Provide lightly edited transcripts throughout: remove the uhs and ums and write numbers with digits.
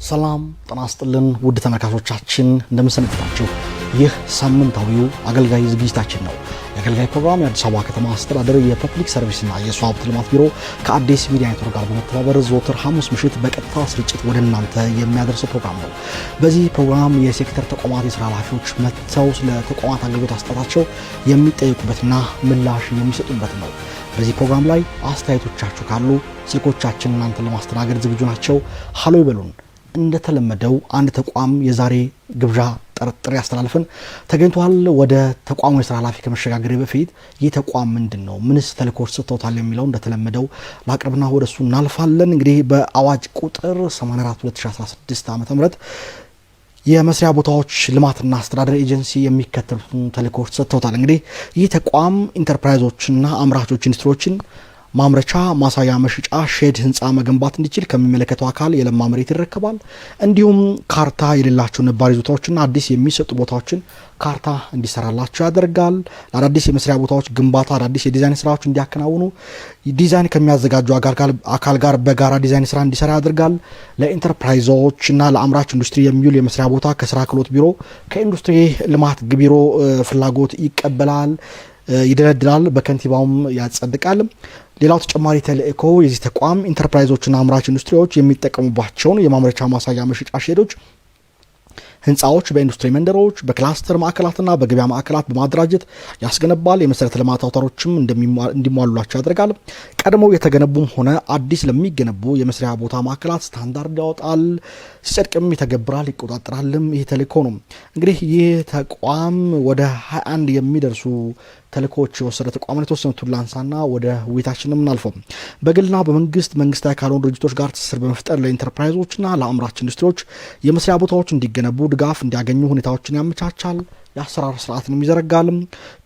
ሰላም ጤና ይስጥልን ውድ ተመልካቾቻችን እንደምንሰነበታችሁ። ይህ ሳምንታዊው አገልጋይ ዝግጅታችን ነው። የአገልጋይ ፕሮግራም የአዲስ አበባ ከተማ አስተዳደር የፐብሊክ ሰርቪስና የሰው ሀብት ልማት ቢሮ ከአዲስ ሚዲያ ኔትወርክ ጋር በመተባበር ዘወትር ሐሙስ ምሽት በቀጥታ ስርጭት ወደ እናንተ የሚያደርሰው ፕሮግራም ነው። በዚህ ፕሮግራም የሴክተር ተቋማት የስራ ኃላፊዎች መጥተው ስለ ተቋማት አገልግሎት አሰጣጣቸው የሚጠይቁበትና ምላሽ የሚሰጡበት ነው። በዚህ ፕሮግራም ላይ አስተያየቶቻችሁ ካሉ ስልኮቻችን እናንተን ለማስተናገድ ዝግጁ ናቸው። ሃሎ ይበሉን። እንደተለመደው አንድ ተቋም የዛሬ ግብዣ ጥሪ ያስተላልፈን ተገኝቷል። ወደ ተቋሙ የስራ ኃላፊ ከመሸጋገር በፊት ይህ ተቋም ምንድነው፣ ምንስ ተልእኮች ሰጥተውታል የሚለው እንደተለመደው ላቅርብና ወደሱ እናልፋለን። እንግዲህ በአዋጅ ቁጥር 84/2016 ዓ.ም የመስሪያ ቦታዎች ልማትና አስተዳደር ኤጀንሲ የሚከተሉትን ተልእኮች ሰጥተውታል። እንግዲህ ይህ ተቋም ኢንተርፕራይዞችና አምራቾች ኢንዱስትሪዎችን ማምረቻ፣ ማሳያ፣ መሸጫ፣ ሼድ ህንፃ መገንባት እንዲችል ከሚመለከተው አካል የለማ መሬት ይረከባል። እንዲሁም ካርታ የሌላቸው ነባር ይዞታዎችና አዲስ የሚሰጡ ቦታዎችን ካርታ እንዲሰራላቸው ያደርጋል። ለአዳዲስ የመስሪያ ቦታዎች ግንባታ አዳዲስ የዲዛይን ስራዎች እንዲያከናውኑ ዲዛይን ከሚያዘጋጁ አካል ጋር በጋራ ዲዛይን ስራ እንዲሰራ ያደርጋል። ለኢንተርፕራይዞችና ለአምራች ኢንዱስትሪ የሚውል የመስሪያ ቦታ ከስራ ክህሎት ቢሮ ከኢንዱስትሪ ልማት ቢሮ ፍላጎት ይቀበላል፣ ይደለድላል፣ በከንቲባውም ያጸድቃል። ሌላው ተጨማሪ ተልእኮ የዚህ ተቋም ኢንተርፕራይዞችና አምራች ኢንዱስትሪዎች የሚጠቀሙባቸውን የማምረቻ ማሳያ መሸጫ ሼዶች ህንፃዎች በኢንዱስትሪ መንደሮች በክላስተር ማዕከላትና በገበያ ማዕከላት በማደራጀት ያስገነባል። የመሰረተ ልማት አውታሮችም እንዲሟሉላቸው ያደርጋል። ቀድሞው የተገነቡም ሆነ አዲስ ለሚገነቡ የመስሪያ ቦታ ማዕከላት ስታንዳርድ ያወጣል፣ ሲጸድቅም ይተገብራል፣ ይቆጣጠራልም። ይህ ተልእኮ ነው። እንግዲህ ይህ ተቋም ወደ 21 የሚደርሱ ተልእኮች የወሰደ ተቋም ነው። የተወሰኑትን ላንሳና ወደ ውይይታችንም እናልፈው። በግልና በመንግስት መንግስታዊ ካልሆኑ ድርጅቶች ጋር ትስስር በመፍጠር ለኢንተርፕራይዞችና ለአምራች ኢንዱስትሪዎች የመስሪያ ቦታዎች እንዲገነቡ ድጋፍ እንዲያገኙ ሁኔታዎችን ያመቻቻል። የአሰራር ስርዓትን ይዘረጋል።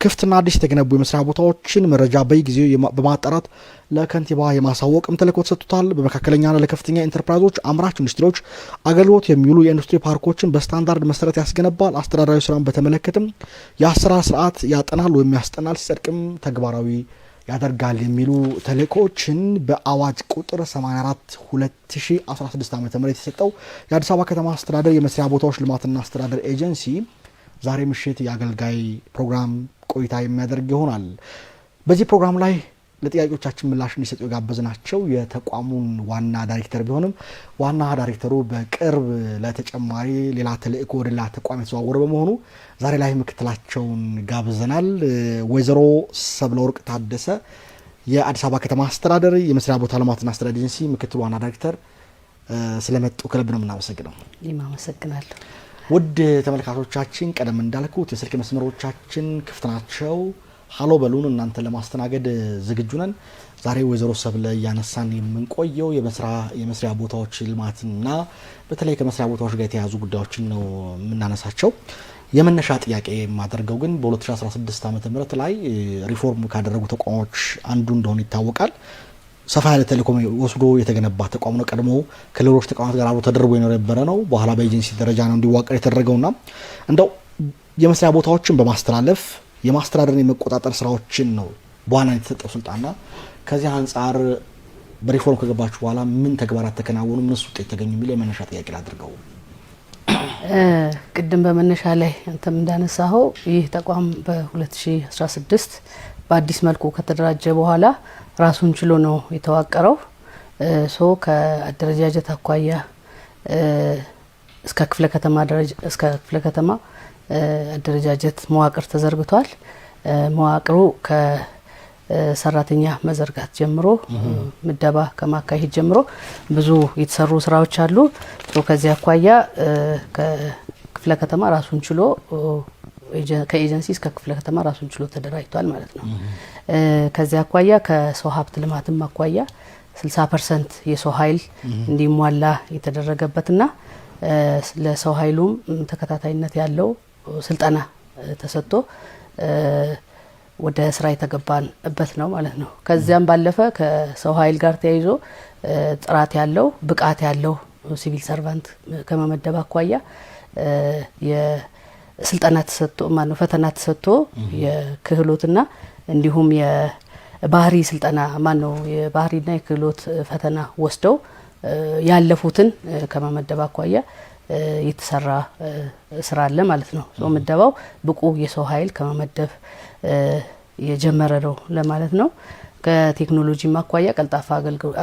ክፍትና አዲስ የተገነቡ የመስሪያ ቦታዎችን መረጃ በየጊዜው በማጣራት ለከንቲባ የማሳወቅም ተልእኮ ተሰጥቷል። በመካከለኛና ለከፍተኛ ኢንተርፕራይዞች አምራች ኢንዱስትሪዎች አገልግሎት የሚውሉ የኢንዱስትሪ ፓርኮችን በስታንዳርድ መሰረት ያስገነባል። አስተዳደራዊ ስራን በተመለከተም የአሰራር ስርዓት ያጠናል ወይም ያስጠናል፣ ሲጸድቅም ተግባራዊ ያደርጋል የሚሉ ተልእኮችን በአዋጅ ቁጥር 84/2016 ዓ.ም የተሰጠው የአዲስ አበባ ከተማ አስተዳደር የመስሪያ ቦታዎች ልማትና አስተዳደር ኤጀንሲ ዛሬ ምሽት የአገልጋይ ፕሮግራም ቆይታ የሚያደርግ ይሆናል። በዚህ ፕሮግራም ላይ ለጥያቄዎቻችን ምላሽ እንዲሰጡ የጋበዝናቸው የተቋሙን ዋና ዳይሬክተር ቢሆንም ዋና ዳይሬክተሩ በቅርብ ለተጨማሪ ሌላ ተልእኮ ወደ ሌላ ተቋም የተዘዋወረ በመሆኑ ዛሬ ላይ ምክትላቸውን ጋብዘናል። ወይዘሮ ሰብለወርቅ ታደሰ የአዲስ አበባ ከተማ አስተዳደር የመስሪያ ቦታ ልማትና አስተዳደር ኤጀንሲ ምክትል ዋና ዳይሬክተር ስለመጡ ከልብ ነው የምናመሰግነው። አመሰግናለሁ። ውድ ተመልካቾቻችን ቀደም እንዳልኩት የስልክ መስመሮቻችን ክፍት ናቸው። ሃሎ በሉን፣ እናንተ ለማስተናገድ ዝግጁ ነን። ዛሬ ወይዘሮ ሰብለ እያነሳን የምንቆየው የመስሪያ ቦታዎች ልማትና በተለይ ከመስሪያ ቦታዎች ጋር የተያዙ ጉዳዮችን ነው የምናነሳቸው። የመነሻ ጥያቄ የማደርገው ግን በ2016 ዓ.ም ላይ ሪፎርም ካደረጉ ተቋሞች አንዱ እንደሆነ ይታወቃል። ሰፋ ያለ ተልእኮ ወስዶ የተገነባ ተቋም ነው። ቀድሞ ከሌሎች ተቋማት ጋር አብሮ ተደርቦ የነበረ ነው። በኋላ በኤጀንሲ ደረጃ ነው እንዲዋቀር የተደረገውና እንደው የመስሪያ ቦታዎችን በማስተላለፍ የማስተዳደርን የመቆጣጠር ስራዎችን ነው በዋናነት የተሰጠው ስልጣንና ከዚህ አንጻር በሪፎርም ከገባችሁ በኋላ ምን ተግባራት ተከናወኑ፣ ምንስ ውጤት ተገኙ የሚል የመነሻ ጥያቄ ላድርገው። ቅድም በመነሻ ላይ አንተም እንዳነሳኸው ይህ ተቋም በ2016 በአዲስ መልኩ ከተደራጀ በኋላ ራሱን ችሎ ነው የተዋቀረው። ከአደረጃጀት አኳያ እስከ ክፍለ ከተማ አደረጃጀት መዋቅር ተዘርግቷል። መዋቅሩ ከሰራተኛ መዘርጋት ጀምሮ ምደባ ከማካሄድ ጀምሮ ብዙ የተሰሩ ስራዎች አሉ። ከዚህ አኳያ ከክፍለ ከተማ ራሱን ችሎ ከኤጀንሲ እስከ ክፍለ ከተማ ራሱን ችሎ ተደራጅቷል ማለት ነው። ከዚህ አኳያ ከሰው ሀብት ልማትም አኳያ 60% የሰው ኃይል እንዲሟላ የተደረገበትና ለሰው ኃይሉም ተከታታይነት ያለው ስልጠና ተሰጥቶ ወደ ስራ የተገባንበት ነው ማለት ነው። ከዚያም ባለፈ ከሰው ኃይል ጋር ተያይዞ ጥራት ያለው ብቃት ያለው ሲቪል ሰርቫንት ከመመደብ አኳያ የስልጠና ተሰጥቶ ፈተና ተሰጥቶ የክህሎትና እንዲሁም የባህሪ ስልጠና የባህሪና የክህሎት ፈተና ወስደው ያለፉትን ከመመደብ አኳያ የተሰራ ስራ አለ ማለት ነው። ምደባው ብቁ የሰው ኃይል ከመመደብ የጀመረ ነው ለማለት ነው። ከቴክኖሎጂ ማኳያ ቀልጣፋ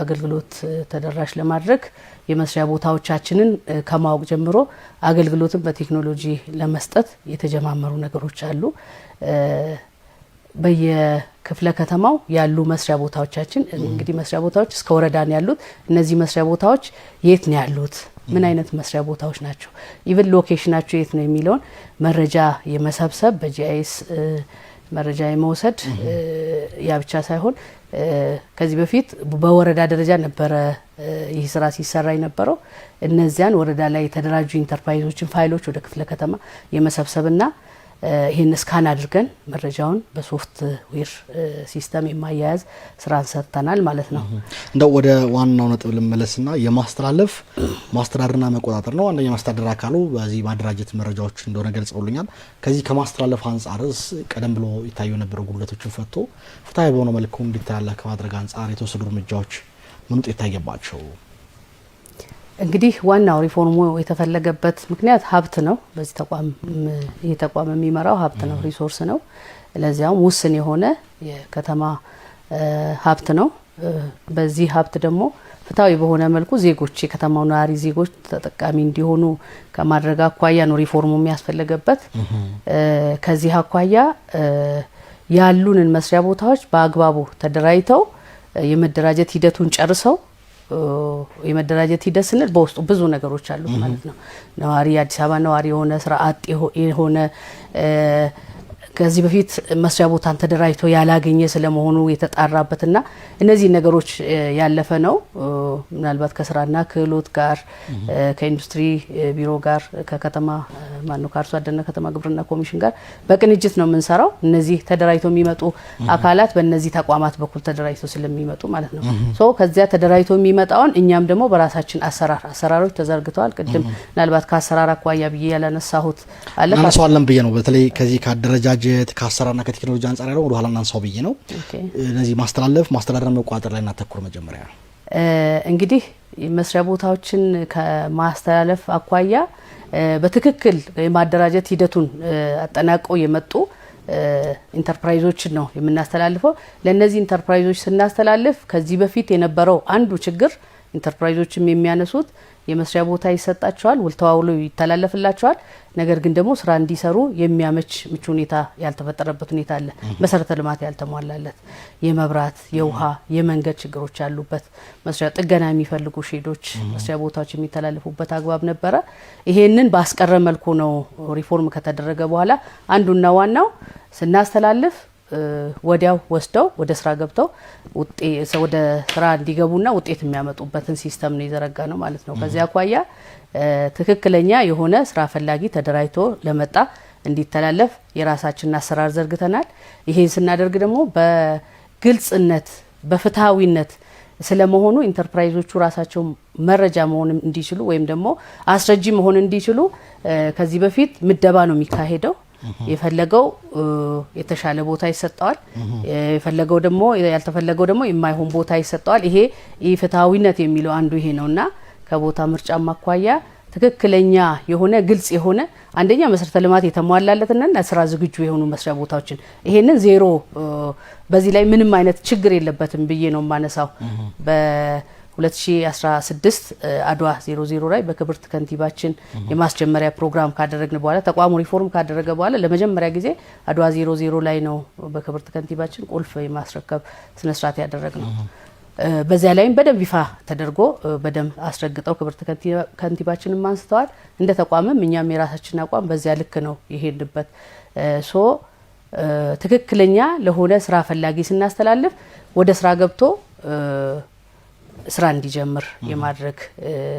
አገልግሎት ተደራሽ ለማድረግ የመስሪያ ቦታዎቻችንን ከማወቅ ጀምሮ አገልግሎትን በቴክኖሎጂ ለመስጠት የተጀማመሩ ነገሮች አሉ። በየክፍለ ከተማው ያሉ መስሪያ ቦታዎቻችን እንግዲህ መስሪያ ቦታዎች እስከ ወረዳ ነው ያሉት። እነዚህ መስሪያ ቦታዎች የት ነው ያሉት? ምን አይነት መስሪያ ቦታዎች ናቸው? ኢቭን ሎኬሽናቸው የት ነው የሚለውን መረጃ የመሰብሰብ በጂአይኤስ መረጃ የመውሰድ ያ ብቻ ሳይሆን ከዚህ በፊት በወረዳ ደረጃ ነበረ ይህ ስራ ሲሰራ የነበረው። እነዚያን ወረዳ ላይ የተደራጁ ኢንተርፕራይዞችን ፋይሎች ወደ ክፍለ ከተማ የመሰብሰብና ይሄን ስካን አድርገን መረጃውን በሶፍትዌር ሲስተም የማያያዝ ስራን ሰርተናል ማለት ነው። እንደው ወደ ዋናው ነጥብ ልመለስና የማስተላለፍ ማስተዳደርና መቆጣጠር ነው። አንደኛ ማስተዳደር አካሉ በዚህ ማደራጀት መረጃዎች እንደሆነ ገልጸውልኛል። ከዚህ ከማስተላለፍ አንጻርስ ቀደም ብሎ ይታዩ የነበሩ ጉድለቶችን ፈቶ ፍትሃዊ በሆነ መልኩ እንዲተላለፍ ከማድረግ አንጻር የተወሰዱ እርምጃዎች ምን ውጤት ታየባቸው? እንግዲህ ዋናው ሪፎርሙ የተፈለገበት ምክንያት ሀብት ነው። በዚህ ተቋም የተቋም የሚመራው ሀብት ነው፣ ሪሶርስ ነው። ለዚያም ውስን የሆነ የከተማ ሀብት ነው። በዚህ ሀብት ደግሞ ፍትሃዊ በሆነ መልኩ ዜጎች የከተማው ነዋሪ ዜጎች ተጠቃሚ እንዲሆኑ ከማድረግ አኳያ ነው ሪፎርሙ የሚያስፈልገበት። ከዚህ አኳያ ያሉንን መስሪያ ቦታዎች በአግባቡ ተደራጅተው የመደራጀት ሂደቱን ጨርሰው የመደራጀት ሂደት ስንል በውስጡ ብዙ ነገሮች አሉ ማለት ነው። ነዋሪ አዲስ አበባ ነዋሪ የሆነ ስራ አጥ የሆነ ከዚህ በፊት መስሪያ ቦታን ተደራጅቶ ያላገኘ ስለመሆኑ የተጣራበትና እነዚህ ነገሮች ያለፈ ነው። ምናልባት ከስራና ክህሎት ጋር ከኢንዱስትሪ ቢሮ ጋር ከከተማ ማነው ከአርሶ አደርና ከተማ ግብርና ኮሚሽን ጋር በቅንጅት ነው የምንሰራው። እነዚህ ተደራጅቶ የሚመጡ አካላት በእነዚህ ተቋማት በኩል ተደራጅቶ ስለሚመጡ ማለት ነው። ሶ ከዚያ ተደራጅቶ የሚመጣውን እኛም ደግሞ በራሳችን አሰራሮች ተዘርግተዋል። ቅድም ምናልባት ከአሰራር አኳያ ብዬ ያላነሳሁት አለ እናነሳዋለን ብዬ ነው። በተለይ ከዚህ ካደረጃጀት ከአሰራርና ከቴክኖሎጂ አንጻር ያለው ወደ ኋላ እናንሳው ብዬ ነው። እነዚህ ማስተላለፍ ማስተዳደር መቋጠር ላይ እናተኩር። መጀመሪያ እንግዲህ መስሪያ ቦታዎችን ከማስተላለፍ አኳያ በትክክል የማደራጀት ሂደቱን አጠናቀው የመጡ ኢንተርፕራይዞችን ነው የምናስተላልፈው። ለነዚህ ኢንተርፕራይዞች ስናስተላልፍ ከዚህ በፊት የነበረው አንዱ ችግር ኢንተርፕራይዞችም የሚያነሱት የመስሪያ ቦታ ይሰጣቸዋል፣ ውል ተዋውሎ ይተላለፍላቸዋል። ነገር ግን ደግሞ ስራ እንዲሰሩ የሚያመች ምቹ ሁኔታ ያልተፈጠረበት ሁኔታ አለ። መሰረተ ልማት ያልተሟላለት፣ የመብራት፣ የውሃ፣ የመንገድ ችግሮች ያሉበት መስሪያ ጥገና የሚፈልጉ ሼዶች መስሪያ ቦታዎች የሚተላለፉበት አግባብ ነበረ። ይሄንን ባስቀረ መልኩ ነው ሪፎርም ከተደረገ በኋላ አንዱና ዋናው ስናስተላልፍ ወዲያው ወስደው ወደ ስራ ገብተው ወደ ስራ እንዲገቡና ውጤት የሚያመጡበትን ሲስተም ነው የዘረጋ ነው ማለት ነው። ከዚያ አኳያ ትክክለኛ የሆነ ስራ ፈላጊ ተደራጅቶ ለመጣ እንዲተላለፍ የራሳችንን አሰራር ዘርግተናል። ይሄን ስናደርግ ደግሞ በግልጽነት በፍትሃዊነት ስለመሆኑ ኢንተርፕራይዞቹ ራሳቸው መረጃ መሆን እንዲችሉ ወይም ደግሞ አስረጂ መሆን እንዲችሉ ከዚህ በፊት ምደባ ነው የሚካሄደው። የፈለገው የተሻለ ቦታ ይሰጠዋል፣ የፈለገው ደግሞ ያልተፈለገው ደግሞ የማይሆን ቦታ ይሰጠዋል። ይሄ ፍትሃዊነት የሚለው አንዱ ይሄ ነውና ከቦታ ምርጫ ማኳያ ትክክለኛ የሆነ ግልጽ የሆነ አንደኛ መሰረተ ልማት የተሟላለትና ለስራ ዝግጁ የሆኑ መስሪያ ቦታዎችን ይሄንን ዜሮ በዚህ ላይ ምንም አይነት ችግር የለበትም ብዬ ነው ማነሳው። በ2016 አድዋ 00 ላይ በክብርት ከንቲባችን የማስጀመሪያ ፕሮግራም ካደረግን በኋላ ተቋሙ ሪፎርም ካደረገ በኋላ ለመጀመሪያ ጊዜ አድዋ 00 ላይ ነው በክብርት ከንቲባችን ቁልፍ የማስረከብ ስነ ስርዓት ያደረግነው። በዚያ ላይም በደንብ ይፋ ተደርጎ በደንብ አስረግጠው ክብርት ከንቲባችንን አንስተዋል። እንደ ተቋምም እኛም የራሳችን አቋም በዚያ ልክ ነው የሄድንበት። ትክክለኛ ለሆነ ስራ ፈላጊ ስናስተላልፍ ወደ ስራ ገብቶ ስራ እንዲጀምር የማድረግ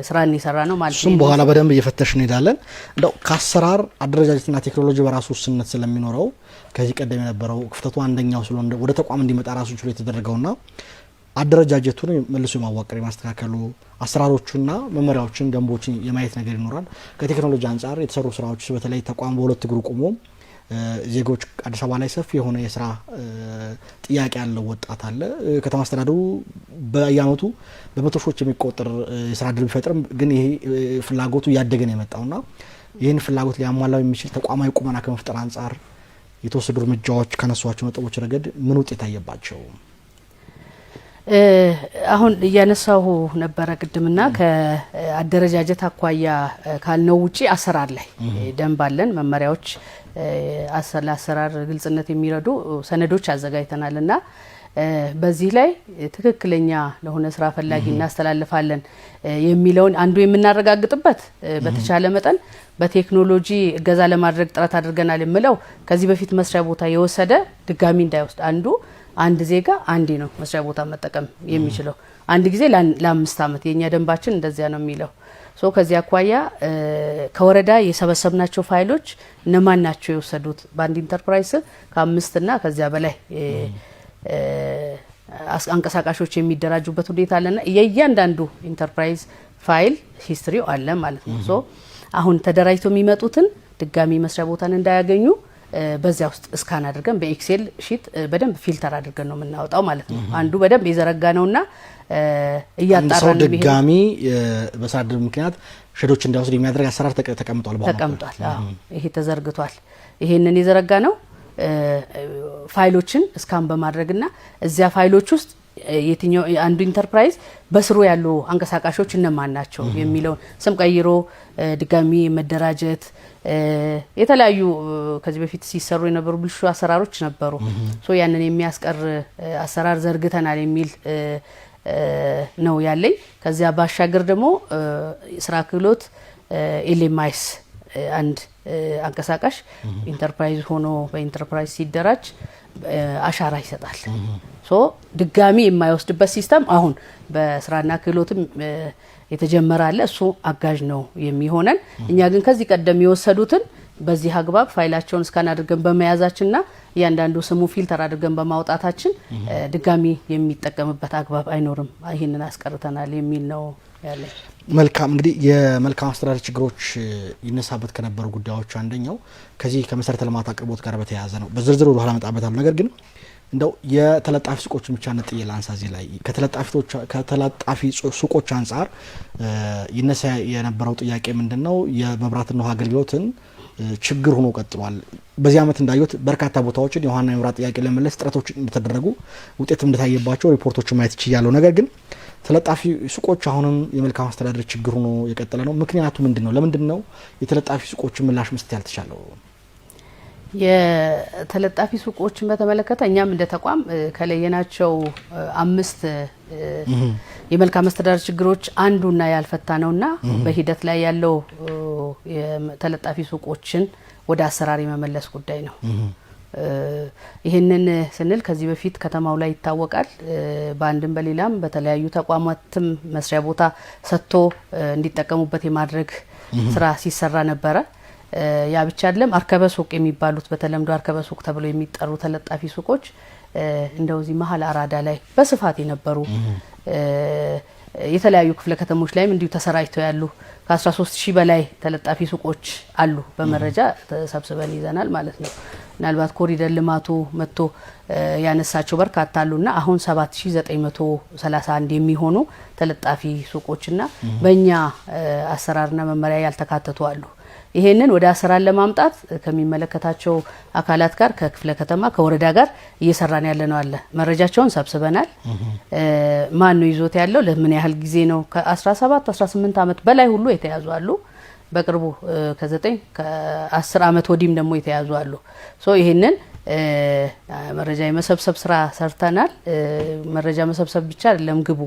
ስራ እንሰራ ነው ማለት ነው። እሱም በኋላ በደንብ እየፈተሽ እንሄዳለን። እንደው ከአሰራር አደረጃጀትና ቴክኖሎጂ በራሱ ውስንነት ስለሚኖረው ከዚህ ቀደም የነበረው ክፍተቱ አንደኛው ስለሆነ ወደ ተቋም እንዲመጣ ራሱ ችሎ የተደረገውና አደረጃጀቱን መልሶ የማዋቀር የማስተካከሉ አሰራሮቹና መመሪያዎችን ደንቦችን የማየት ነገር ይኖራል። ከቴክኖሎጂ አንጻር የተሰሩ ስራዎች በተለይ ተቋም በሁለት እግሩ ቆሞ ዜጎች አዲስ አበባ ላይ ሰፊ የሆነ የስራ ጥያቄ ያለው ወጣት አለ። ከተማ አስተዳደሩ በየአመቱ በመቶ ሺዎች የሚቆጠር የስራ ዕድል ቢፈጥርም ግን ይሄ ፍላጎቱ ያደገ ነው የመጣውና ይህን ፍላጎት ሊያሟላው የሚችል ተቋማዊ ቁመና ከመፍጠር አንጻር የተወሰዱ እርምጃዎች ከነሷቸው ነጥቦች ረገድ ምን ውጤት ታየባቸው? አሁን ያነሳው ነበረ ቅድምና ከአደረጃጀት አኳያ ካልነው ውጪ አሰራር ላይ ደንብ አለን፣ መመሪያዎች ለአሰራር ግልጽነት የሚረዱ ሰነዶች አዘጋጅተናልና በዚህ ላይ ትክክለኛ ለሆነ ስራ ፈላጊ እናስተላልፋለን የሚለውን አንዱ የምናረጋግጥበት በተቻለ መጠን በቴክኖሎጂ እገዛ ለማድረግ ጥረት አድርገናል የምለው ከዚህ በፊት መስሪያ ቦታ የወሰደ ድጋሚ እንዳይወስድ አንድ ዜጋ አንዴ ነው መስሪያ ቦታ መጠቀም የሚችለው አንድ ጊዜ ለ5 አመት የኛ ደንባችን እንደዚያ ነው የሚለው ሶ ከዚያ አኳያ ከወረዳ የሰበሰብናቸው ፋይሎች እነማን ናቸው የወሰዱት በአንድ ኢንተርፕራይዝ ከ5 እና ከዚያ በላይ አንቀሳቃሾች የሚደራጁበት ሁኔታ አለና የእያንዳንዱ ኢንተርፕራይዝ ፋይል ሂስትሪው አለ ማለት ነው ሶ አሁን ተደራጅተው የሚመጡትን ድጋሚ መስሪያ ቦታን እንዳያገኙ በዚያ ውስጥ እስካን አድርገን በኤክሴል ሺት በደንብ ፊልተር አድርገን ነው የምናወጣው ማለት ነው አንዱ በደንብ የዘረጋ ነውና እያጣራን ነው ድጋሚ በሳድ ምክንያት ሸዶች እንዳይወስድ የሚያደርግ አሰራር ተቀምጧል ይሄ ተዘርግቷል ይሄንን የዘረጋ ነው ፋይሎችን እስካን በማድረግና እዚያ ፋይሎች ውስጥ የትኛው አንዱ ኢንተርፕራይዝ በስሩ ያሉ አንቀሳቃሾች እነማን ናቸው የሚለው ስም ቀይሮ ድጋሚ መደራጀት የተለያዩ ከዚህ በፊት ሲሰሩ የነበሩ ብልሹ አሰራሮች ነበሩ ሶ ያንን የሚያስቀር አሰራር ዘርግተናል የሚል ነው ያለኝ ከዚያ ባሻገር ደግሞ ስራ ክህሎት ኤልኤምአይስ አንድ አንቀሳቃሽ ኢንተርፕራይዝ ሆኖ በኢንተርፕራይዝ ሲደራጅ አሻራ ይሰጣል ሶ ድጋሚ የማይወስድበት ሲስተም አሁን በስራና ክህሎትም የተጀመረ አለ እሱ አጋዥ ነው የሚሆነን እኛ ግን ከዚህ ቀደም የወሰዱትን በዚህ አግባብ ፋይላቸውን እስካን አድርገን በመያዛችንና ያንዳንዱ ስሙ ፊልተር አድርገን በማውጣታችን ድጋሚ የሚጠቀምበት አግባብ አይኖርም ይሄንን አስቀርተናል የሚል ነው ያለኝ መልካም እንግዲህ የመልካም አስተዳደር ችግሮች ይነሳበት ከነበሩ ጉዳዮች አንደኛው ከዚህ ከመሰረተ ልማት አቅርቦት ጋር በተያያዘ ነው በዝርዝር ወደ ኋላ መጣበታል ነገር ግን እንደው የተለጣፊ ሱቆችን ብቻ ነጥዬ ላንሳ እዚህ ላይ ከተለጣፊ ሱቆች አንጻር ይነሳ የነበረው ጥያቄ ምንድነው የመብራትና ውሃ አገልግሎትን ችግር ሆኖ ቀጥሏል በዚህ አመት እንዳዩት በርካታ ቦታዎችን የውሃና የመብራት ጥያቄ ለመመለስ ጥረቶች እንደተደረጉ ውጤት እንደታየባቸው ሪፖርቶች ማየት ይችላል ነገር ግን ተለጣፊ ሱቆች አሁንም የመልካም አስተዳደር ችግር ሆኖ የቀጠለ ነው ምክንያቱ ምንድነው ለምንድነው የተለጣፊ ሱቆችን ምላሽ መስጠት ያልተቻለው የተለጣፊ ሱቆችን በተመለከተ እኛም እንደ ተቋም ከለየናቸው 5 የመልካም አስተዳደር ችግሮች አንዱና ያልፈታ ነውና በሂደት ላይ ያለው የተለጣፊ ሱቆችን ወደ አሰራር የመመለስ ጉዳይ ነው ይሄንን ስንል ከዚህ በፊት ከተማው ላይ ይታወቃል በአንድም በሌላም በተለያዩ ተቋማትም መስሪያ ቦታ ሰጥቶ እንዲጠቀሙበት የማድረግ ስራ ሲሰራ ነበረ ያ ብቻ አይደለም አርከበ ሱቅ የሚባሉት በተለምዶ አርከበ ሱቅ ተብለው የሚጠሩ ተለጣፊ ሱቆች እንደውዚህ መሀል አራዳ ላይ በስፋት የነበሩ የተለያዩ ክፍለ ከተሞች ላይም እንዲሁ ተሰራጭተው ያሉ ከ13000 በላይ ተለጣፊ ሱቆች አሉ በመረጃ ተሰብስበን ይዘናል ማለት ነው ምናልባት ኮሪደር ልማቱ መጥቶ ያነሳቸው በርካታ አሉና አሁን 7931 የሚሆኑ ተለጣፊ ሱቆችና በእኛ አሰራርና መመሪያ ያልተካተቱ አሉ ይሄንን ወደ አሰራር ለማምጣት ከሚመለከታቸው አካላት ጋር ከክፍለ ከተማ ከወረዳ ጋር እየሰራን ያለነው አለ መረጃቸውን ሰብስበናል ማን ነው ይዞት ያለው ለምን ያህል ጊዜ ነው ከ17 18 አመት በላይ ሁሉ የተያዙ አሉ በቅርቡ ከ9 ከ10 አመት ወዲም ደግሞ የተያዙ አሉ ሶ ይሄንን መረጃ የመሰብሰብ ስራ ሰርተናል መረጃ መሰብሰብ ብቻ አይደለም ግቡ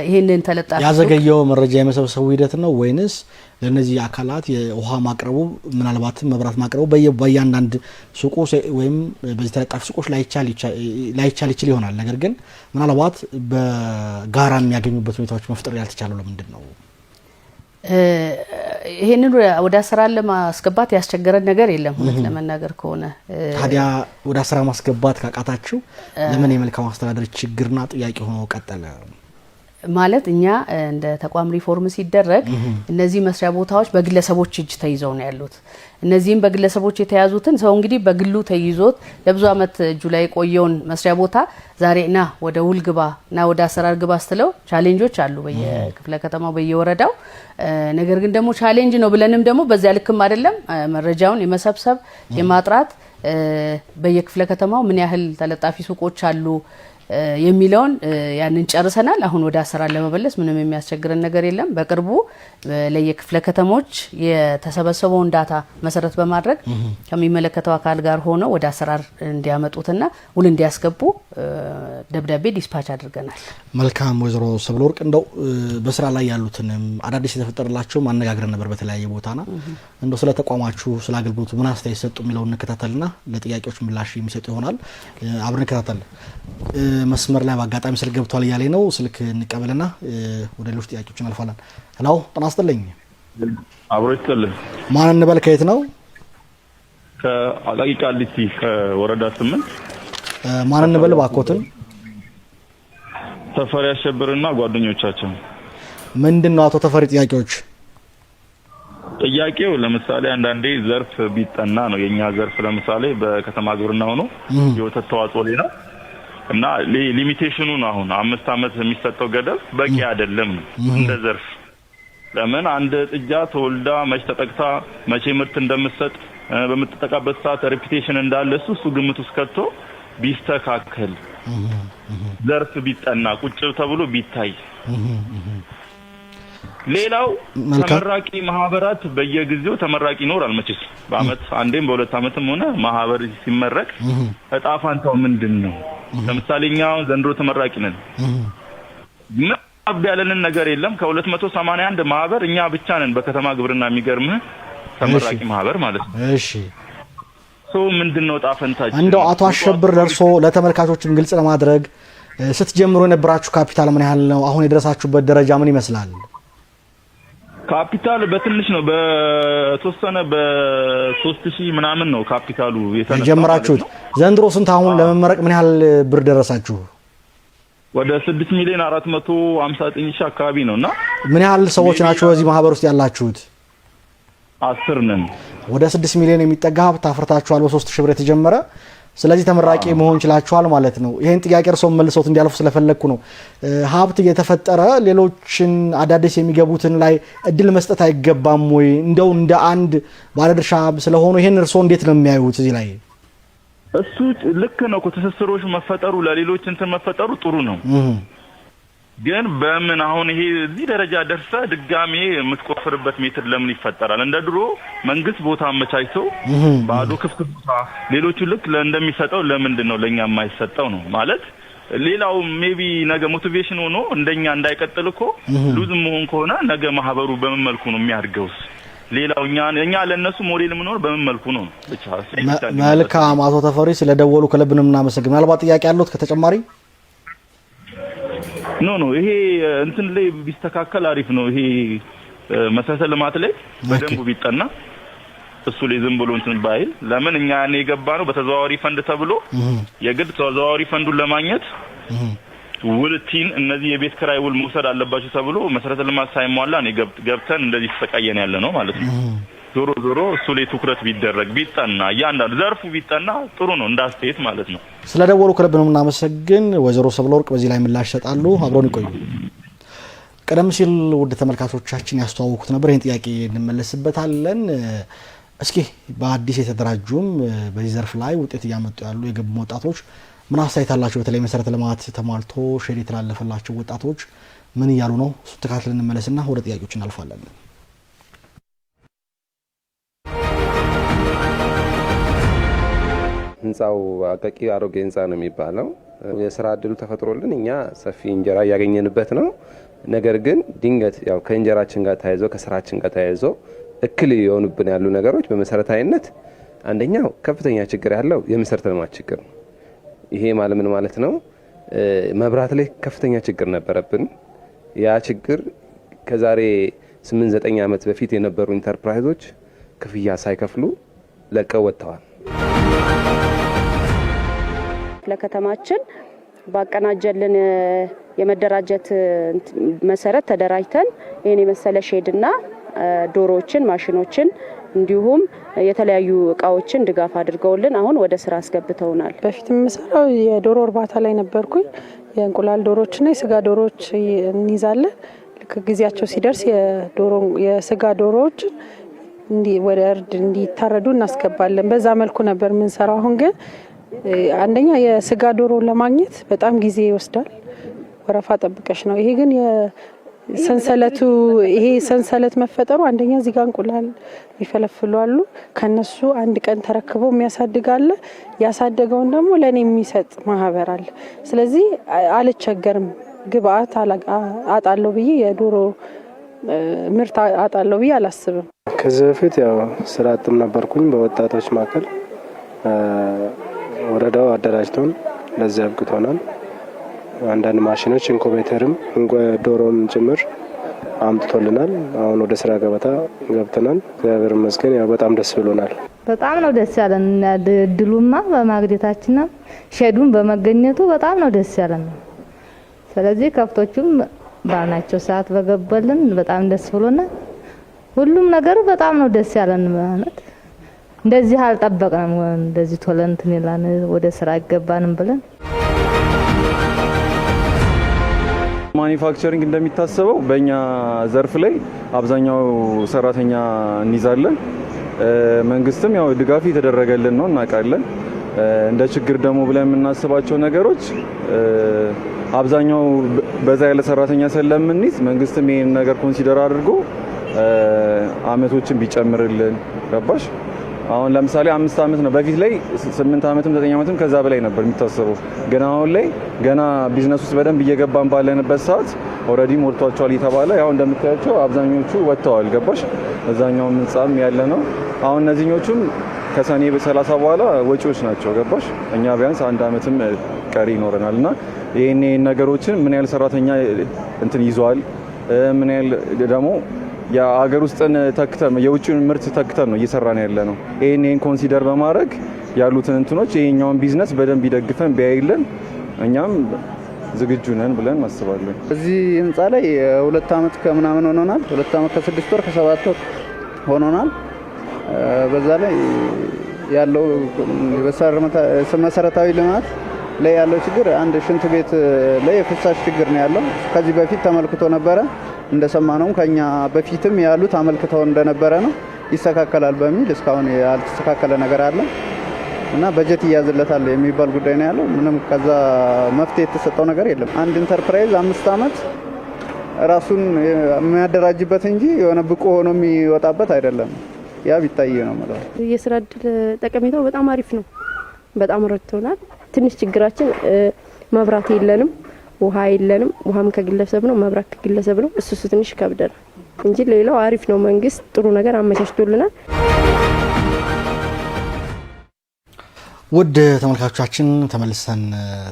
ይሄንን ተለጣፊ ያዘገየው መረጃ የመሰብሰቡ ሂደት ነው ወይንስ ለነዚህ አካላት የውሃ ማቅረቡ ምናልባት መብራት ማቅረቡ በእያንዳንድ ሱቁ ወይም በዚህ ተለጣፊ ሱቆች ላይቻል ይሆናል ነገር ግን ምናልባት በጋራ የሚያገኙበት ሁኔታዎች መፍጠር ያልተቻለው ለምንድን ነው ይሄንን ወደ አሰራር ለማስገባት ያስቸገረን ነገር የለም ማለት ለመናገር ከሆነ ታዲያ ወደ አሰራር ማስገባት ካቃታችሁ ለምን የመልካም አስተዳደር ችግርና ጥያቄ ሆኖ ቀጠለ ማለት እኛ እንደ ተቋም ሪፎርም ሲደረግ እነዚህ መስሪያ ቦታዎች በግለሰቦች እጅ ተይዘው ነው ያሉት። እነዚህም በግለሰቦች የተያዙትን ሰው እንግዲህ በግሉ ተይዞት ለብዙ አመት እጁ ላይ ቆየውን መስሪያ ቦታ ዛሬና ወደ ውል ግባ እና ወደ አሰራር ግባ ስትለው ቻሌንጆች አሉ በየክፍለ ከተማው በየወረዳው። ነገር ግን ደግሞ ቻሌንጅ ነው ብለንም ደግሞ በዚያ ልክም አይደለም መረጃውን የመሰብሰብ የማጥራት በየክፍለ ከተማው ምን ያህል ተለጣፊ ሱቆች አሉ የሚለውን ያንን ጨርሰናል። አሁን ወደ አሰራር ለመመለስ ምንም የሚያስቸግረን ነገር የለም። በቅርቡ ለየክፍለ ከተሞች የተሰበሰበውን ዳታ መሰረት በማድረግ ከሚመለከተው አካል ጋር ሆነው ወደ አሰራር እንዲያመጡትና ውል እንዲያስገቡ ደብዳቤ ዲስፓች አድርገናል። መልካም ወይዘሮ ሰብለወርቅ እንደው በስራ ላይ ያሉትንም አዳዲስ የተፈጠረላቸው ማነጋገር ነበር በተለያየ ቦታና እንደው ስለ ተቋማችሁ ስለ አገልግሎቱ ምን አስተያየት ሰጡ የሚለውን እንከታተልና ለጥያቄዎች ምላሽ የሚሰጡ ይሆናል። አብረን እንከታተል። መስመር ላይ በአጋጣሚ ስልክ ገብቷል እያለኝ ነው። ስልክ እንቀበልና ወደ ሌሎች ጥያቄዎች እናልፋለን። ሄሎ ጤና ይስጥልኝ። አብሮ ይስጥልኝ። ማን እንበል? ከየት ነው? ከአቃቂ ቃሊቲ ከወረዳ 8 ማን እንበል ባኮትን? ተፈሪ አሸብርና ጓደኞቻቸው። ምንድነው አቶ ተፈሪ ጥያቄዎች? ጥያቄው ለምሳሌ አንዳንዴ ዘርፍ ቢጠና ነው የኛ ዘርፍ ለምሳሌ በከተማ ግብርና ሆኖ የወተት ተዋጽኦ ላይ ነው እና ሊሚቴሽኑ ነው አሁን 5 አመት የሚሰጠው ገደብ በቂ አይደለም ነው እንደ ዘርፍ። ለምን አንድ ጥጃ ተወልዳ መች ተጠቅታ መቼ ምርት እንደምትሰጥ በምትጠቃበት ሰዓት ሬፒቴሽን እንዳለ እሱ ግምት ውስጥ ከቶ ቢስተካከል ዘርፍ ቢጠና ቁጭ ተብሎ ቢታይ። ሌላው ተመራቂ ማህበራት በየጊዜው ተመራቂ ይኖራል መቼስ በአመት አንዴም በሁለት አመትም ሆነ ማህበር ሲመረቅ እጣ ፋንታው ምንድነው? ለምሳሌኛ ዘንድሮ ተመራቂ ነን ምንም ያለንን ነገር የለም። ከ281 ማህበር እኛ ብቻ ነን በከተማ ግብርና የሚገርምህ ተመራቂ ማህበር ማለት ነው። እሺ ምንድነው እጣ ፈንታችን? እንደው አቶ አሸብር ለርሶ ለተመልካቾችም ግልጽ ለማድረግ ስትጀምሩ የነበራችሁ ካፒታል ምን ያህል ነው? አሁን የደረሳችሁበት ደረጃ ምን ይመስላል? ካፒታል በትንሽ ነው በተወሰነ በ3000 ምናምን ነው ካፒታሉ የጀመራችሁት። ዘንድሮ ስንት አሁን ለመመረቅ ምን ያህል ብር ደረሳችሁ? ወደ 6,459,000 አካባቢ ነውና ምን ያህል ሰዎች ናቸው በዚህ ማህበር ውስጥ ያላችሁት? 10 ነን። ወደ 6 ሚሊዮን የሚጠጋ ሀብት አፍርታችኋል በ3000 ብር የተጀመረ። ስለዚህ ተመራቂ መሆን ይችላችኋል ማለት ነው። ይሄን ጥያቄ እርሶም መልሰውት እንዲያልፉ ስለፈለኩ ነው። ሀብት እየተፈጠረ ሌሎችን አዳዲስ የሚገቡትን ላይ እድል መስጠት አይገባም ወይ? እንደው እንደ አንድ ባለድርሻ ስለሆኑ ይሄን እርሶ እንዴት ነው የሚያዩት እዚህ ላይ? እሱ ልክ ነው። ትስስሮች መፈጠሩ ለሌሎች እንትን መፈጠሩ ጥሩ ነው። ግን በምን አሁን ይሄ እዚህ ደረጃ ደርሰ ድጋሜ የምትቆፍርበት ሜትር ለምን ይፈጠራል? እንደ ድሮ መንግስት ቦታ አመቻችቶ ባዶ ክፍት ቦታ ሌሎቹ ልክ እንደሚሰጠው ለምንድን ነው ለኛ የማይሰጠው ነው ማለት? ሌላው ሜቢ ነገ ሞቲቬሽን ሆኖ እንደኛ እንዳይቀጥል እኮ ሉዝ መሆን ከሆነ ነገ ማህበሩ በምን መልኩ ነው የሚያድገውስ? ሌላው እኛ ለነሱ ሞዴል ምን ሆነ በምን መልኩ ነው ብቻ። መልካም አቶ ተፈሪ ስለደወሉ ከልብ ነው የምናመሰግነው። ምናልባት ጥያቄ ያለዎት ከተጨማሪ? ኖ ይሄ እንትን ላይ ቢስተካከል አሪፍ ነው። ይሄ መሰረተ ልማት ላይ በደንብ ቢጠና እሱ ላይ ዝም ብሎ እንትን ባይል። ለምን እኛ ያኔ የገባነው በተዘዋዋሪ ፈንድ ተብሎ የግድ ተዘዋዋሪ ፈንዱን ለማግኘት ውልቲን እነዚህ የቤት ክራይ ውል መውሰድ አለባችሁ ተብሎ መሰረተ ልማት ሳይሟላ ነው ገብተን እንደዚህ ተሰቃየን ያለ ነው ማለት ነው። ዞሮ እሱ ላይ ትኩረት ቢደረግ ቢጠና ያንዳንዱ ዘርፉ ቢጠና ጥሩ ነው እንዳስተያየት ማለት ነው። ስለደወሉ ከልብ ነው የምናመሰግን። ወይዘሮ ሰብለወርቅ በዚህ ላይ ምላሽ ይሰጣሉ። አብረውን ይቆዩ። ቀደም ሲል ውድ ተመልካቾቻችን ያስተዋወቁት ነበር። ይሄን ጥያቄ እንመለስበታለን። እስኪ በአዲስ የተደራጁም በዚህ ዘርፍ ላይ ውጤት እያመጡ ያሉ የገቡ ወጣቶች ምን አስተያየት አላቸው? በተለይ መሰረተ ልማት ተሟልቶ ሼድ የተላለፈላቸው ወጣቶች ምን እያሉ ነው? እሱ ተካትለን እንመለስና ወደ ጥያቄዎች እናልፋለን። ህንጻው አቃቂ አሮጌ ህንጻ ነው የሚባለው። የስራ እድሉ ተፈጥሮልን እኛ ሰፊ እንጀራ ያገኘንበት ነው። ነገር ግን ድንገት ያው ከእንጀራችን ጋር ተያይዞ ከስራችን ጋር ተያይዞ እክል የሆኑብን ያሉ ነገሮች በመሰረታዊነት አንደኛው ከፍተኛ ችግር ያለው የመሰረተ ልማት ችግር ነው። ይሄ ምን ማለት ነው? መብራት ላይ ከፍተኛ ችግር ነበረብን። ያ ችግር ከዛሬ 8-9 ዓመት በፊት የነበሩ ኢንተርፕራይዞች ክፍያ ሳይከፍሉ ለቀው ወጥተዋል። ለከተማችን ባቀናጀልን የመደራጀት መሰረት ተደራጅተን ይሄን የመሰለ ሼድና ዶሮዎችን ማሽኖችን እንዲሁም የተለያዩ እቃዎችን ድጋፍ አድርገውልን አሁን ወደ ስራ አስገብተውናል። በፊት የምሰራው የዶሮ እርባታ ላይ ነበርኩኝ። የእንቁላል ዶሮዎችና የስጋ ዶሮዎች እንይዛለን። ልክ ጊዜያቸው ሲደርስ የስጋ ዶሮዎች ወደ እርድ እንዲታረዱ እናስገባለን። በዛ መልኩ ነበር የምንሰራው። አሁን ግን አንደኛ የስጋ ዶሮ ለማግኘት በጣም ጊዜ ይወስዳል። ወረፋ ጠብቀሽ ነው። ይሄ ግን ሰንሰለት መፈጠሩ አንደኛ እዚህ ጋር እንቁላል ይፈለፍሉ አሉ። ከነሱ አንድ ቀን ተረክበው የሚያሳድጋለ ያሳደገውን ደግሞ ለኔ የሚሰጥ ማህበር አለ። ስለዚህ አልቸገርም። ግብአት አጣለው ብዬ የዶሮ ምርት አጣለው ብዬ አላስብም። ከዚህ በፊት ያው ስራ አጥም ነበርኩኝ። በወጣቶች ማዕከል ወረዳው አደራጅቶን ለዚህ አብቅቶናል። አንዳንድ ማሽኖች ኢንኩቤተርም ዶሮም ጭምር አምጥቶልናል። አሁን ወደ ስራ ገበታ ገብተናል። እግዚአብሔር ይመስገን ያው በጣም ደስ ብሎናል። በጣም ነው ደስ ያለን። ድሉማ በማግኘታችን ሼዱን በመገኘቱ በጣም ነው ደስ ያለን። ስለዚህ ከፍቶቹም ባናቸው ሰዓት በገበልን በጣም ደስ ብሎናል። ሁሉም ነገር በጣም ነው ደስ ያለን። ማለት እንደዚህ አልጠበቅንም። እንደዚህ ቶለንትን ይላል ወደ ስራ ይገባንም ብለን ማኒፋክቸሪንግ እንደሚታሰበው በእኛ ዘርፍ ላይ አብዛኛው ሰራተኛ እንይዛለን። መንግስትም ያው ድጋፍ የተደረገልን ነው እናውቃለን። እንደ ችግር ደግሞ ብለን የምናስባቸው ነገሮች አብዛኛው በዛ ያለ ሰራተኛ ስለምንይዝ መንግስትም ይሄን ነገር ኮንሲደር አድርጎ አመቶችን ቢጨምርልን ገባሽ። አሁን ለምሳሌ 5 አመት ነው በፊት ላይ 8 አመትም 9 አመትም ከዛ በላይ ነበር የሚታሰበው። ግን አሁን ላይ ገና ቢዝነስ ውስጥ በደንብ እየገባን ባለንበት ሰዓት ኦሬዲ ሞልቷቸዋል እየተባለ ያው እንደምታያቸው አብዛኞቹ ወጥተዋል ገባሽ። እዛኛው ምንጻም ያለ ነው። አሁን እነዚህኞቹም ከሰኔ በ30 በኋላ ወጪዎች ናቸው ገባሽ። እኛ ቢያንስ 1 አመትም ቀሪ ይኖረናልና ይሄን ነገሮችን ምን ያህል ሰራተኛ እንትን ይዟል ምን ያህል ደግሞ የአገር ውስጥን ተክተን የውጭውን ምርት ተክተን ነው እየሰራን ያለ ነው። ይሄን ኮንሲደር በማድረግ ያሉትን እንትኖች ይሄኛውን ቢዝነስ በደንብ ይደግፈን ቢያይልን እኛም ዝግጁ ነን ብለን እናስባለን። እዚህ ህንጻ ላይ 2 አመት ከምናምን ሆኖናል። 2 አመት ከ6 ወር ከ7 ወር ሆኖናል። በዛ ላይ ያለው መሰረታዊ ልማት ላይ ያለው ችግር አንድ ሽንት ቤት ላይ የፍሳሽ ችግር ነው ያለው። ከዚህ በፊት ተመልክቶ ነበረ እንደሰማነው ከኛ በፊትም ያሉት አመልክተው እንደነበረ ነው። ይስተካከላል በሚል እስካሁን ያልተስተካከለ ነገር አለ እና በጀት ይያዝለታል የሚባል ጉዳይ ነው ያለው። ምንም ከዛ መፍትሄ የተሰጠው ነገር የለም። አንድ ኢንተርፕራይዝ 5 አመት ራሱን የሚያደራጅበት እንጂ የሆነ ብቁ ሆኖ የሚወጣበት አይደለም። ያ ቢታይ ነው ማለት ነው። የስራ እድል ጠቀሜታው በጣም አሪፍ ነው። በጣም ረድቶናል። ትንሽ ችግራችን መብራት የለንም፣ ውሃ የለንም። ውሃም ከግለሰብ ነው፣ መብራት ከግለሰብ ነው። እሱ ትንሽ ከብደናል እንጂ ሌላው አሪፍ ነው። መንግስት ጥሩ ነገር አመቻችቶልናል። ውድ ተመልካቾቻችን ተመልሰን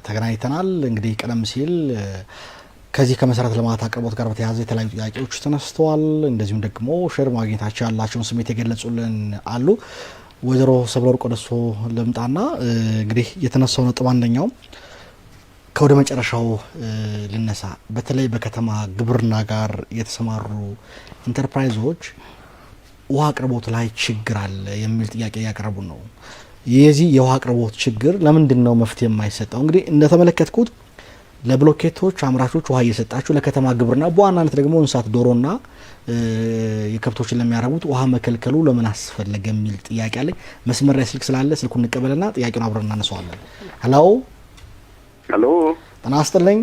ተገናኝተናል። እንግዲህ ቀደም ሲል ከዚህ ከመሰረተ ልማት አቅርቦት ጋር በተያያዘ የተለያዩ ጥያቄዎች ተነስተዋል። እንደዚሁም ደግሞ ሼር ማግኘታቸው ያላቸውን ስሜት የገለጹልን አሉ። ወይዘሮ ሰብለወርቅ ወደሱ ልምጣና እንግዲህ የተነሳው ነጥብ አንደኛው ከወደ መጨረሻው ልነሳ። በተለይ በከተማ ግብርና ጋር የተሰማሩ ኢንተርፕራይዞች ውሃ አቅርቦት ላይ ችግር አለ የሚል ጥያቄ ያቀርቡ ነው። የዚህ የውሃ አቅርቦት ችግር ለምንድን ነው መፍትሄ የማይሰጠው? እንግዲህ እንደተመለከትኩት ለብሎኬቶች አምራቾች ውሃ እየሰጣችሁ ለከተማ ግብርና በዋናነት ደግሞ እንስሳት ዶሮና የከብቶችን ለሚያረቡት ውሃ መከልከሉ ለምን አስፈለገ የሚል ጥያቄ አለ። መስመር ላይ ስልክ ስላለ ስልኩን እንቀበልና ጥያቄውን አብረን እናነሳዋለን። ሄሎ ሄሎ፣ ጤና ይስጥልኝ።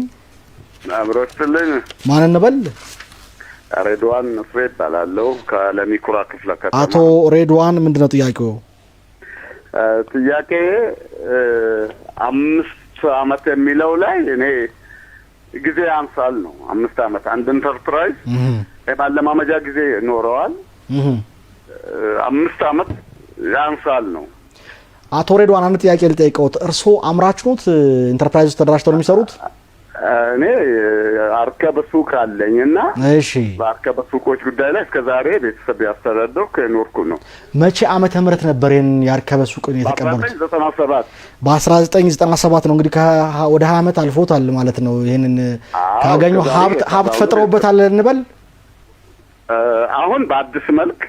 አብሮስትልኝ ማን እንበል? ሬድዋን ፍሬድ ባላለው ከለሚኩራ ክፍለ ከተማ። አቶ ሬድዋን ምንድነው ጥያቄው? ጥያቄ 5 አመት የሚለው ላይ እኔ ጊዜ ያንሳል ነው። 5 አመት አንድ ኢንተርፕራይዝ የማለማመጃ ጊዜ ኖረዋል። 5 አመት ያንሳል ነው። አቶ ሬድዋን አንድ ጥያቄ ልጠይቀውት። እርስዎ አምራች ኖት? ኢንተርፕራይዝ ተደራጅተው ነው የሚሰሩት? እኔ አርከበ ሱቅ አለኝና እሺ በአርከበ ሱቆች ጉዳይ ላይ እስከዛሬ ቤተሰብ ያስተዳደርኩ ከኖርኩ ነው። መቼ ዓመተ ምህረት ነበር የአርከበ ሱቅን የተቀበሉት? በ1997 ነው። እንግዲህ ወደ 20 ዓመት አልፎታል ማለት ነው። ይሄንን ካገኙ ሀብት ፈጥረውበታል እንበል። አሁን በአዲስ መልክ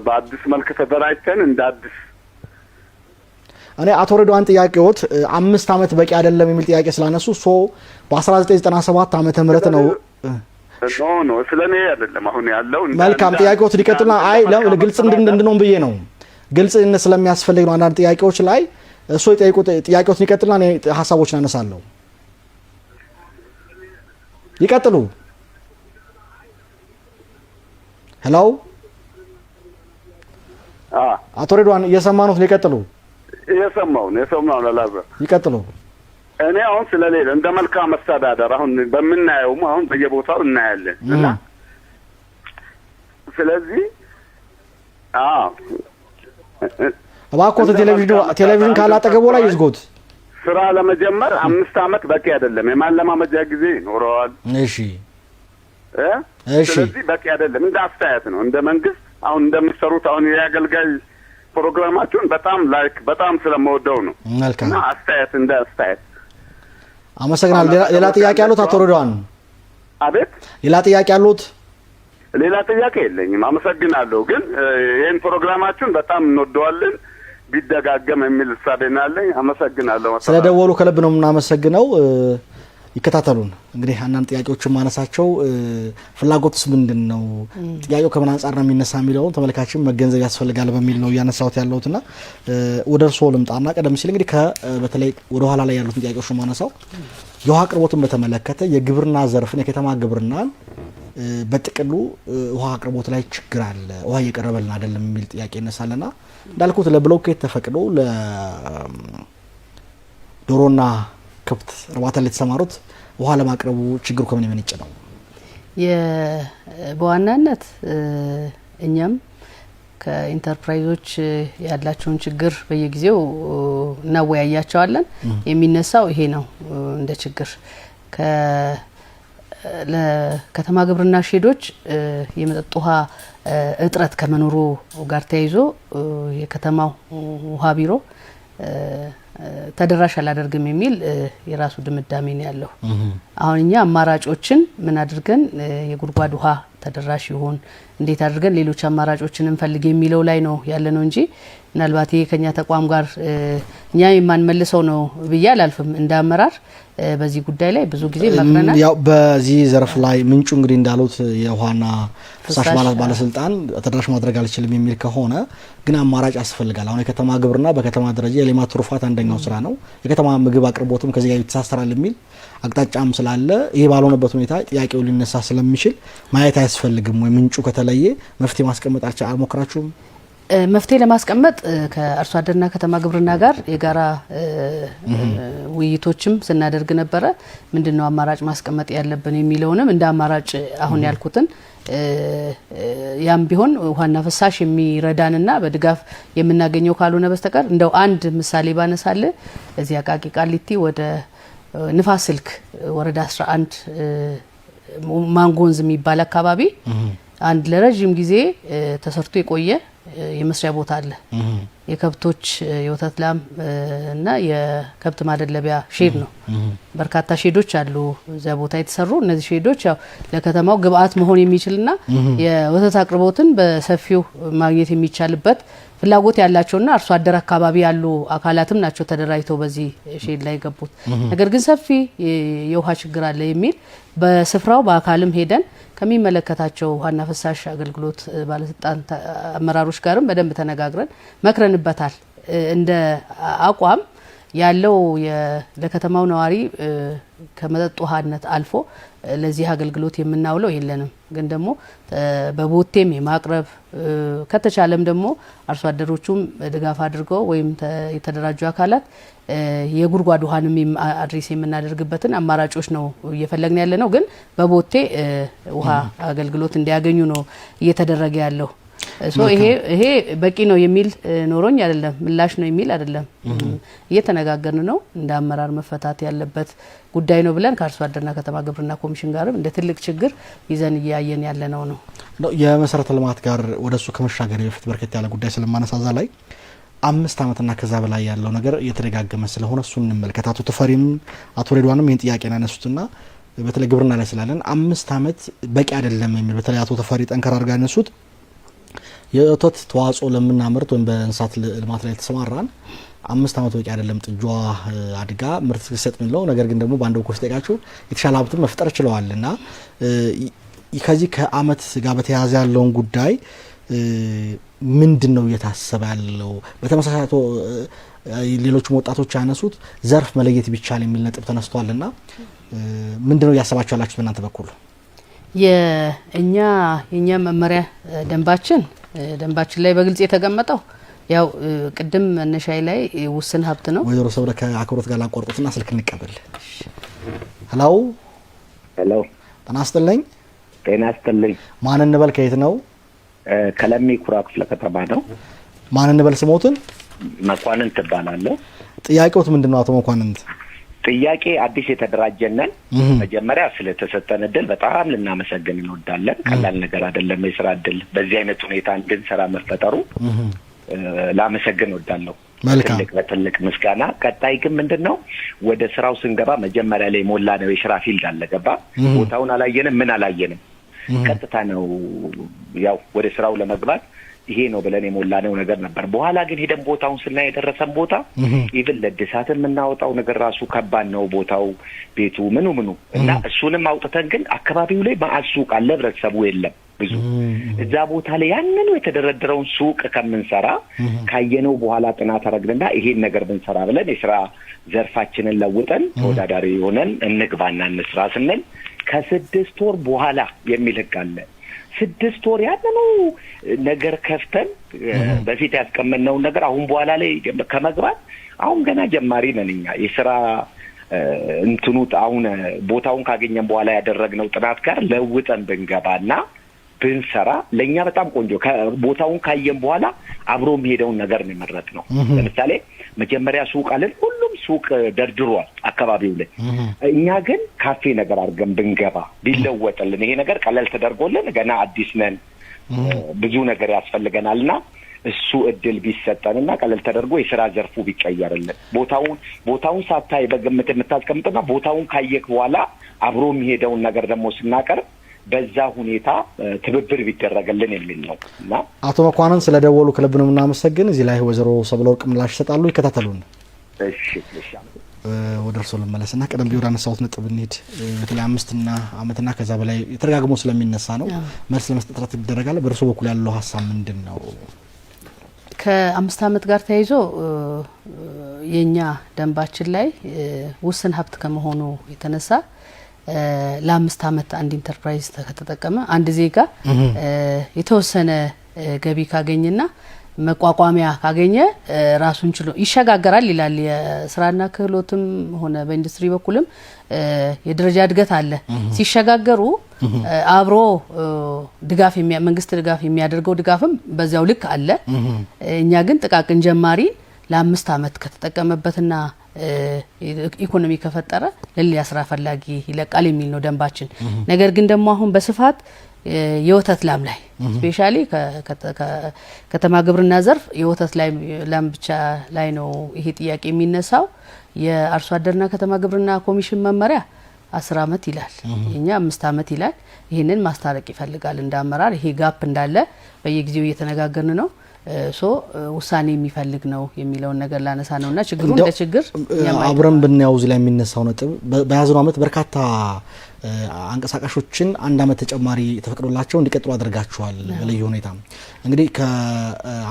በአዲስ መልክ ተደራጅተን እንደ አዲስ እኔ አቶ ሬድዋን ጥያቄዎት 5 ዓመት በቂ አይደለም የሚል ጥያቄ ስላነሱ በ1997 ዓመተ ምህረት ነው። ኖ ስለኔ አይደለም አሁን ያለው። መልካም ጥያቄዎት ሊቀጥልና ግልጽ እንድንሆን ብዬ ነው። ግልጽ ስለሚያስፈልግ ነው። አንዳንድ ጥያቄዎች ላይ እሱ ጥያቄዎት ሊቀጥልና እኔ ሀሳቦችን አነሳለሁ። ይቀጥሉ። ሄሎ አቶ ሬድዋን እየሰማኑት ሊቀጥሉ። የሰማው ለላዘር ይቀጥሉ። እኔ አሁን ስለሌለ እንደ መልካም መስተዳደር አሁን በመናየው አሁን በየቦታው እናያለን እና ስለዚህ እባክዎት ቴሌቪዥን ካላጠገቡ ላይ ይዝጎት። ስራ ለመጀመር 5 ዓመት በቂ አይደለም። የማለማመጃ ጊዜ ይኖረዋል። እሺ ስለዚህ በቂ አይደለም። እንደ አስተያየት ነው። እንደ መንግስት አሁን እንደምትሰሩት አሁን የአገልጋይ ፕሮግራማችሁን በጣም ስለምወደው ነው። እና አስተያየት እንደ አስተያየት አመሰግናለሁ። ሌላ ጥያቄ ያሉት አቶ ሬድዋን? አቤት ሌላ ጥያቄ ያሉት? ሌላ ጥያቄ የለኝም። አመሰግናለሁ። ግን ይሄን ፕሮግራማችሁን በጣም እንወደዋለን፣ ቢደጋገም የሚል እሳቤና አለኝ። አመሰግናለሁ። ስለደወሉ ከልብ ነው የምናመሰግነው። ይከታተሉን። እንግዲህ አንዳንድ ጥያቄዎችን ማነሳቸው ፍላጎትስ ምንድነው፣ ጥያቄው ከምን አንጻር ነው የሚነሳ የሚለው ተመልካችን መገንዘብ ያስፈልጋል በሚል ነው ያነሳውት ያለውትና ወደ እርስዎ ልምጣና ቀደም ሲል እንግዲህ በተለይ ወደ ኋላ ላይ ያሉት ጥያቄዎች ማነሳው የውሃ አቅርቦትን በተመለከተ የግብርና ዘርፍን የከተማ ግብርናን በጥቅሉ ውሃ አቅርቦት ላይ ችግር አለ፣ ውሃ እየቀረበልን አይደለም የሚል ጥያቄ ይነሳልና እንዳልኩት ለብሎኬት ተፈቅዶ ለዶሮና ከብት እርባታ ላይ የተሰማሩት ውሃ ለማቅረቡ ችግሩ ከምን የመነጨ ነው? በዋናነት እኛም ከኢንተርፕራይዞች ያላቸውን ችግር በየጊዜው እናወያያቸዋለን። የሚነሳው ይሄ ነው እንደ ችግር ለከተማ ግብርና ሼዶች የመጠጥ ውሃ እጥረት ከመኖሩ ጋር ተያይዞ የከተማው ውሃ ቢሮ ተደራሽ አላደርግም የሚል የራሱ ድምዳሜ ነው ያለው። አሁን እኛ አማራጮችን ምን አድርገን የጉድጓድ ውሃ ተደራሽ ይሆን እንዴት አድርገን ሌሎች አማራጮችን እንፈልግ የሚለው ላይ ነው ያለ ነው እንጂ ምናልባት ይሄ ከኛ ተቋም ጋር እኛ የማንመልሰው ነው ብዬ አላልፍም። እንደ አመራር በዚህ ጉዳይ ላይ ብዙ ጊዜ መክረናል። ያው በዚህ ዘርፍ ላይ ምንጩ እንግዲህ እንዳሉት የውሃና ፍሳሽ ባለስልጣን ተደራሽ ማድረግ አልችልም የሚል ከሆነ ግን አማራጭ ያስፈልጋል። አሁን የከተማ ግብርና በከተማ ደረጃ የሌማት ትሩፋት አንደኛው ስራ ነው። የከተማ ምግብ አቅርቦትም ከዚህ ጋር ይተሳሰራል የሚል አቅጣጫም ስላለ ይሄ ባልሆነበት ሁኔታ ጥያቄው ሊነሳ ስለሚችል ማየት አያስፈልግም ወይ? ምንጩ ከተለየ መፍትሄ ማስቀመጥ አልሞከራችሁም? መፍትሄ ለማስቀመጥ ከአርሶ አደርና ከተማ ግብርና ጋር የጋራ ውይይቶችም ስናደርግ ነበረ። ምንድነው አማራጭ ማስቀመጥ ያለብን የሚለውንም እንደ አማራጭ አሁን ያልኩትን ያም ቢሆን ውሃና ፍሳሽ የሚረዳንና በድጋፍ የምናገኘው ካልሆነ በስተቀር እንደው አንድ ምሳሌ ባነሳለ እዚህ አቃቂ ቃሊቲ ወደ ንፋስ ስልክ ወረዳ 11 ማንጎንዝ የሚባል አካባቢ አንድ ለረጅም ጊዜ ተሰርቶ የቆየ የመስሪያ ቦታ አለ። የከብቶች የወተት ላም እና የከብት ማደለቢያ ሼድ ነው። በርካታ ሼዶች አሉ እዛ ቦታ የተሰሩ። እነዚህ ሼዶች ያው ለከተማው ግብአት መሆን የሚችልና የወተት አቅርቦትን በሰፊው ማግኘት የሚቻልበት ፍላጎት ያላቸውና አርሶ አደር አካባቢ ያሉ አካላትም ናቸው ተደራጅተው በዚህ ሼድ ላይ ገቡት። ነገር ግን ሰፊ የውሃ ችግር አለ የሚል በስፍራው በአካልም ሄደን ከሚመለከታቸው ውሃና ፍሳሽ አገልግሎት ባለስልጣን አመራሮች ጋርም በደንብ ተነጋግረን መክረንበታል። እንደ አቋም ያለው ለከተማው ነዋሪ ከመጠጥ ውሃነት አልፎ ለዚህ አገልግሎት የምናውለው የለንም። ግን ደግሞ በቦቴም የማቅረብ ከተቻለም ደግሞ አርሶ አደሮቹም ድጋፍ አድርገው ወይም የተደራጁ አካላት የጉድጓድ ውሃንም አድሬስ የምናደርግበትን አማራጮች ነው እየፈለግን ያለ ነው። ግን በቦቴ ውሃ አገልግሎት እንዲያገኙ ነው እየተደረገ ያለው። ይሄ በቂ ነው የሚል ኖሮኝ አይደለም ምላሽ ነው የሚል አይደለም እየተነጋገርን ነው እንደ አመራር መፈታት ያለበት ጉዳይ ነው ብለን ከአርሶ አደርና ከተማ ግብርና ኮሚሽን ጋርም እንደ ትልቅ ችግር ይዘን እያየን ያለ ነው የመሰረተ ልማት ጋር ወደሱ ከመሻገር በፊት በርከት ያለ ጉዳይ ስለማነሳዛ ላይ 5 አመትና ከዛ በላይ ያለው ነገር እየተደጋገመ ስለሆነ እሱን እንመልከት። አቶ ተፈሪም አቶ ሬድዋንም ይሄን ጥያቄ ያነሱትና በተለይ ግብርና ላይ ስላለን 5 አመት በቂ አይደለም የሚል በተለይ አቶ ተፈሪ ጠንከር አድርገው ያነሱት የወተት ተዋጽኦ ለምናመርት ወይም በእንስሳት ልማት ላይ ተሰማራን 5 አመት በቂ አይደለም ጥጇ አድጋ ምርት ሲሰጥ ነው። ነገር ግን ደግሞ ባንዱ ኮስት ጠቃችሁ የተሻለ ሀብት መፍጠር ችለዋልና ከዚህ ከአመት ጋር በተያያዘ ያለውን ጉዳይ ምንድነው እየታሰበ ያለው? በተመሳሳይ ሌሎች ወጣቶች ያነሱት ዘርፍ መለየት ቢቻል የሚል ነጥብ ተነስቷልና ምንድነው ያሰባችሁ ያላችሁት በእናንተ በኩል? የኛ መመሪያ ደንባችን ላይ በግልጽ የተቀመጠው ያው ቅድም መነሻይ ላይ ውስን ሀብት ነው። ወይዘሮ ሰብለ ከአክብሮት ጋር ላቋርጡትና ስልክ እንቀበል። ሄሎ ጤና ይስጥልኝ። ማን እንበል? ከየት ነው? ከለሚ ኩራ ክፍለ ከተማ ነው። ማን እንበል? ስሞትን? መኳንንት እባላለሁ። ጥያቄውት ምንድነው አቶ መኳንንት? ጥያቄ አዲስ የተደራጀነን መጀመሪያ ስለተሰጠን እድል በጣም ልናመሰግን እንወዳለን። ቀላል ነገር አይደለም የስራ እድል በዚህ አይነት ሁኔታ እንድንሰራ መፈጠሩ ላመሰግን እንወዳለሁ። በትልቅ ምስጋና። ቀጣይ ግን ምንድነው ወደ ስራው ስንገባ መጀመሪያ ላይ ሞላ ነው የስራ ፊልድ አለገባ ቦታውን አላየንም ምን አላየንም ቀጥታ ነው ያው ወደ ስራው ለመግባት ይሄ ነው ብለን የሞላነው ነገር ነበር። በኋላ ግን ሄደን ቦታውን ስናይ የደረሰን ቦታ ኢቭን ለድሳትን የምናወጣው ነገር ራሱ ከባድ ነው። ቦታው ቤቱ ምኑ እና እሱንም አውጥተን ግን አካባቢው ላይ ማአሱቅ አለ ህብረተሰቡ የለም ብዙ እዛ ቦታ ላይ ያንኑ የተደረደረውን ሱቅ ከምንሰራ ካየነው በኋላ ጥናት አረግንና ይሄን ነገር ብንሰራ ብለን የስራ ዘርፋችንን ለውጠን ተወዳዳሪ ሆነን እንግባና እንስራ ስንል ከ6 ወር በኋላ የሚል ህግ አለ። 6 ወር ያንኑ ነገር ከፍተን በፊት ያስቀመጥነው ነገር አሁን በኋላ ላይ ከመግባት አሁን ገና ጀማሪ ነንኛ የስራ እንትኑ አሁን ቦታውን ካገኘን በኋላ ያደረግነው ጥናት ጋር ለውጠን ብንገባና ብንሰራ ለኛ በጣም ቆንጆ ቦታውን ካየን በኋላ አብሮ የሚሄደውን ነገር ነው የመረጥነው። ለምሳሌ መጀመሪያ ሱቅ አለን ሁሉም ሱቅ ደርድሯል አካባቢው ላይ እኛ ግን ካፌ ነገር አድርገን ብንገባ ቢለወጥልን ይሄ ነገር ቀለል ተደርጎልን ገና አዲስ ነን ብዙ ነገር ያስፈልገናልና እሱ እድል ቢሰጠንና ቀለል ተደርጎ የሥራ ዘርፉ ቢቀየርልን ቦታውን ሳታይ በግምት የምታስቀምጥና ቦታውን ካየክ በኋላ አብሮ የሚሄደውን ነገር ደግሞ ስናቀርብ በዛ ሁኔታ ትብብር ቢደረግልን የሚል ነውና አቶ መኳንንት ስለደወሉ ክለብ ነው እናመሰግን። እዚህ ላይ ወይዘሮ ሰብለ ወርቅ ምላሽ ይሰጣሉ። ይከታተሉን። እሺ ወደ እርሶ ልመለስና ቀደም ቢወራ ነሳውት ነጥብ እንሂድ። በተለይ 5 አመትና ከዛ በላይ የተረጋግሞ ስለሚነሳ ነው መልስ ለመስጠት ጥረት ይደረጋል። በእርሶ በኩል ያለው ሀሳብ ምንድነው? ከ5 አመት ጋር ተያይዞ የኛ ደንባችን ላይ ውስን ሀብት ከመሆኑ የተነሳ ለ5 አመት አንድ ኢንተርፕራይዝ ከተጠቀመ አንድ ዜጋ የተወሰነ ገቢ ካገኘና መቋቋሚያ ካገኘ ራሱን ችሎ ይሸጋገራል ይላል። የስራና ክህሎትም ሆነ በኢንዱስትሪ በኩልም የደረጃ እድገት አለ። ሲሸጋገሩ አብሮ ድጋፍ መንግስት ድጋፍ የሚያደርገው ድጋፍም በዛው ልክ አለ። እኛ ግን ጥቃቅን ጀማሪ ለ5 አመት ከተጠቀመበትና ኢኮኖሚ ከፈጠረ ለሌላ ስራ ፈላጊ ይለቃል የሚል ነው ደንባችን። ነገር ግን ደግሞ አሁን በስፋት የወተት ላም ላይ ስፔሻሊ ከተማ ግብርና ዘርፍ የወተት ላም ብቻ ላይ ነው ይሄ ጥያቄ የሚነሳው። የአርሶ አደርና ከተማ ግብርና ኮሚሽን መመሪያ 10 አመት ይላል፣ የኛ 5 አመት ይላል። ይሄንን ማስታረቅ ይፈልጋል እንዳመራር። ይሄ ጋፕ እንዳለ በየጊዜው እየተነጋገርን ነው። ውሳኔ የሚፈልግ ነው የሚለውን ነገር ላነሳ ነውና ችግሩ እንደ ችግር አብረን ብናያው እዚህ ላይ የሚነሳው ነጥብ በያዝነው አመት በርካታ አንቀሳቃሾችን 1 አመት ተጨማሪ ተፈቅዶላቸው እንዲቀጥሉ አድርጋቸዋል። በልዩ ሁኔታ እንግዲህ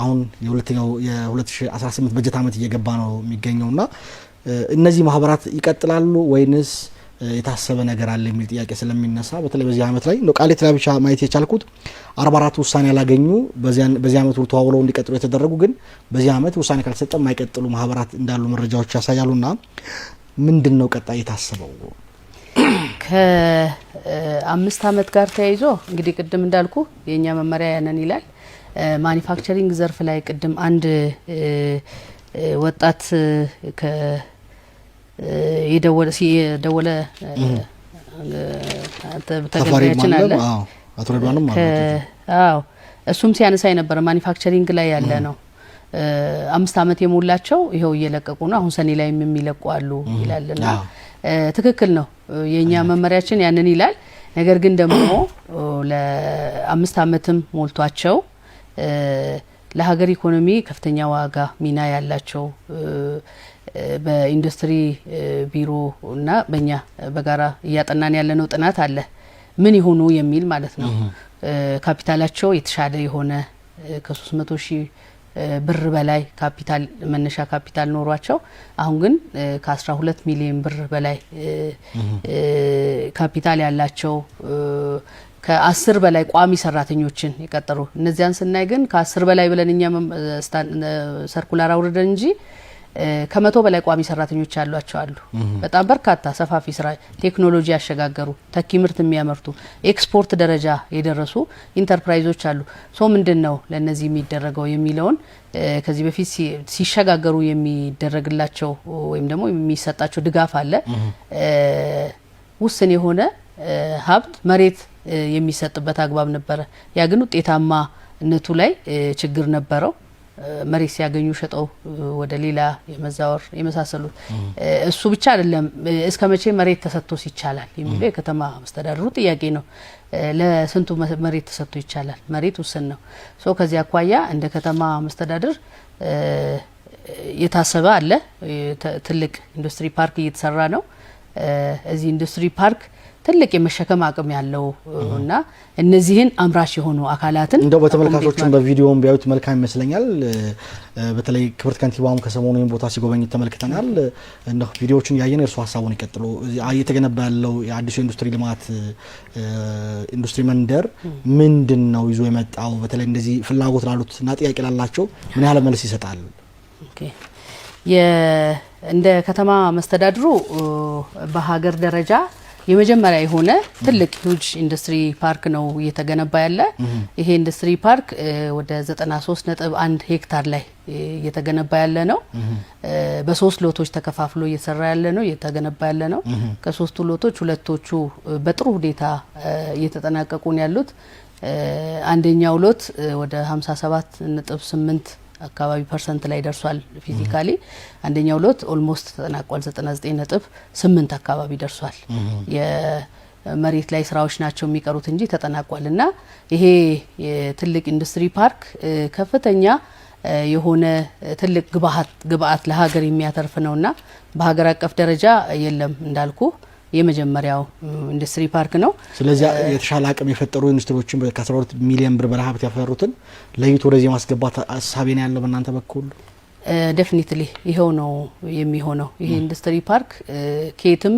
አሁን የ2018 በጀት አመት እየገባ ነው የሚገኘውና እነዚህ ማህበራት ይቀጥላሉ ወይንስ የታሰበ ነገር አለ የሚል ጥያቄ ስለሚነሳ በተለይ በዚህ አመት ላይ ነው ቃሌት ላይ ብቻ ማየት የቻልኩት 44 ውሳኔ ያላገኙ በዚህ አመት ተዋውለው እንዲቀጥሉ የተደረጉ ግን በዚህ አመት ውሳኔ ካልተሰጠ የማይቀጥሉ ማህበራት እንዳሉ መረጃዎች ያሳያሉና ምንድነው ቀጣይ የታሰበው? ከ5 አመት ጋር ተያይዞ እንግዲህ ቅድም እንዳልኩ የኛ መመሪያ ያነን ይላል። ማኒፋክቸሪንግ ዘርፍ ላይ ቅድም አንድ ወጣት የደወለ ተገናኛችን አለ አቶ ረዷንም ማለት አዎ እሱም ሲያነሳ የነበረ ማኒፋክቸሪንግ ላይ ያለ ነው 5 አመት የሞላቸው ይሄው እየለቀቁ ነው አሁን ሰኔ ላይ የሚለቁ አሉ ይላልና ትክክል ነው የኛ መመሪያችን ያንን ይላል ነገር ግን ደግሞ ለ5 አመትም ሞልቷቸው ለሀገር ኢኮኖሚ ከፍተኛ ዋጋ ሚና ያላቸው በኢንዱስትሪ ቢሮ እና በእኛ በጋራ እያጠናን ያለነው ጥናት አለ ምን ይሆኑ የሚል ማለት ነው ካፒታላቸው የተሻለ የሆነ ከ300,000 ብር በላይ ካፒታል መነሻ ካፒታል ኖሯቸው አሁን ግን ከ12 ሚሊዮን ብር በላይ ካፒታል ያላቸው ከ10 በላይ ቋሚ ሰራተኞችን የቀጠሩ እነዚያን ስናይ ግን ከ10 በላይ ብለንኛ ሰርኩላር አውርደን እንጂ ከ100 በላይ ቋሚ ሰራተኞች ያሏቸው አሉ በጣም በርካታ ሰፋፊ ስራ ቴክኖሎጂ ያሸጋገሩ ተኪ ምርት የሚያመርቱ ኤክስፖርት ደረጃ የደረሱ ኢንተርፕራይዞች አሉ ሶ ምንድነው ለነዚህ የሚደረገው የሚለውን ከዚህ በፊት ሲሸጋገሩ የሚደረግላቸው ወይም ደግሞ የሚሰጣቸው ድጋፍ አለ ውስን የሆነ ሀብት መሬት የሚሰጥበት አግባብ ነበር ያ ግን ውጤታማነቱ ላይ ችግር ነበረው መሬት ሲያገኙ ሸጠው ወደ ሌላ የመዛወር የመሳሰሉት እሱ ብቻ አይደለም እስከመቼ መሬት ተሰጥቶ ይቻላል የሚለው የከተማ መስተዳድሩ ጥያቄ ነው ለስንቱ መሬት ተሰጥቶ ይቻላል መሬት ውስን ነው ሶ ከዚያ አኳያ እንደ ከተማ መስተዳድር የታሰበ አለ ትልቅ ኢንዱስትሪ ፓርክ እየተሰራ ነው እዚህ ኢንዱስትሪ ፓርክ ትልቅ የመሸከም አቅም ያለው እና እነዚህን አምራች የሆኑ አካላትን እንደው በተመልካቾቹም በቪዲዮም ቢያዩት መልካም ይመስለኛል በተለይ ክብርት ከንቲባውም ከሰሞኑ ቦታ ሲጎበኝ ተመልክተናል እንደው ቪዲዮዎችን ያየን እርሱ ሐሳቡን ይቀጥሉ እየተገነባ ያለው የአዲሱ ኢንዱስትሪ ልማት ኢንዱስትሪ መንደር ምንድነው ይዞ የመጣው በተለይ እንደዚህ ፍላጎት ላሉት እና ጥያቄ ላላቸው ምን ያህል መልስ ይሰጣል ኦኬ እንደ ከተማ መስተዳድሩ በሀገር ደረጃ የመጀመሪያ የሆነ ትልቅ ሂውጅ ኢንዱስትሪ ፓርክ ነው እየተገነባ ያለ ይሄ ኢንዱስትሪ ፓርክ ወደ 93.1 ሄክታር ላይ እየተገነባ ያለ ነው በ3 ሎቶች ተከፋፍሎ እየተሰራ ያለ ነው እየተገነባ ያለ ነው ከ3ቱ ሎቶች ሁለቶቹ በጥሩ ሁኔታ እየተጠናቀቁ ነው ያሉት አንደኛው ሎት ወደ 57.8 አካባቢ ፐርሰንት ላይ ደርሷል ፊዚካሊ አንደኛው ሎት ኦልሞስት ተጠናቋል 99.8 አካባቢ ደርሷል የመሬት ላይ ስራዎች ናቸው የሚቀሩት እንጂ ተጠናቋልና ይሄ የትልቅ ኢንዱስትሪ ፓርክ ከፍተኛ የሆነ ትልቅ ግብአት ለሀገር የሚያተርፍ ነውና በሀገር አቀፍ ደረጃ የለም እንዳልኩ የመጀመሪያው ኢንዱስትሪ ፓርክ ነው ስለዚህ የተሻለ አቅም የፈጠሩ ኢንዱስትሪዎችን ከ12 ሚሊዮን ብር በላይ ሀብት ያፈሩትን ለይቶ ወደዚህ ማስገባት ሐሳቤን ያለው በእናንተ በኩል ዴፊኒትሊ ይሄው ነው የሚሆነው ይሄ ኢንዱስትሪ ፓርክ ከየትም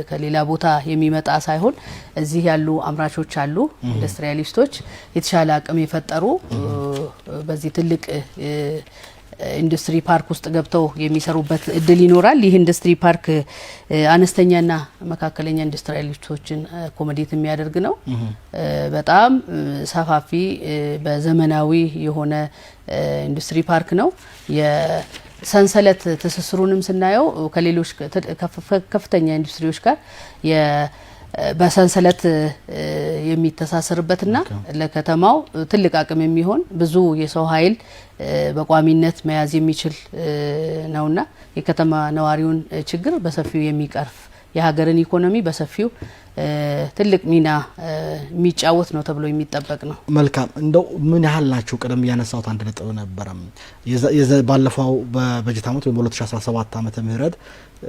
ከሌላ ቦታ የሚመጣ ሳይሆን እዚህ ያሉ አምራቾች አሉ ኢንዱስትሪያሊስቶች የተሻለ አቅም የፈጠሩ በዚህ ትልቅ ኢንዱስትሪ ፓርክ ውስጥ ገብተው የሚሰሩበት እድል ይኖራል ይህ ኢንዱስትሪ ፓርክ አነስተኛና መካከለኛ ኢንዱስትሪያሊስቶችን ኮሞዴት የሚያደርግ ነው በጣም ሰፋፊ በዘመናዊ የሆነ ኢንዱስትሪ ፓርክ ነው የሰንሰለት ትስስሩንም ስናየው ከሌሎች ከፍተኛ ኢንዱስትሪዎች ጋር በሰንሰለት የሚተሳሰርበትና ለከተማው ትልቅ አቅም የሚሆን ብዙ የሰው ኃይል በቋሚነት መያዝ የሚችል ነውና የከተማ ነዋሪውን ችግር በሰፊው የሚቀርፍ የሀገርን ኢኮኖሚ በሰፊው ትልቅ ሚና የሚጫወት ነው ተብሎ የሚጠበቅ ነው መልካም እንደው ምን ያህል ናቸው ቀደም ያነሳውት አንድ ነጥብ ነበርም ባለፈው በበጀት ዓመት ወይ በ2017 ዓመተ ምህረት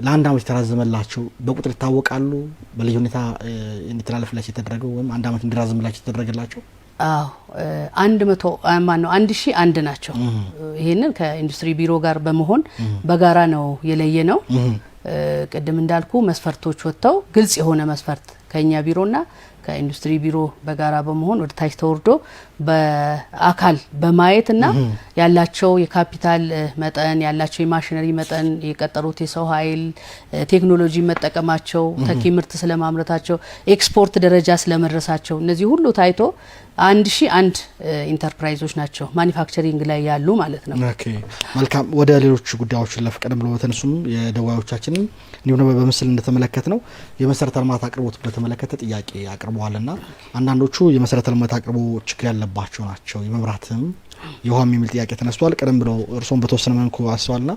ለአንድ ዓመት ተራዘመላችሁ በቁጥር ይታወቃሉ በልዩ ሁኔታ እንዲተላለፍላችሁ የተደረገው ወይም አንድ ዓመት እንዲራዘምላችሁ የተደረገላችሁ አዎ 1001 ናቸው ይሄንን ከኢንዱስትሪ ቢሮ ጋር በመሆን በጋራ ነው የለየ ነው ቅድም እንዳልኩ መስፈርቶች ወጥተው ግልጽ የሆነ መስፈርት ከኛ ቢሮና ከኢንዱስትሪ ቢሮ በጋራ በመሆን ወደ ታች ተወርዶ በአካል በማየትና ያላቸው የካፒታል መጠን ያላቸው የማሽነሪ መጠን የቀጠሩት የሰው ኃይል ቴክኖሎጂ መጠቀማቸው ተኪ ምርት ስለማምረታቸው ኤክስፖርት ደረጃ ስለመድረሳቸው እነዚህ ሁሉ ታይቶ 1001 ኢንተርፕራይዞች ናቸው ማኒፋክቸሪንግ ላይ ያሉ ማለት ነው። ኦኬ መልካም ወደ ሌሎች ጉዳዮች ለፈቀደም ብሎ ተነሱም የደዋዮቻችንን እንዲሁ ነው በመሰል እንደተመለከተ ነው የመሰረተ ልማት አቅርቦት በተመለከተ ጥያቄ አቅርበዋልና አንዳንዶቹ የመሰረተ ልማት አቅርቦት ችግር ያለባቸው ናቸው የመብራትም የውሃም የሚል ጥያቄ ተነስቷል። ቀደም ብለው እርሶን በተወሰነ መልኩ አስዋልና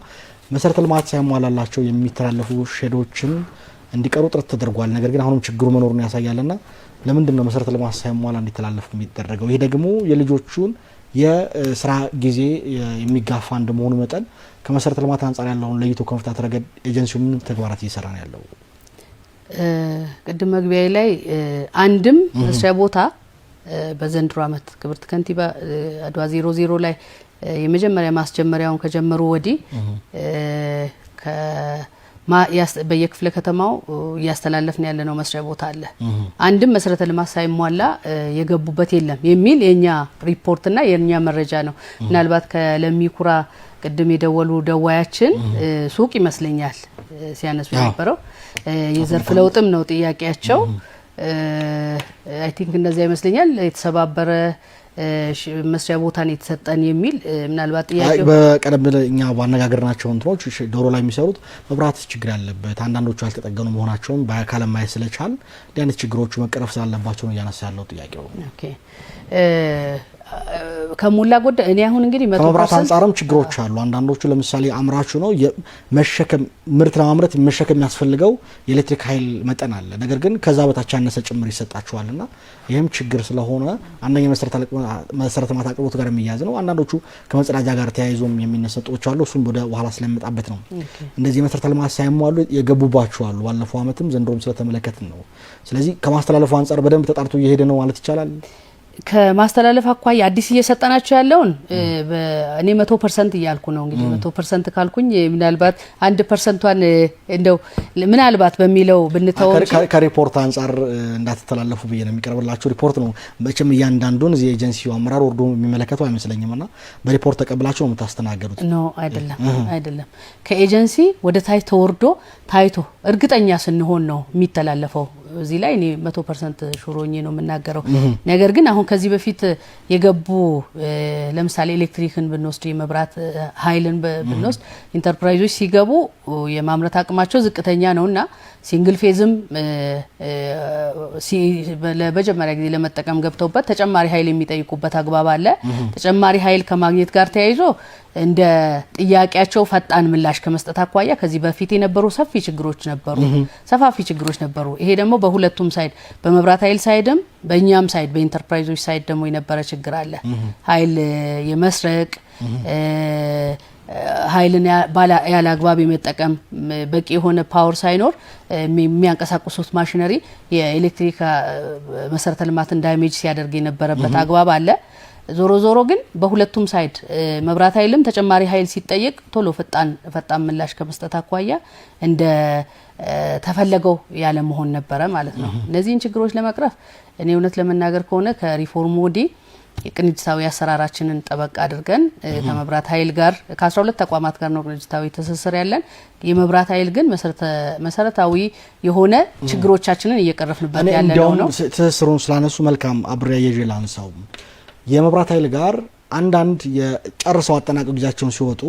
መሰረተ ልማት ሳይሟላላቸው የሚተላለፉ ሼዶችን እንዲቀሩ ጥረት ተደርጓል። ነገር ግን አሁንም ችግሩ መኖሩን ያሳያልና ለምንድን ነው መሰረተ ልማት ሳይሟላ እንዲተላለፍ የሚደረገው? ይሄ ደግሞ የልጆቹን የስራ ጊዜ የሚጋፋ እንደመሆኑ መጠን ከመሰረተ ልማት አንፃር ያለውን ለይቶ ከመፍታት ረገድ ኤጀንሲው ምን ተግባራት እየሰራ ነው ያለው? ቅድም መግቢያ ላይ አንድም መስሪያ ቦታ በዘንድሮ ዓመት ክብርት ከንቲባ አድዋ 00 ላይ የመጀመሪያ ማስጀመሪያውን ከጀመሩ ወዲህ በየክፍለ ከተማው ያስተላለፍን ያለነው መስሪያ ቦታ አለ። አንድም መሰረተ ልማት ሳይሟላ የገቡበት የለም የሚል የኛ ሪፖርትና የኛ መረጃ ነው። ምናልባት ከለሚኩራ ቅድም የደወሉ ደዋያችን ሱቅ ይመስለኛል ሲያነሱ የነበረው የዘርፍ ለውጥም ነው ጥያቄያቸው። አይ ቲንክ እንደዛ ይመስለኛል የተሰባበረ መስሪያ ቦታን የተሰጠን የሚል ምናልባት ጥያቄው በቀደም እኛ ባነጋገርናቸው እንትኖች ዶሮ ላይ የሚሰሩት መብራት ችግር ያለበት አንዳንዶቹ ያልተጠገኑ መሆናቸውን በአካል ማየት ስለቻል ዲያነት ችግሮቹ መቀረፍ ስላለባቸው ነው ያነሳ ያለው ጥያቄው። ኦኬ ከሞላ ጎደ እኔ አሁን እንግዲህ 100% ከመብራት አንፃርም ችግሮች አሉ። አንዳንዶቹ ለምሳሌ አምራቹ ነው መሸከም ምርት ለማምረት መሸከም የሚያስፈልገው የኤሌክትሪክ ኃይል መጠን አለ። ነገር ግን ከዛ በታች ያነሰ ጭምር ይሰጣቸዋልና ይሄም ችግር ስለሆነ አንደኛ መሰረተ ልማት አቅርቦት ጋር የሚያዝ ነው። አንዳንዶቹ ከመጸዳጃ ጋር ተያይዞም የሚነሰጡት አሉ። እሱም ወደ ኋላ ስለመጣበት ነው እንደዚህ መሰረተ ልማት ሳይሟሉ የገቡባቸው አሉ። ባለፈው አመትም ዘንድሮም ስለተመለከትን ነው። ስለዚህ ከማስተላለፉ አንፃር በደንብ ተጣርቶ እየሄደ ነው ማለት ይቻላል። ከማስተላለፍ አኳያ አዲስ እየሰጠናቸው ያለውን እኔ 100% እያልኩ ነው። እንግዲህ 100% ካልኩኝ ምናልባት 1%ን እንደው ምናልባት በሚለው ብንተው ከሪፖርት አንፃር እንዳትተላለፉ በየ ነው የሚቀርብላችሁ ሪፖርት ነው። መቼም እያንዳንዱን እዚህ ኤጀንሲው አመራር ወርዶ የሚመለከተው አይመስለኝምና በሪፖርት ተቀብላችሁ ነው የምታስተናገዱት? ነው አይደለም። ከኤጀንሲ ወደ ታይ ተወርዶ ታይቶ እርግጠኛ ስንሆን ነው የሚተላለፈው። እዚህ ላይ እኔ 100% ሹሮኝ ነው የምናገረው። ነገር ግን አሁን ከዚህ በፊት የገቡ ለምሳሌ ኤሌክትሪክን ብንወስድ የመብራት ኃይልን ብንወስድ ኢንተርፕራይዞች ሲገቡ የማምረት አቅማቸው ዝቅተኛ ነውና ሲንግል ፌዝም ለመጀመሪያ ጊዜ ለመጠቀም ገብተውበት ተጨማሪ ኃይል የሚጠይቁበት አግባብ አለ። ተጨማሪ ኃይል ከማግኘት ጋር ተያይዞ እንደ ጥያቄያቸው ፈጣን ምላሽ ከመስጠት አኳያ ከዚህ በፊት የነበሩ ሰፋፊ ችግሮች ነበሩ። ይሄ ደግሞ በሁለቱም ሳይድ በመብራት ኃይል ሳይድም በእኛም ሳይድ በኢንተርፕራይዞች ሳይድ ደግሞ የነበረ ችግር አለ። ኃይል የመስረቅ ኃይልን ያለ አግባብ የመጠቀም በቂ የሆነ ፓወር ሳይኖር የሚያንቀሳቅሱት ማሽነሪ የኤሌክትሪክ መሰረተ ልማትን ዳሜጅ ሲያደርግ የነበረበት አግባብ አለ። ዞሮ ግን በሁለቱም ሳይድ መብራት ኃይልም ተጨማሪ ኃይል ሲጠየቅ ቶሎ ፈጣን ምላሽ ከመስጠት አኳያ እንደ ተፈለገው ያለ መሆን ነበረ ማለት ነው። እነዚህን ችግሮች ለመቅረፍ እኔ እውነት ለመናገር ከሆነ ከሪፎርም ወዲህ የቅንጅታዊ አሰራራችንን ጠበቅ አድርገን ከመብራት ኃይል ጋር ከ12 ተቋማት ጋር ነው ቅንጅታዊ ትስስር ያለን። የመብራት ኃይል ግን መሰረታዊ የሆነ ችግሮቻችንን እየቀረፍንበት ያለ ነው። ትስስሩን ስላነሱ መልካም አብሬ የጀላንሳው የመብራት ኃይል ጋር አንዳንድ የጨርሰው አጠናቀቅ ጊዜያቸውን ሲወጡ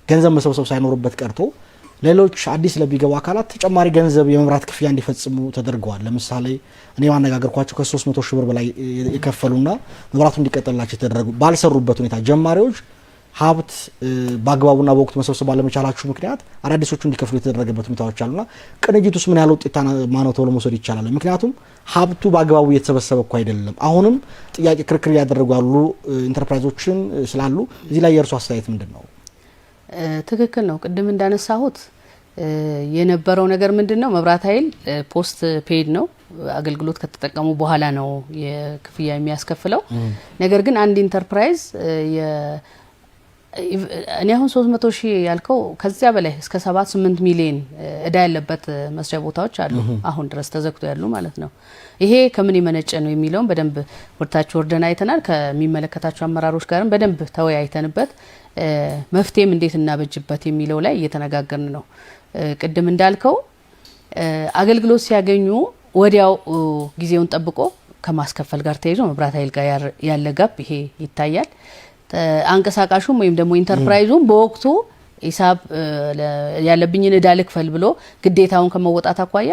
ገንዘብ መሰብሰብ ሳይኖርበት ቀርቶ ሌሎች አዲስ ለቢገቡ አካላት ተጨማሪ ገንዘብ የመብራት ክፍያ እንዲፈጽሙ ተደርገዋል። ለምሳሌ እኔ ማነጋገርኳቸው ከ300 ሺህ ብር በላይ የከፈሉና መብራቱ እንዲቀጥልላቸው የተደረጉ ባልሰሩበት ሁኔታ ጀማሪዎች ሀብት በአግባቡና በወቅቱ መሰብሰብ ባለመቻላቸው ምክንያት አዳዲሶቹ እንዲከፍሉ የተደረገበት ሁኔታዎች አሉና ቅንጅቱስ ምን ያህል ውጤታማ ነው ተብሎ መውሰድ ይቻላል? ምክንያቱም ሀብቱ በአግባቡ እየተሰበሰበ እኮ አይደለም። አሁንም ጥያቄ ክርክር ያደረጉ ያሉ ኢንተርፕራይዞችን ስላሉ እዚህ ላይ የእርሱ አስተያየት ምንድን ነው? ትክክል ነው። ቅድም እንዳነሳሁት የነበረው ነገር ምንድነው? መብራት ኃይል ፖስት ፔድ ነው፣ አገልግሎት ከተጠቀሙ በኋላ ነው የክፍያ የሚያስከፍለው። ነገር ግን አንድ ኢንተርፕራይዝ እኔ አሁን 300,000 ያልከው ከዚያ በላይ እስከ 7-8 ሚሊዮን እዳ ያለበት መስሪያ ቦታዎች አሉ አሁን ድረስ ተዘግቶ ያሉ ማለት ነው። ይሄ ከምን ይመነጨ ነው የሚለውን በደንብ ወርታችሁ ወርደን አይተናል። ከሚመለከታቸው አመራሮች ጋርም በደንብ ተወያይተንበት መፍትሄም እንዴት እናበጅበት የሚለው ላይ እየተነጋገርን ነው። ቅድም እንዳልከው አገልግሎት ሲያገኙ ወዲያው ጊዜውን ጠብቆ ከማስከፈል ጋር ተያይዞ መብራት ኃይል ጋር ያለ ጋፕ ይሄ ይታያል። አንቀሳቃሹም ወይም ደግሞ ኢንተርፕራይዙም በወቅቱ ሂሳብ ያለብኝን እዳ ልክፈል ብሎ ግዴታውን ከመወጣት አኳያ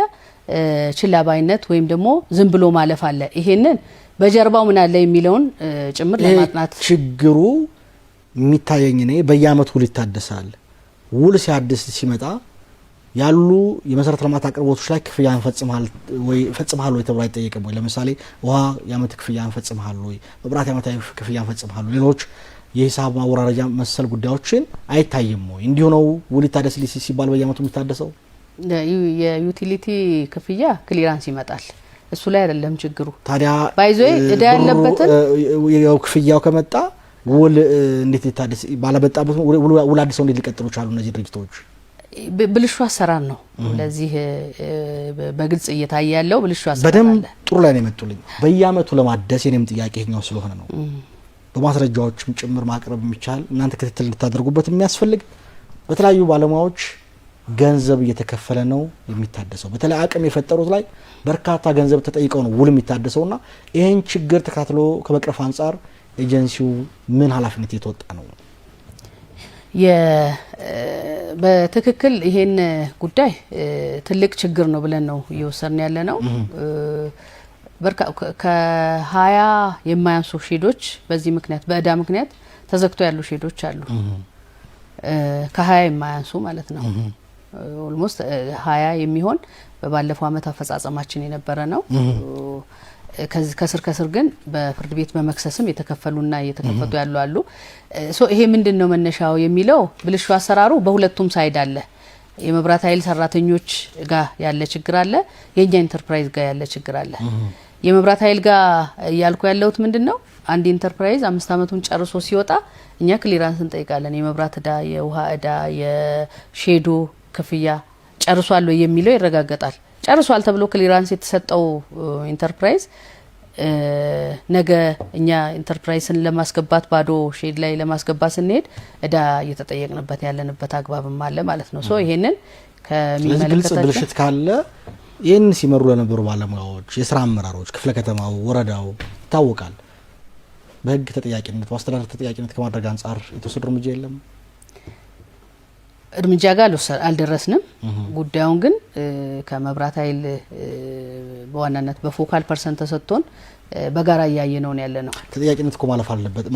ችላባይነት ወይም ደግሞ ዝም ብሎ ማለፍ አለ። ይሄንን በጀርባው ምን አለ የሚለውን ጭምር ለማጥናት ችግሩ የሚታየኝ ነው። በየአመቱ ውል ይታደሳል። ውል ሲያድስ ሲመጣ ያሉ የመሰረተ ልማት አቅርቦቶች ላይ ክፍያ ፈጽመሃል ወይ ተብሎ አይጠየቅም ወይ? ለምሳሌ ውሃ የአመት ክፍያ ፈጽመሃል ወይ? መብራት የአመት ክፍያ ፈጽመሃል ወይ? ሌሎች የሂሳብ ማወራረጃ መሰል ጉዳዮችን አይታይም ወይ? እንዲሁ ነው ውል ይታደስ ሲባል በየአመቱ የሚታደሰው? የዩቲሊቲ ክፍያ ክሊራንስ ይመጣል። እሱ ላይ አይደለም ችግሩ። ታዲያ ባይዞ እዳ ያለበትን ክፍያው ከመጣ ውል እንዴት ይታደስ? ባለበጣበት ውል አዲሰው እንዴት ሊቀጥሉ ቻሉ እነዚህ ድርጅቶች? ብልሹ አሰራር ነው። ለዚህ በግልጽ እየታየ ያለው ብልሹ አሰራር በደም ጥሩ ላይ ነው የመጡልኝ። በየአመቱ ለማደስ የኔም ጥያቄ ይሄኛው ስለሆነ ነው። በማስረጃዎችም ጭምር ማቅረብ የሚቻል እናንተ ክትትል እንድታደርጉበት የሚያስፈልግ በተለያዩ ባለሙያዎች ገንዘብ እየተከፈለ ነው የሚታደሰው። በተለይ አቅም የፈጠሩት ላይ በርካታ ገንዘብ ተጠይቀው ነው ውል የሚታደሰውና ይሄን ችግር ተከታትሎ ከመቅረፍ አንጻር ኤጀንሲው ምን ኃላፊነት እየተወጣ ነው? በትክክል ይሄን ጉዳይ ትልቅ ችግር ነው ብለን ነው እየወሰድን ያለ ነው። ከ20 የማያንሱ ሼዶች በዚህ ምክንያት በእዳ ምክንያት ተዘግቶ ያሉ ሼዶች አሉ። ከ20 የማያንሱ ማለት ነው። ኦልሞስት 20 የሚሆን በባለፈው አመት አፈጻጸማችን የነበረ ነው። ከስር ግን በፍርድ ቤት በመክሰስም የተከፈሉና እየተከፈቱ ያሉ አሉ። ይሄ ምንድነው መነሻው የሚለው ብልሹ አሰራሩ በሁለቱም ሳይድ አለ። የመብራት ኃይል ሰራተኞች ጋር ያለ ችግር አለ፣ የኛ ኢንተርፕራይዝ ጋር ያለ ችግር አለ። የመብራት ኃይል ጋር ያልኩ ያለውት ምንድነው አንድ ኢንተርፕራይዝ 5 አመቱን ጨርሶ ሲወጣ እኛ ክሊራንስ እንጠይቃለን። የመብራት እዳ፣ የውሃ እዳ፣ የሼዶ ክፍያ ጨርሷል ወይ የሚለው ይረጋገጣል። ጨርሷል ተብሎ ክሊራንስ የተሰጠው ኢንተርፕራይዝ ነገ እኛ ኢንተርፕራይዝን ለማስገባት ባዶ ሼድ ላይ ለማስገባት ስንሄድ እዳ እየተጠየቅንበት ያለንበት አግባብም አለ ማለት ነው። ይሄንን ከሚመለከታቸው ብልሽት ካለ ይህን ሲመሩ ለነበሩ ባለሙያዎች፣ የስራ አመራሮች፣ ክፍለ ከተማው፣ ወረዳው ይታወቃል። በህግ ተጠያቂነት በአስተዳደር ተጠያቂነት ከማድረግ አንጻር የተወሰደ እርምጃ የለም? እርምጃ ጋር አልደረስንም። ጉዳዩን ግን ከመብራት ኃይል በዋናነት በፎካል ፐርሰንት ተሰጥቶን በጋራ እያየነው ያለ ነው። ተጠያቂነት እኮ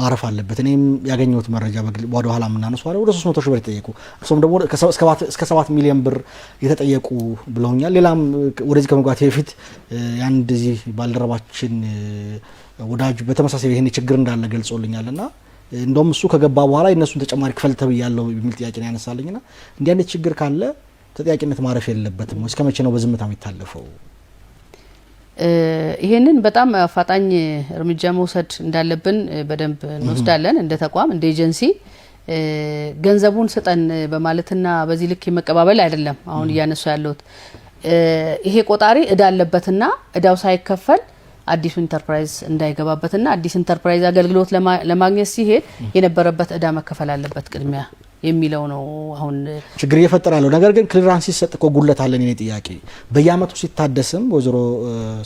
ማረፍ አለበት። እኔም ያገኘሁት መረጃ ወደ ኋላ ምናነሱ አለ ወደ 300,000 ብር የተጠየቁ እርሶም ደግሞ እስከ 7 ሚሊዮን ብር የተጠየቁ ብለውኛል። ሌላም ወደዚህ ከመግባት በፊት ያንድ እዚህ ባልደረባችን ወዳጅ በተመሳሳይ ይሄን ችግር እንዳለ ገልጾልኛልና እንደውም እሱ ከገባ በኋላ እነሱን ተጨማሪ ክፈል ተብያለሁ የሚል ጥያቄ ነው ያነሳልኝና እንዲህ አይነት ችግር ካለ ተጠያቂነት ማረፍ የለበትም ወይ? እስከመቼ ነው በዝምታ የሚታለፈው? ይሄንን በጣም አፋጣኝ እርምጃ መውሰድ እንዳለብን በደንብ እንወስዳለን። እንደ ተቋም እንደ ኤጀንሲ ገንዘቡን ስጠን በማለትና በዚህ ልክ የመቀባበል አይደለም አሁን እያነሱ ያለሁት። ይሄ ቆጣሪ እዳ አለበትና እዳው ሳይከፈል አዲሱ ኢንተርፕራይዝ እንዳይገባበትና አዲስ ኢንተርፕራይዝ አገልግሎት ለማግኘት ሲሄድ የነበረበት እዳ መከፈል አለበት ቅድሚያ የሚለው ነው አሁን ችግር እየፈጠራለሁ። ነገር ግን ክሊራንስ ሲሰጥ እኮ ጉለት አለን። የኔ ጥያቄ በየአመቱ ሲታደስም ወይዘሮ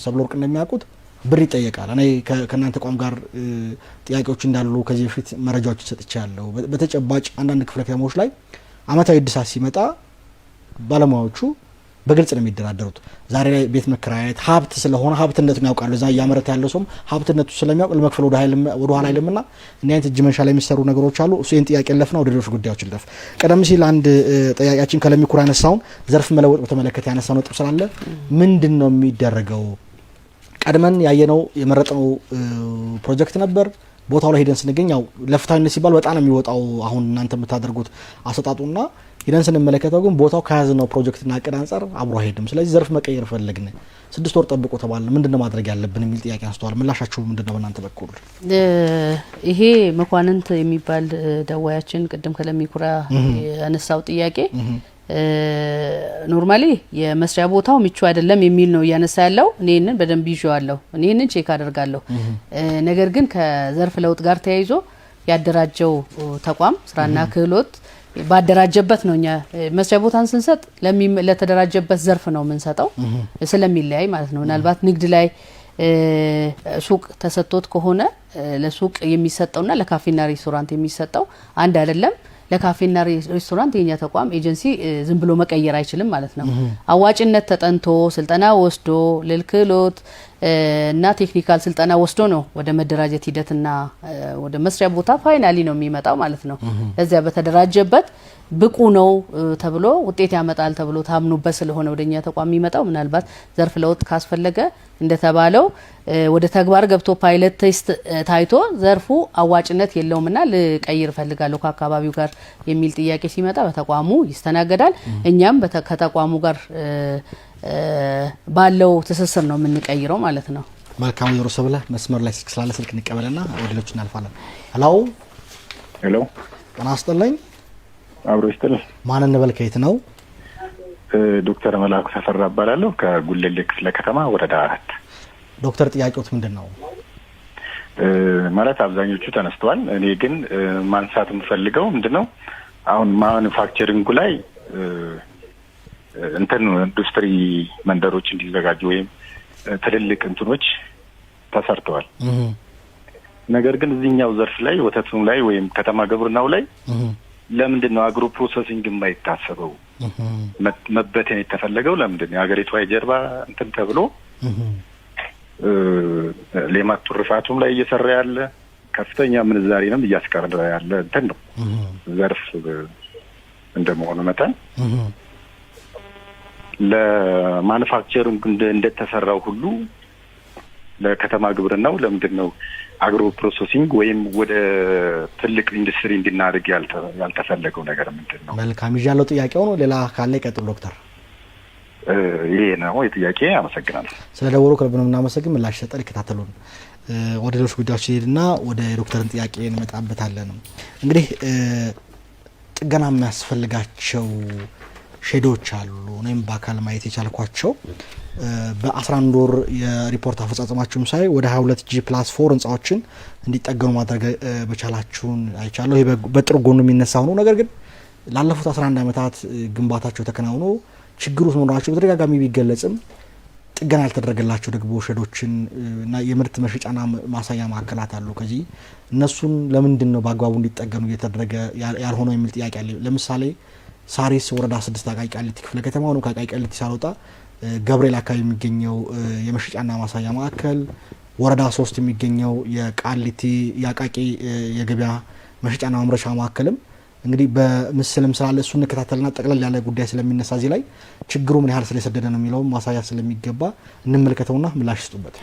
ሰብለወርቅ እንደሚያውቁት ብር ይጠየቃል። እኔ ከእናንተ ተቋም ጋር ጥያቄዎች እንዳሉ ከዚህ በፊት መረጃዎች ሰጥቻለሁ። በተጨባጭ አንዳንድ ክፍለ ከተሞች ላይ አመታዊ እድሳት ሲመጣ ባለሙያዎቹ በግልጽ ነው የሚደራደሩት። ዛሬ ላይ ቤት መከራየት ሀብት ስለሆነ ሀብትነቱን ያውቃሉ። እዛ እያመረተ ያለው ሰውም ሀብትነቱ ስለሚያውቅ ለመክፈል ወደ ኋላ አይልምና እንዲህ አይነት እጅ መንሻ ላይ የሚሰሩ ነገሮች አሉ። እሱ ይህን ጥያቄ ለፍና ወደ ሌሎች ጉዳዮች ልለፍ። ቀደም ሲል አንድ ጠያቂያችን ከለሚኩራ ያነሳውን ዘርፍ መለወጥ በተመለከተ ያነሳው ነጥብ ስላለ ምንድን ነው የሚደረገው? ቀድመን ያየነው የመረጥነው ፕሮጀክት ነበር። ቦታው ላይ ሄደን ስንገኝ ያው ለፍታዊነት ሲባል በጣም ነው የሚወጣው አሁን እናንተ የምታደርጉት አሰጣጡና ሄደን ስንመለከተው ግን ቦታው ከያዝነው ፕሮጀክትና እቅድ አንፃር አብሮ አይሄድም። ስለዚህ ዘርፍ መቀየር ፈለግን 6 ወር ጠብቆ ተባለ። ምንድነው ማድረግ ያለብን የሚል ጥያቄ አንስተዋል። ምላሻችሁ ምንድነው እናንተ በኩል? ይሄ መኳንንት የሚባል ደዋያችን ቅድም ከለሚኩራ ያነሳው ጥያቄ ኖርማሊ የመስሪያ ቦታው ምቹ አይደለም የሚል ነው ያነሳ ያለው። እኔንን በደንብ ይዤዋለሁ፣ እኔንን ቼክ አደርጋለሁ። ነገር ግን ከዘርፍ ለውጥ ጋር ተያይዞ ያደራጀው ተቋም ስራና ክህሎት ባደራጀበት ነው። እኛ መስሪያ ቦታን ስንሰጥ ለተደራጀበት ዘርፍ ነው የምንሰጠው ስለሚለያይ ማለት ነው። ምናልባት ንግድ ላይ ሱቅ ተሰጥቶት ከሆነ ለሱቅ የሚሰጠውና ለካፌና ሬስቶራንት የሚሰጠው አንድ አይደለም። ለካፌና ሬስቶራንት የኛ ተቋም ኤጀንሲ ዝም ብሎ መቀየር አይችልም ማለት ነው። አዋጭነት ተጠንቶ ስልጠና ወስዶ ለልክሎት እና ቴክኒካል ስልጠና ወስዶ ነው ወደ መደራጀት ሂደትና ወደ መስሪያ ቦታ ፋይናሊ ነው የሚመጣው ማለት ነው። ለዚያ በተደራጀበት ብቁ ነው ተብሎ ውጤት ያመጣል ተብሎ ታምኑበት ስለሆነ ወደኛ ተቋም የሚመጣው ምናልባት ዘርፍ ለውጥ ካስፈለገ እንደተባለው ወደ ተግባር ገብቶ ፓይለት ቴስት ታይቶ ዘርፉ አዋጭነት የለውምና ልቀይር ፈልጋለሁ ከአካባቢው ጋር የሚል ጥያቄ ሲመጣ በተቋሙ ይስተናገዳል። እኛም ከተቋሙ ጋር ባለው ትስስር ነው የምንቀይረው ማለት ነው። መልካም ወይሮ ሰብለ መስመር ላይ ስላለ ስልክ እንቀበልና ወደ ሌሎች እናልፋለን። ሄሎ ጤና ይስጥልኝ። አብሮ ይስጥልኝ። ማን እንበል ከየት ነው? ዶክተር መላኩ ተፈራ እባላለሁ ከጉለሌ ክፍለ ከተማ ወረዳ 4። ዶክተር ጥያቄዎት ምንድነው? ማለት አብዛኞቹ ተነስተዋል። እኔ ግን ማንሳት የምፈልገው ምንድነው አሁን ማኑፋክቸሪንግ ላይ ኢንዱስትሪ መንደሮች እንዲዘጋጁ ወይም ትልልቅ እንትኖች ተሰርተዋል። ነገር ግን እዚህኛው ዘርፍ ላይ ወተቱም ላይ ወይም ከተማ ግብርናው ላይ ለምንድነው አግሮ ፕሮሰሲንግ የማይታሰበው? መበተን የተፈለገው ለምንድነው? የሀገሪቷ የጀርባ እንትን ተብሎ ሌማት ትሩፋቱም ላይ እየሰራ ያለ ከፍተኛ ምንዛሬንም እያስቀረ ያለ እንትን ነው ዘርፍ እንደመሆኑ መጠን ለማኑፋክቸሪንግ እንደተሰራው ሁሉ ለከተማ ግብርናው ለምንድነው አግሮ ፕሮሰሲንግ ወይም ወደ ትልቅ ኢንዱስትሪ እንድናድግ ያልተፈለገው ነገር ምንድነው? መልካም ይዣለው ጥያቄው ነው። ሌላ ካለ ይቀጥሉ ዶክተር። ይሄ ነው የጥያቄ። አመሰግናለሁ። ስለ ደወሉ ከልብ ነው የምናመሰግን። ምላሽ ሰጠን ይከታተሉን። ወደ ሌሎች ጉዳዮች ሄድና ወደ ዶክተርን ጥያቄ እንመጣበታለን። እንግዲህ ጥገና የሚያስፈልጋቸው ሼዶች አሉ። እኔም በአካል ማየት የቻልኳቸው በ11 ወር የሪፖርት አፈጻጸማችሁም ሳይ ወደ 22 G+4 ህንጻዎችን እንዲጠገኑ ማድረግ በቻላችሁን አይቻለሁ። ይሄ በጥሩ ጎኑ የሚነሳ ሆኖ ነገር ግን ላለፉት 11 ዓመታት ግንባታቸው ተከናውኖ ችግሩ መኖራቸው በተደጋጋሚ ቢገለጽም ጥገና ያልተደረገላቸው ደግሞ ሼዶችን እና የምርት መሸጫና ማሳያ ማዕከላት አሉ። ከዚህ እነሱን ለምንድን ነው በአግባቡ እንዲጠገኑ እየተደረገ ያልሆነው የሚል ጥያቄ አለ። ለምሳሌ ሳሪስ ወረዳ 6 አቃቂ ቃሊቲ ክፍለ ከተማ ነው። ከአቃቂ ቃሊቲ ሳልወጣ ገብርኤል አካባቢ የሚገኘው የመሸጫና ማሳያ ማዕከል፣ ወረዳ 3 የሚገኘው የቃሊቲ ያቃቂ የገበያ መሸጫና ማምረቻ ማዕከልም እንግዲህ በምስልም ስላለ እሱ እንከታተልና ጠቅለል ያለ ጉዳይ ስለሚነሳ እዚህ ላይ ችግሩ ምን ያህል ስለሰደደ ነው የሚለው ማሳያ ስለሚገባ እንመልከተውና ምላሽ ይስጡበት።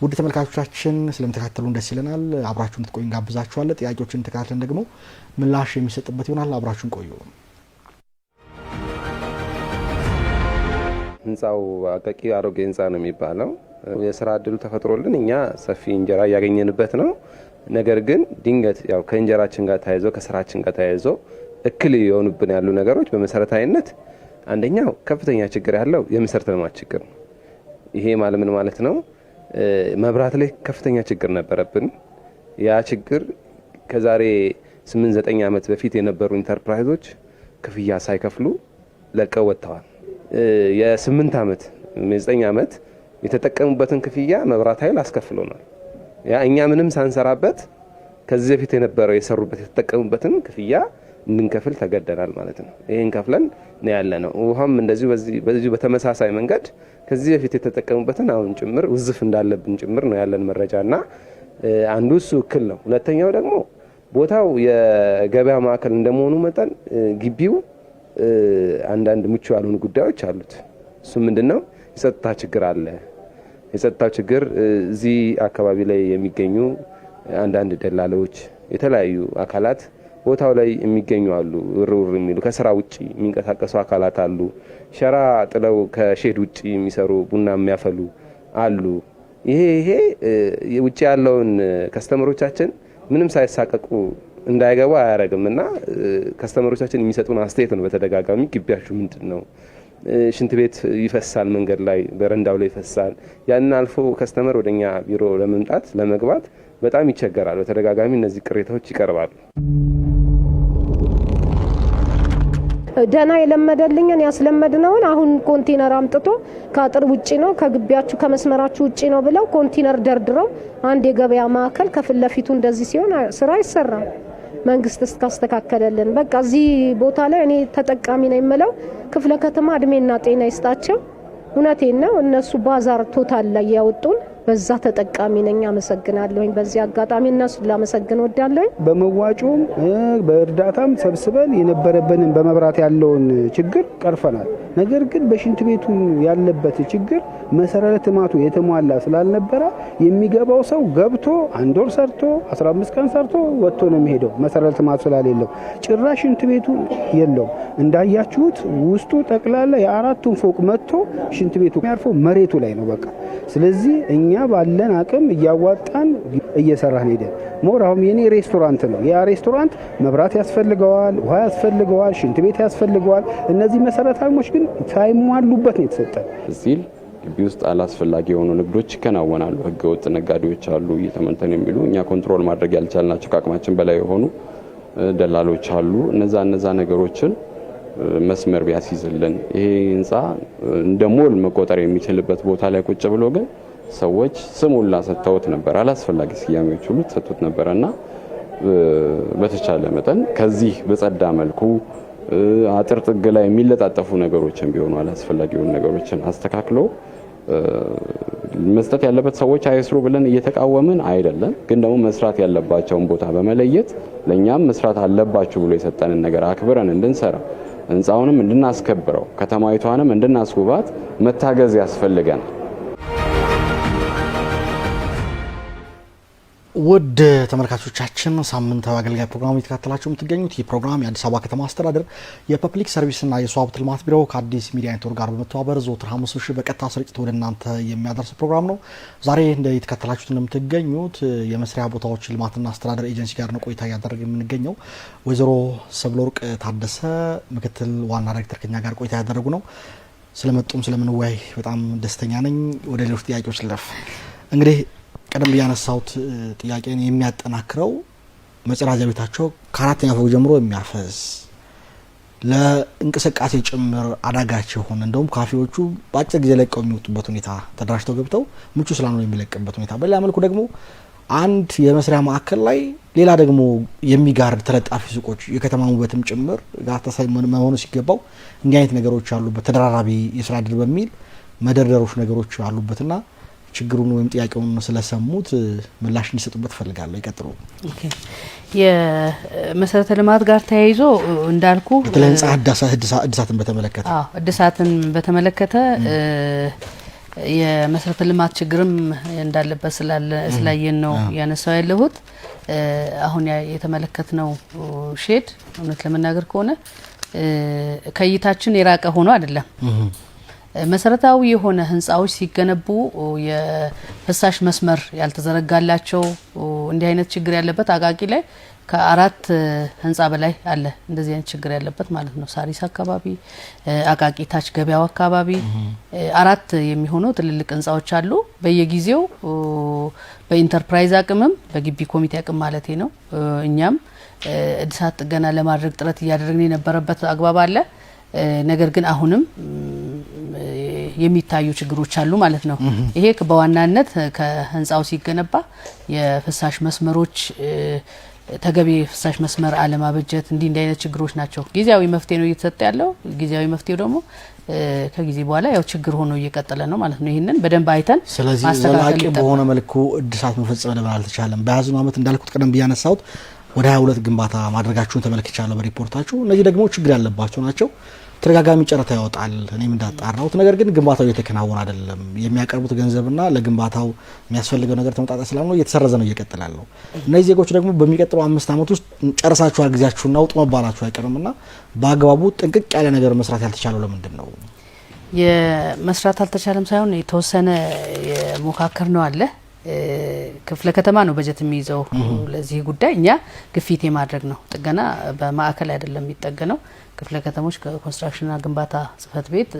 ውድ ተመልካቾቻችን ስለምትከታተሉን ደስ ይለናል። አብራችሁን ትቆዩ ጋብዛችኋለሁ። ጥያቄዎችን ተከታትለን ደግሞ ምላሽ የሚሰጥበት ይሆናል። አብራችሁን ቆዩ። ህንጻው አቃቂ አሮጌ ህንጻ ነው የሚባለው። የስራ እድሉ ተፈጥሮልን እኛ ሰፊ እንጀራ ያገኘንበት ነው። ነገር ግን ድንገት ያው ከእንጀራችን ጋር ተያይዞ ከስራችን ጋር ተያይዞ እክል የሆኑብን ያሉ ነገሮች በመሰረታዊነት አንደኛው ከፍተኛ ችግር ያለው የመሰረተ ልማት ችግር ነው። ይሄ ምን ማለት ነው? መብራት ላይ ከፍተኛ ችግር ነበረብን። ያ ችግር ከዛሬ 8-9 ዓመት በፊት የነበሩ ኢንተርፕራይዞች ክፍያ ሳይከፍሉ ለቀው ወጥተዋል። የ8 ዓመት 9 ዓመት የተጠቀሙበትን ክፍያ መብራት ኃይል አስከፍሎናል። ያ እኛ ምንም ሳንሰራበት ከዚህ በፊት የነበረው የሰሩበት የተጠቀሙበትን ክፍያ እንድንከፍል ተገደናል ማለት ነው። ይሄን ከፍለን ነው ያለነው። ውሃም እንደዚሁ በዚህ በተመሳሳይ መንገድ ከዚህ በፊት የተጠቀሙበትን አሁን ጭምር ውዝፍ እንዳለብን ጭምር ነው ያለን መረጃና አንዱ እሱ እክል ነው። ሁለተኛው ደግሞ ቦታው የገበያ ማዕከል እንደመሆኑ መጠን ግቢው አንዳንድ ምቹ ያልሆኑ ጉዳዮች አሉት። እሱ ምንድነው? የጸጥታ ችግር አለ። የጸጥታ ችግር እዚህ አካባቢ ላይ የሚገኙ አንዳንድ ደላሎች የተለያዩ አካላት ቦታው ላይ የሚገኙ አሉ። ውርውር የሚሉ ከስራ ውጪ የሚንቀሳቀሱ አካላት አሉ። ሸራ ጥለው ከሼድ ውጪ የሚሰሩ ቡና የሚያፈሉ አሉ። ይሄ ውጪ ያለውን ከስተመሮቻችን ምንም ሳይሳቀቁ እንዳይገቡ አያረግምና ከስተመሮቻችን የሚሰጡን አስተያየት ነው በተደጋጋሚ ግቢያችሁ ምንድነው? ሽንት ቤት ይፈሳል፣ መንገድ ላይ በረንዳው ላይ ይፈሳል። ያንን አልፎ ከስተመር ወደኛ ቢሮ ለመምጣት ለመግባት በጣም ይቸገራል። በተደጋጋሚ እነዚህ ቅሬታዎች ይቀርባሉ። ደና የለመደልኝን ያስለመድነውን አሁን ኮንቴነር አምጥቶ ከአጥር ውጪ ነው ከግቢያችሁ ከመስመራችሁ ውጪ ነው ብለው ኮንቴነር ደርድረው አንድ የገበያ ማዕከል ከፊት ለፊቱ እንደዚህ ሲሆን ስራ አይሰራም። መንግስት እስካስተካከለልን በቃ እዚህ ቦታ ላይ እኔ ተጠቃሚ ነኝ የምለው ክፍለ ከተማ እድሜና ጤና ይስጣቸው። እውነቴን ነው። እነሱ ባዛር ቶታል ላይ ያወጡን በዛ ተጠቃሚ ነኝ። አመሰግናለሁ። በዚህ አጋጣሚ እነሱን ላመሰግን ወዳለሁ። በመዋጮም በእርዳታም ሰብስበን የነበረብንን በመብራት ያለውን ችግር ቀርፈናል። ነገር ግን በሽንት ቤቱ ያለበት ችግር መሰረተ ልማቱ የተሟላ ስላልነበረ የሚገባው ሰው ገብቶ 1 ወር ሰርቶ 15 ቀን ሰርቶ ወጥቶ ነው የሚሄደው። መሰረተ ልማቱ ስላልሌለው ጭራሽ ሽንት ቤቱ የለውም። እንዳያችሁት ውስጡ ጠቅላላ የ4ቱን ፎቅ መጥቶ ሽንት ቤቱ የሚያርፈው መሬቱ ላይ ነው በቃ። ስለዚህ እኛ ባለን አቅም እያዋጣን እየሰራን ሄደን ሞራውም የኔ ሬስቶራንት ነው። ያ ሬስቶራንት መብራት ያስፈልገዋል፣ ውሃ ያስፈልገዋል፣ ሽንት ቤት ያስፈልገዋል። እነዚህ መሰረታዊዎች ግን ሳይሟሉበት ነው የተሰጠን። እዚህ ግቢ ውስጥ አላስፈላጊ የሆኑ ንግዶች ይከናወናሉ። ህገወጥ ነጋዴዎች አሉ እየተመንተን የሚሉ እኛ ኮንትሮል ማድረግ ያልቻልናቸው ከአቅማችን በላይ የሆኑ ደላሎች አሉ። እነዛ ነገሮችን መስመር ቢያስይዝልን ይሄ ህንጻ እንደ ሞል መቆጠር የሚችልበት ቦታ ላይ ቁጭ ብሎ ግን ሰዎች ስሙላ ሰጥተውት ነበር። አላስፈላጊ ስያሜዎች ሁሉ ተሰጥቶት ነበርና በተቻለ መጠን ከዚህ በጸዳ መልኩ አጥር ጥግ ላይ የሚለጣጠፉ ነገሮችን ቢሆኑ አላስፈላጊ የሆኑ ነገሮችን አስተካክሎ መስጠት ያለበት ሰዎች አይስሩ ብለን እየተቃወምን አይደለም። ግን ደግሞ መስራት ያለባቸውን ቦታ በመለየት ለኛም መስራት አለባችሁ ብሎ የሰጠንን ነገር አክብረን እንድንሰራ ህንጻውንም እንድናስከብረው ከተማይቷንም እንድናስውባት መታገዝ ያስፈልገናል። ውድ ተመልካቾቻችን ሳምንታዊ አገልጋይ ፕሮግራም እየተከታተላችሁ የምትገኙት ይህ ፕሮግራም የአዲስ አበባ ከተማ አስተዳደር የፐብሊክ ሰርቪስና የሰው ሀብት ልማት ቢሮ ከአዲስ ሚዲያ ኔትወርክ ጋር በመተባበር ዘወትር ሐሙስ ምሽት በቀጥታ ስርጭት ወደ እናንተ የሚያደርስ ፕሮግራም ነው። ዛሬ እንደተከታተላችሁት እንደምትገኙት የመስሪያ ቦታዎች ልማትና አስተዳደር ኤጀንሲ ጋር ነው ቆይታ እያደረግን የምንገኘው። ወይዘሮ ሰብለወርቅ ታደሰ ምክትል ዋና ዳይሬክተር ከኛ ጋር ቆይታ ያደረጉ ነው። ስለመጡም ስለምንወያይ በጣም ደስተኛ ነኝ። ወደ ሌሎች ጥያቄዎች ልለፍ። እንግዲህ ቀደም ያነሳውት ጥያቄን የሚያጠናክረው መጸዳጃ ቤታቸው ከአራተኛ ፎቅ ጀምሮ የሚያፈስ ለእንቅስቃሴ ጭምር አዳጋች የሆነ እንደውም ካፌዎቹ በአጭር ጊዜ ለቀው የሚወጡበት ሁኔታ ተደራጅተው ገብተው ምቹ ስላልሆነ የሚለቅበት ሁኔታ፣ በሌላ መልኩ ደግሞ አንድ የመስሪያ ማዕከል ላይ ሌላ ደግሞ የሚጋርድ ተለጣፊ ሱቆች የከተማ ውበትም ጭምር ጋር መሆኑ ሲገባው እንዲህ አይነት ነገሮች ያሉበት ተደራራቢ የስራ ዕድል በሚል መደርደሮች ነገሮች አሉበትና ችግሩን ወይም ጥያቄውን ስለሰሙት ምላሽ እንዲሰጡበት ፈልጋለሁ። ይቀጥሉ። ኦኬ። የመሰረተ ልማት ጋር ተያይዞ እንዳልኩ በተለንጻ እድሳትን በተመለከተ እድሳትን በተመለከተ የመሰረተ ልማት ችግርም እንዳለበት ስላየን ነው ያነሳው ያለሁት። አሁን የተመለከትነው ሼድ እውነት ለመናገር ከሆነ ከይታችን የራቀ ሆኖ አይደለም። መሰረታዊ የሆነ ህንጻዎች ሲገነቡ የፍሳሽ መስመር ያልተዘረጋላቸው እንዲህ አይነት ችግር ያለበት አቃቂ ላይ ከ4 ህንጻ በላይ አለ እንደዚህ አይነት ችግር ያለበት ማለት ነው። ሳሪስ አካባቢ፣ አቃቂ ታች ገበያው አካባቢ 4 የሚሆኑ ትልልቅ ህንጻዎች አሉ። በየጊዜው በኢንተርፕራይዝ አቅምም በግቢ ኮሚቴ አቅም ማለቴ ነው እኛም እድሳት ጥገና ለማድረግ ጥረት እያደረግን የነበረበት አግባብ አለ። ነገር ግን አሁንም የሚታዩ ችግሮች አሉ ማለት ነው። ይሄ በዋናነት ከህንጻው ሲገነባ የፍሳሽ መስመሮች ተገቢ ፍሳሽ መስመር አለማበጀት እንዲህ አይነት ችግሮች ናቸው። ጊዜያዊ መፍትሄ ነው እየተሰጠ ያለው። ጊዜያዊ መፍትሄው ደግሞ ከጊዜ በኋላ ያው ችግር ሆኖ እየቀጠለ ነው ማለት ነው። ይሄንን በደንብ አይተን ስለዚህ ዘላቂ በሆነ መልኩ እድሳት መፈጸም ለምን አልተቻለም? በያዝነው ዓመት እንዳልኩት ቀደም ብያነሳውት ወደ 22 ግንባታ ማድረጋችሁን ተመልክቻለሁ በሪፖርታችሁ። እነዚህ ደግሞ ችግር ያለባቸው ናቸው። ተደጋጋሚ ጨረታ ያወጣል እኔም እንዳጣራሁት ነገር ግን ግንባታው እየተከናወነ አይደለም የሚያቀርቡት ገንዘብና ለግንባታው የሚያስፈልገው ነገር ተመጣጣኝ ስላልሆነ እየተሰረዘ ነው እየቀጠላል ነው እነዚህ ዜጎች ደግሞ በሚቀጥለው 5 ዓመት ውስጥ ጨርሳችኋል ጊዜያችሁና አውጡ መባላችሁ አይቀርምና በአግባቡ ጥንቅቅ ያለ ነገር መስራት ያልተቻለው ለምንድን ነው የመስራት አልተቻለም ሳይሆን የተወሰነ የሞካከር ነው አለ ክፍለ ከተማ ነው በጀት የሚይዘው ለዚህ ጉዳይ እኛ ግፊት የማድረግ ነው ጥገና በማዕከል አይደለም የሚጠገነው ክፍለ ከተሞች ከኮንስትራክሽንና ግንባታ ጽፈት ቤት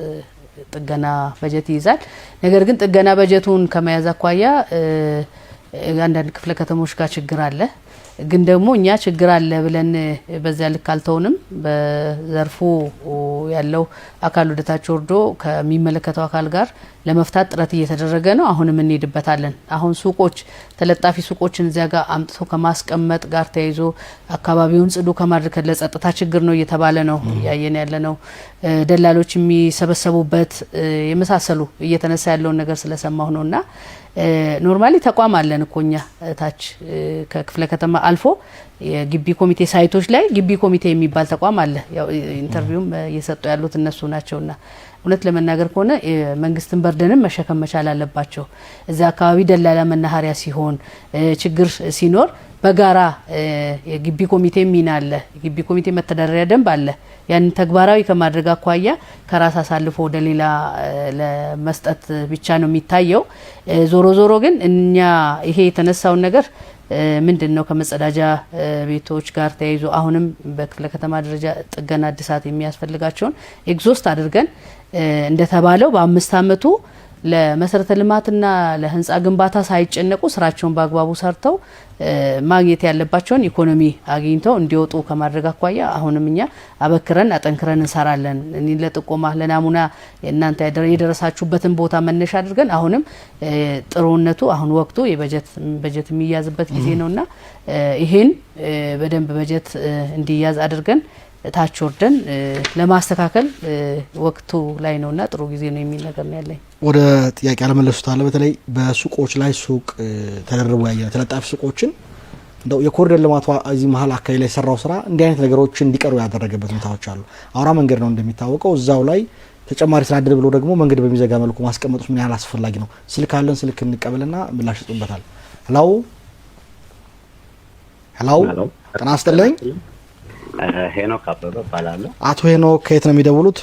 ጥገና በጀት ይይዛል ነገር ግን ጥገና በጀቱን ከመያዝ አኳያ አንዳንድ ክፍለ ከተሞች ጋር ችግር አለ ግን ደግሞ እኛ ችግር አለ ብለን በዚያ ልክ አልተውንም በዘርፉ ያለው አካል ወደታች ወርዶ ከሚመለከተው አካል ጋር ለመፍታት ጥረት እየተደረገ ነው አሁንም እንሄድበታለን አሁን ሱቆች ተለጣፊ ሱቆችን እዚያ ጋር አምጥቶ ከማስቀመጥ ጋር ተያይዞ አካባቢውን ጽዱ ከማድረግ ለጸጥታ ችግር ነው እየተባለ ነው ያየን ያለ ነው ደላሎች የሚሰበሰቡበት የመሳሰሉ እየተነሳ ያለውን ነገር ስለሰማሁ ነውና ኖርማሊ ተቋም አለን እኮኛ ታች ከክፍለ ከተማ አልፎ የግቢ ኮሚቴ ሳይቶች ላይ ግቢ ኮሚቴ የሚባል ተቋም አለ ያው ኢንተርቪውም እየሰጡ ያሉት እነሱ ናቸውና እውነት ለመናገር ከሆነ መንግስትን በርደንም መሸከም መቻል አለባቸው እዛ አካባቢ ደላላ መናኸሪያ ሲሆን ችግር ሲኖር በጋራ የግቢ ኮሚቴ ሚና አለ የግቢ ኮሚቴ መተዳደሪያ ደንብ አለ ያን ተግባራዊ ከማድረግ አኳያ ከራስ አሳልፎ ወደ ሌላ ለመስጠት ብቻ ነው የሚታየው ዞሮ ዞሮ ግን እኛ ይሄ የተነሳውን ነገር ምንድነው ከመጸዳጃ ቤቶች ጋር ተያይዞ አሁንም በክፍለ ከተማ ደረጃ ጥገና አዲሳት የሚያስፈልጋቸውን ኤግዞስት አድርገን እንደተባለው በ5 አመቱ ለመሰረተ ልማትና ለህንጻ ግንባታ ሳይጨነቁ ስራቸውን በአግባቡ ሰርተው ማግኘት ያለባቸውን ኢኮኖሚ አግኝተው እንዲወጡ ከማድረግ አኳያ አሁንም እኛ አበክረን አጠንክረን እንሰራለን እኔ ለጥቆማ ለናሙና እናንተ የደረሳችሁበትን ቦታ መነሻ አድርገን አሁንም ጥሩነቱ አሁን ወቅቱ የበጀት የሚያዝበት ጊዜ ነውና ይሄን በደንብ በጀት እንዲያዝ አድርገን ታች ወርደን ለማስተካከል ወቅቱ ላይ ነውና ጥሩ ጊዜ ነው የሚል ነገር ነው ያለኝ ወደ ጥያቄ አለመለሱት አለ በተለይ በሱቆች ላይ ሱቅ ተደርቦ ያየ ተለጣፊ ሱቆችን እንደው የኮሪደር ልማቱ እዚህ መሀል አካባቢ ላይ ሰራው ስራ እንዲህ አይነት ነገሮች እንዲቀሩ ያደረገበት ሁኔታዎች አሉ አውራ መንገድ ነው እንደሚታወቀው እዛው ላይ ተጨማሪ ስራ አድር ብሎ ደግሞ መንገድ በሚዘጋ መልኩ ማስቀመጡስ ምን ያህል አስፈላጊ ነው ስልክ አለን ስልክ እንቀበልና ምላሽ ይሰጡበታል ሄሎ ጤና ይስጥልኝ ሄኖክ አበበ እባላለሁ አቶ ሄኖክ ከየት ነው የሚደውሉት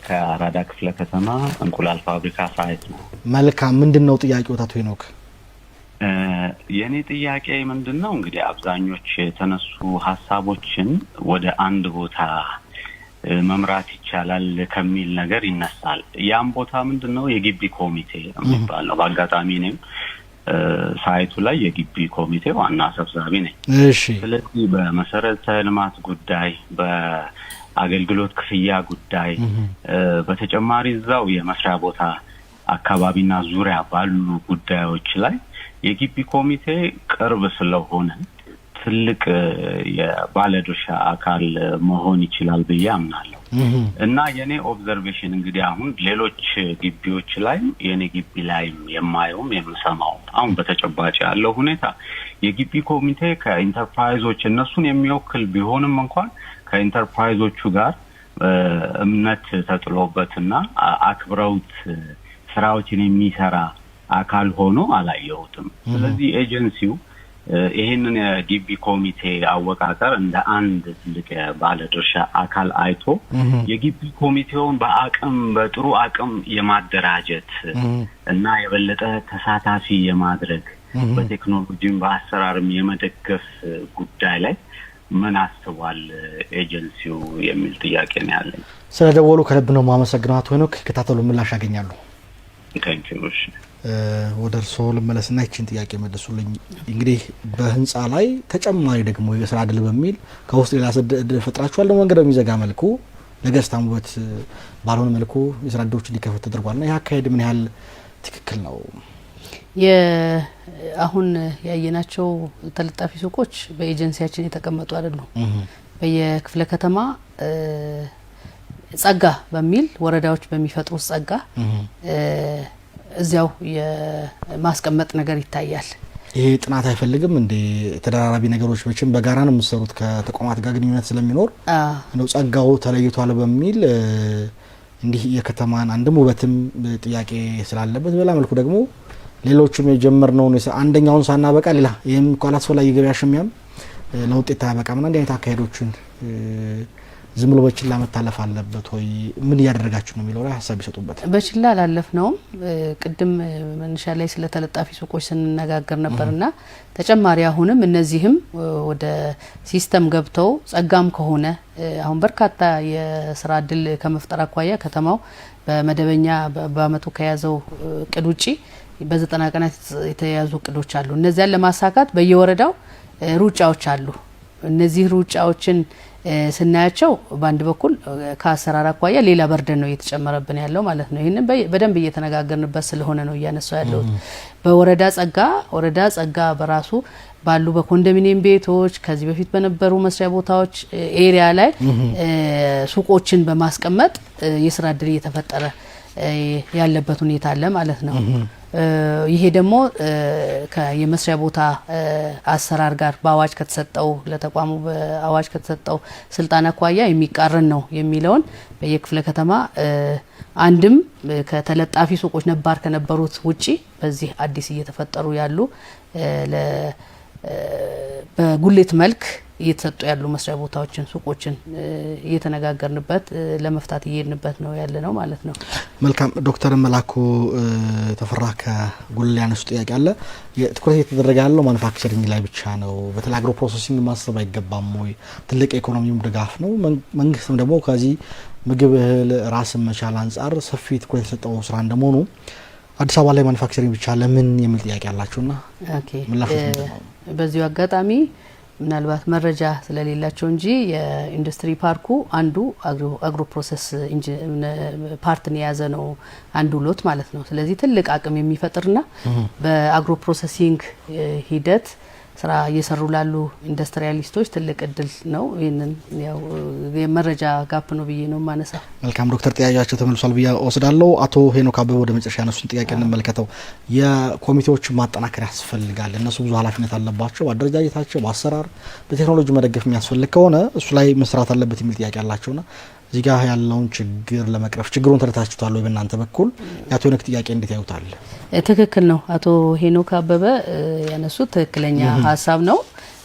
ከአራዳ ክፍለ ከተማ እንቁላል ፋብሪካ ሳይት ነው መልካም ምንድነው ጥያቄው አቶ ሄኖክ የኔ ጥያቄ ምንድነው እንግዲህ አብዛኞች የተነሱ ሀሳቦችን ወደ አንድ ቦታ መምራት ይቻላል ከሚል ነገር ይነሳል ያም ቦታ ምንድነው የግቢ ኮሚቴ የሚባለው በአጋጣሚ ነው ሳይቱ ላይ የግቢ ኮሚቴ ዋና ሰብሳቢ ነኝ እሺ ስለዚህ በመሰረተ ልማት ጉዳይ በአገልግሎት ክፍያ ጉዳይ በተጨማሪ እዛው የመስሪያ ቦታ አካባቢና ዙሪያ ባሉ ጉዳዮች ላይ የግቢ ኮሚቴ ቅርብ ስለሆነ ትልቅ የባለድርሻ አካል መሆን ይችላል ብዬ አምናለሁ እና የኔ ኦብዘርቬሽን እንግዲህ አሁን ሌሎች ግቢዎች ላይ የኔ ግቢ ላይ የማየውም የምሰማው አሁን በተጨባጭ ያለው ሁኔታ የግቢ ኮሚቴ ከኢንተርፕራይዞች እነሱን የሚወክል ቢሆንም እንኳን ከኢንተርፕራይዞቹ ጋር እምነት ተጥሎበትና አክብረውት ስራዎችን የሚሰራ አካል ሆኖ አላየሁትም ስለዚህ ኤጀንሲው ይሄንን የግቢ ኮሚቴ አወቃቀር እንደ አንድ ትልቅ ባለድርሻ አካል አይቶ የግቢ ኮሚቴውን በአቅም በጥሩ አቅም የማደራጀት እና የበለጠ ተሳታፊ የማድረግ በቴክኖሎጂም በአሰራርም የመደገፍ ጉዳይ ላይ ምን አስቧል ኤጀንሲው የሚል ጥያቄ ነው ያለኝ ስለደወሉ ከልብ ነው ማመሰግነው አቶ ሄኖክ ከተታተሉ ምላሽ ያገኛሉ ታንኪዩ ወደ እርስዎ ልመለስና ይችን ጥያቄ መልሱልኝ እንግዲህ በህንጻ ላይ ተጨማሪ ደግሞ የስራ ዕድል በሚል ከውስጥ ሌላ ዕድል ፈጥራችኋል ደግሞ መንገድ በሚዘጋ መልኩ ለገጽታም ውበት ባልሆነ መልኩ የስራ ዕድሎች እንዲከፈቱ ተደርጓልና ይህ አካሄድ ምን ያህል ትክክል ነው አሁን ያየናቸው ተለጣፊ ሱቆች በኤጀንሲያችን የተቀመጡ አይደሉም በየክፍለ ከተማ ጸጋ በሚል ወረዳዎች በሚፈጥሩት ጸጋ እዚያው የማስቀመጥ ነገር ይታያል ይሄ ጥናት አይፈልግም እንዴ? ተደራራቢ ነገሮች መቼም በጋራ ነው የምትሰሩት ከተቋማት ጋር ግንኙነት ስለሚኖር ነው ጸጋው ተለይቷል በሚል እንዲህ የከተማን አንድም ውበትም ጥያቄ ስላለበት በላ መልኩ ደግሞ ሌሎችም የጀመርነው አንደኛውን ሳናበቃ ሌላ ይሄም ቋላት ፈላጊ ገበያ ሽሚያም ለውጤት ታበቃምና እንዴ አይነት አካሄዶችን ዝም ብሎ በችላ መታለፍ አለበት ወይ ምን ያደረጋችሁ ነው የሚለው ላይ ሐሳብ ይሰጡበት። በችላ አላለፍ ነው ቅድም መንሻ ላይ ስለተለጣፊ ሱቆች ስንነጋገር ነበርና ተጨማሪ አሁንም እነዚህም ወደ ሲስተም ገብተው ጸጋም ከሆነ አሁን በርካታ የስራ እድል ከመፍጠር አኳያ ከተማው በመደበኛ በአመቱ ከያዘው እቅድ ውጪ በ90 ቀናት የተያዙ እቅዶች አሉ። እነዚያን ለማሳካት በየወረዳው ሩጫዎች አሉ። እነዚህ ሩጫዎችን ስናያቸው በአንድ በኩል ከአሰራር አኳያ ሌላ በርደን ነው እየተጨመረብን ያለው ማለት ነው። ይሄንን በደንብ እየተነጋገርንበት ስለሆነ ነው እያነሳው ያለው። በወረዳ ጸጋ በራሱ ባሉ በኮንዶሚኒየም ቤቶች ከዚህ በፊት በነበሩ መስሪያ ቦታዎች ኤሪያ ላይ ሱቆችን በማስቀመጥ የስራ እድል እየተፈጠረ ያለበት ሁኔታ አለ ማለት ነው። ይሄ ደግሞ የመስሪያ ቦታ አሰራር ጋር በአዋጅ ከተሰጠው ለተቋሙ በአዋጅ ከተሰጠው ስልጣን አኳያ የሚቃረን ነው የሚለውን በየክፍለ ከተማ አንድም ከተለጣፊ ሱቆች ነባር ከነበሩት ውጪ በዚህ አዲስ እየተፈጠሩ ያሉ በጉሌት መልክ እየተሰጡ ያሉ መስሪያ ቦታዎችን ሱቆችን እየተነጋገርንበት ለመፍታት እየሄድንበት ነው ያለ ነው ማለት ነው። መልካም ዶክተር መላኩ ተፈራ ከጉል ያነሱ ጥያቄ አለ። የትኩረት የተደረገ ያለው ማኑፋክቸሪንግ ላይ ብቻ ነው። በተለይ አግሮ ፕሮሰሲንግ ማሰብ አይገባም ወይ? ትልቅ ኢኮኖሚም ድጋፍ ነው። መንግስትም ደግሞ ከዚህ ምግብ እህል ራስን መቻል አንጻር ሰፊ ትኩረት የተሰጠው ስራ እንደመሆኑ አዲስ አበባ ላይ ማኑፋክቸሪንግ ብቻ ለምን የሚል ጥያቄ አላችሁና በዚሁ አጋጣሚ ምናልባት መረጃ ስለሌላቸው እንጂ የኢንዱስትሪ ፓርኩ አንዱ አግሮ ፕሮሰስ ፓርትን የያዘ ነው አንዱ ሎት ማለት ነው። ስለዚህ ትልቅ አቅም የሚፈጥርና በአግሮ ፕሮሰሲንግ ሂደት ስራ እየሰሩ ላሉ ኢንዱስትሪያሊስቶች ትልቅ እድል ነው። ይሄንን ያው የመረጃ ጋፕ ነው ብዬ ነው ማነሳ። መልካም ዶክተር ጥያቄያቸው ተመልሷል ብዬ ወስዳለሁ። አቶ ሄኖክ አበበ ወደ መጨረሻ ያነሱን ጥያቄ እንመልከተው። የኮሚቴዎች ማጠናከር ያስፈልጋል። እነሱ ብዙ ኃላፊነት አለባቸው። በአደረጃጀታቸው፣ በአሰራር፣ በቴክኖሎጂ መደገፍ የሚያስፈልግ ከሆነ እሱ ላይ መስራት አለበት የሚል ጥያቄ አላቸውና እዚህ ጋር ያለውን ችግር ለመቅረፍ ችግሩን ተረታችሁታል ወይ በእናንተ በኩል? የአቶ ሄኖክ ጥያቄ እንዴት ያዩታል? ትክክል ነው። አቶ ሄኖክ አበበ ያነሱት ትክክለኛ ሀሳብ ነው።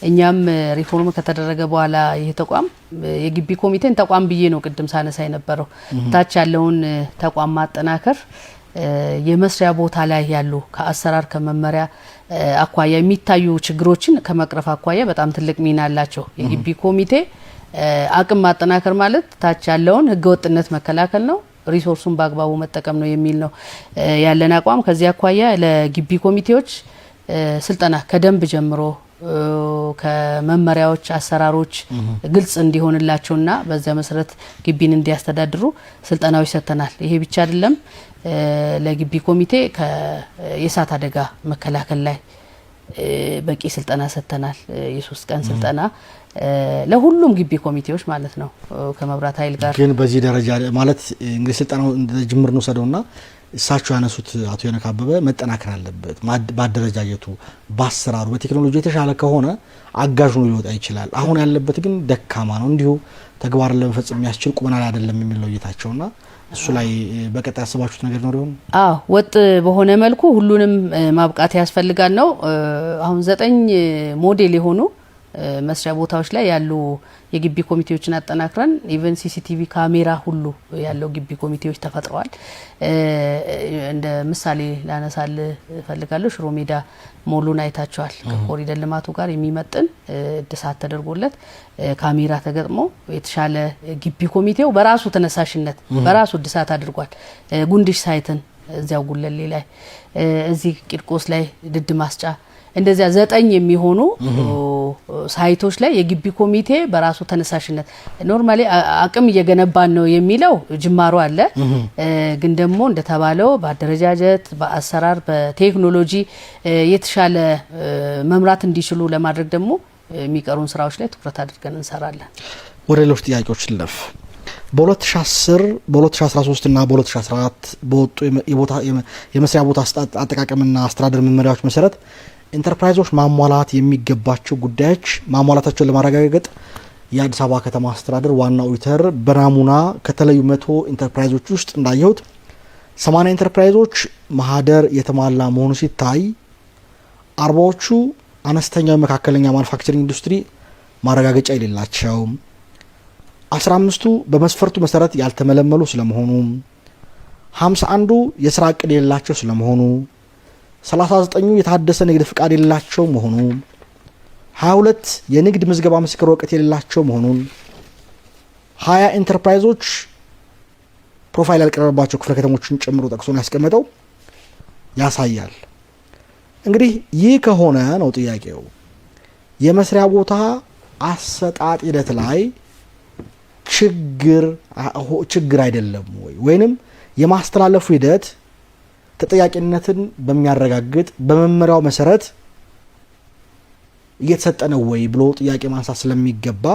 እኛም ሪፎርም ከተደረገ በኋላ ይህ ተቋም የግቢ ኮሚቴን ተቋም ብዬ ነው ቅድም ሳነሳ የነበረው። ታች ያለውን ተቋም ማጠናከር የመስሪያ ቦታ ላይ ያሉ ከአሰራር ከመመሪያ አኳያ የሚታዩ ችግሮችን ከመቅረፍ አኳያ በጣም ትልቅ ሚና አላቸው። የግቢ ኮሚቴ አቅም ማጠናከር ማለት ታች ያለውን ህገወጥነት መከላከል ነው፣ ሪሶርሱን በአግባቡ መጠቀም ነው የሚል ነው ያለን አቋም። ከዚህ አኳያ ለግቢ ኮሚቴዎች ስልጠና ከደንብ ጀምሮ ከመመሪያዎች አሰራሮች ግልጽ እንዲሆንላቸውና በዛ መሰረት ግቢን እንዲያስተዳድሩ ስልጠናዎች ሰጥተናል። ይሄ ብቻ አይደለም። ለግቢ ኮሚቴ የእሳት አደጋ መከላከል ላይ በቂ ስልጠና ሰጥተናል። የ3 ቀን ስልጠና ለሁሉም ግቢ ኮሚቴዎች ማለት ነው ከመብራት ኃይል ጋር። ግን በዚህ ደረጃ ማለት እንግዲህ ስልጠናው ጅምር ነው ሰደውና እሳቸው ያነሱት አቶ ሄኖክ አበበ መጠናከር አለበት። ባደረጃጀቱ፣ በአሰራሩ፣ በቴክኖሎጂ የተሻለ ከሆነ አጋዥ ነው ሊወጣ ይችላል። አሁን ያለበት ግን ደካማ ነው፣ እንዲሁ ተግባርን ለመፈጸም የሚያስችል ቁመና ላይ አይደለም የሚል ነው እይታቸውና እሱ ላይ በቀጣይ ያስባችሁት ነገር ነው ይሆን? ወጥ በሆነ መልኩ ሁሉንም ማብቃት ያስፈልጋል ነው። አሁን 9 ሞዴል የሆኑ መስሪያ ቦታዎች ላይ ያሉ የግቢ ኮሚቴዎችን አጠናክረን ኢቨን ሲሲቲቪ ካሜራ ሁሉ ያለው ግቢ ኮሚቴዎች ተፈጥረዋል። እንደ ምሳሌ ላነሳል ፈልጋለሁ። ሽሮ ሜዳ ሞሉን አይታቸዋል። ከኮሪደር ልማቱ ጋር የሚመጥን እድሳት ተደርጎለት ካሜራ ተገጥሞ የተሻለ ግቢ ኮሚቴው በራሱ ተነሳሽነት በራሱ እድሳት አድርጓል። ጉንድሽ ሳይትን እዚያው ጉለሌ ላይ እዚህ ቂርቆስ ላይ ድድ ማስጫ እንደዚያ 9 የሚሆኑ ሳይቶች ላይ የግቢ ኮሚቴ በራሱ ተነሳሽነት ኖርማሊ አቅም እየገነባን ነው የሚለው ጅማሮ አለ። ግን ደግሞ እንደተባለው በአደረጃጀት፣ በአሰራር፣ በቴክኖሎጂ የተሻለ መምራት እንዲችሉ ለማድረግ ደግሞ የሚቀሩን ስራዎች ላይ ትኩረት አድርገን እንሰራለን። ወደ ሌሎች ጥያቄዎች ልለፍ። በ2010 በ2013 እና በ2014 በወጡ የመስሪያ ቦታ አጠቃቀምና አስተዳደር መመሪያዎች መሰረት ኢንተርፕራይዞች ማሟላት የሚገባቸው ጉዳዮች ማሟላታቸውን ለማረጋገጥ የአዲስ አበባ ከተማ አስተዳደር ዋና ኦዲተር በናሙና ከተለዩ 100 ኢንተርፕራይዞች ውስጥ እንዳየሁት 80 ኢንተርፕራይዞች ማህደር የተሟላ መሆኑ ሲታይ 40ዎቹ አነስተኛው መካከለኛ ማኑፋክቸሪንግ ኢንዱስትሪ ማረጋገጫ የሌላቸው 15ቱ በመስፈርቱ መሰረት ያልተመለመሉ ስለመሆኑ 51ዱ የስራ እቅድ የሌላቸው ስለመሆኑ 39ኙ የታደሰ ንግድ ፍቃድ የሌላቸው መሆኑ 22 የንግድ ምዝገባ ምስክር ወረቀት የሌላቸው መሆኑን 20 ኢንተርፕራይዞች ፕሮፋይል ያልቀረበባቸው ክፍለ ከተሞችን ጨምሮ ጠቅሶ ያስቀመጠው ያሳያል። እንግዲህ ይህ ከሆነ ነው ጥያቄው የመስሪያ ቦታ አሰጣጥ ሂደት ላይ ችግር አይደለም ወይ ወይንም የማስተላለፉ ሂደት ተጠያቂነትን በሚያረጋግጥ በመመሪያው መሰረት እየተሰጠ ነው ወይ ብሎ ጥያቄ ማንሳት ስለሚገባ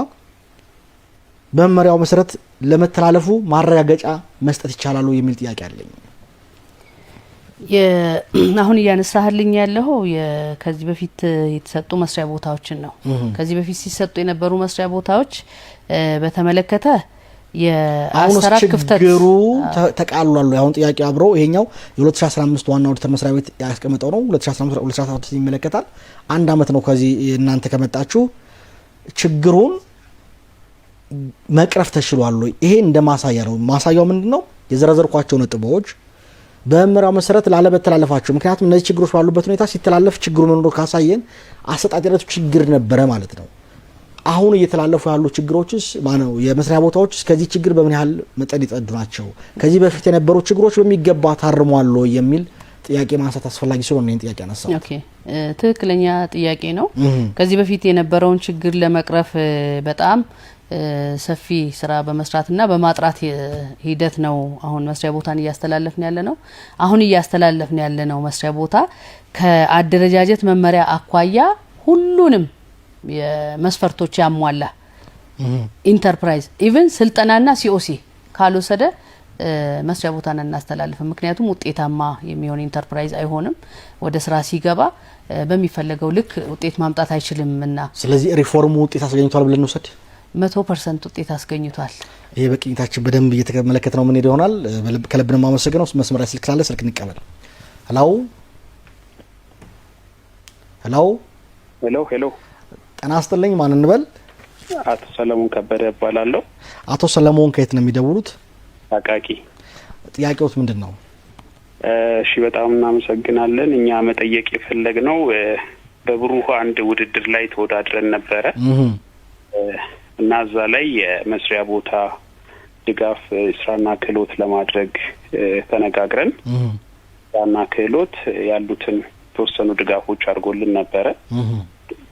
በመመሪያው መሰረት ለመተላለፉ ማረጋገጫ መስጠት ይቻላል የሚል ጥያቄ አለኝ። አሁን እያነሳህልኝ ያለው ከዚህ በፊት የተሰጡ መስሪያ ቦታዎችን ነው። ከዚህ በፊት ሲሰጡ የነበሩ መስሪያ ቦታዎች በተመለከተ የአሰራር ክፍተት ችግሩ ተቃሏል። አሁን ጥያቄ አብሮ ይሄኛው የ2015 ዋና ኦዲተር መስሪያ ቤት ያስቀመጠው ነው። 2015 ይመለከታል። አንድ አመት ነው ከዚህ እናንተ ከመጣችሁ ችግሩን መቅረፍ ተችሏል ወይ? ይሄ እንደ ማሳያ ነው። ማሳያው ምንድነው? የዘረዘርኳቸው ነጥቦች በመመሪያው መሰረት ላለመተላለፋቸው ምክንያቱም እነዚህ ችግሮች ባሉበት ሁኔታ ሲተላለፍ ችግሩ መኖር ካሳየን አሰጣጥነቱ ችግር ነበረ ማለት ነው። አሁን እየተላለፉ ያሉ ችግሮችስ ማነው የመስሪያ ቦታዎች ከዚህ ችግር በምን ያህል መጠን ይጸዱ ናቸው? ከዚህ በፊት የነበሩ ችግሮች በሚገባ ታርሟል ወይ የሚል ጥያቄ ማንሳት አስፈላጊ ስለሆነ ነው ጥያቄ አነሳው። ኦኬ ትክክለኛ ጥያቄ ነው። ከዚህ በፊት የነበረውን ችግር ለመቅረፍ በጣም ሰፊ ስራ በመስራትና በማጥራት ሂደት ነው አሁን መስሪያ ቦታን እያስተላለፍን ያለ ነው። አሁን እያስተላለፍን ያለ ነው መስሪያ ቦታ ከአደረጃጀት መመሪያ አኳያ ሁሉንም የመስፈርቶች ያሟላ ኢንተርፕራይዝ ኢቭን ስልጠናና ሲኦሲ ካልወሰደ መስሪያ ቦታን እናስተላልፍ። ምክንያቱም ውጤታማ የሚሆን ኢንተርፕራይዝ አይሆንም። ወደ ስራ ሲገባ በሚፈለገው ልክ ውጤት ማምጣት አይችልምና ስለዚህ ሪፎርሙ ውጤት አስገኝቷል ብለን እንውሰድ። 100% ውጤት አስገኝቷል። ይሄ በቅኝታችን በደንብ እየተመለከተ ነው ምን ይሆናል። ከልብ ነው ማመሰግነው። መስመር ላይ ስልክ ካለ ስልክ እንቀበል። ሄሎ ጤና ይስጥልኝ። ማን እንበል? አቶ ሰለሞን ከበደ እባላለሁ። አቶ ሰለሞን ከየት ነው የሚደውሉት? አቃቂ። ጥያቄዎት ምንድን ነው? እሺ በጣም እናመሰግናለን። እኛ መጠየቅ የፈለግነው በብሩህ አንድ ውድድር ላይ ተወዳድረን ነበረ እና እዛ ላይ የመስሪያ ቦታ ድጋፍ ስራና ክህሎት ለማድረግ ተነጋግረን ስራና ክህሎት ያሉትን ተወሰኑ ድጋፎች አድርጎልን ነበረ።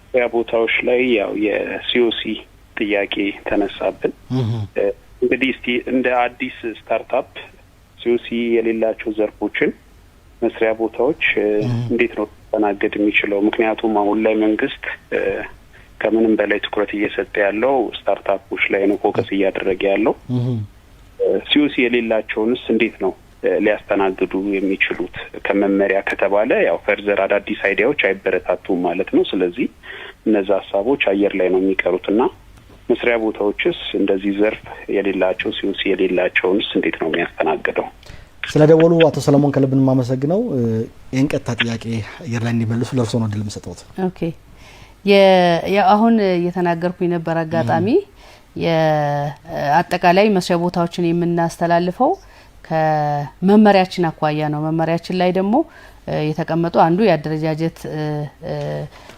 መስሪያ ቦታዎች ላይ ያው የሲኦሲ ጥያቄ ተነሳብን። እንግዲህ እስቲ እንደ አዲስ ስታርታፕ ሲኦሲ የሌላቸው ዘርፎችን መስሪያ ቦታዎች እንዴት ነው ተናገድ የሚችለው? ምክንያቱም አሁን ላይ መንግስት ከምንም በላይ ትኩረት እየሰጠ ያለው ስታርታፖች ላይ ነው ፎከስ እያደረገ ያለው። ሲኦሲ የሌላቸውንስ እንዴት ነው ሊያስተናግዱ የሚችሉት? ከመመሪያ ከተባለ ያው ፈርዘር አዳዲስ አይዲያዎች አይበረታቱም ማለት ነው። ስለዚህ እነዛ ሀሳቦች አየር ላይ ነው የሚቀሩትና መስሪያ ቦታዎችስ እንደዚህ ዘርፍ የሌላቸው ሲኦሲ የሌላቸውንስ እንዴት ነው የሚያስተናግደው? ስለደወሉ አቶ ሰለሞን ከልብን ማመሰግነው። ይህን ቀጥታ ጥያቄ አየር ላይ እንዲመልሱ ለርሶ ነው ድል መስጠት። ኦኬ አሁን እየተናገርኩኝ ነበር። አጋጣሚ የአጠቃላይ መስሪያ ቦታዎችን የምናስተላልፈው ከመመሪያችን አኳያ ነው። መመሪያችን ላይ ደግሞ የተቀመጡ አንዱ የአደረጃጀት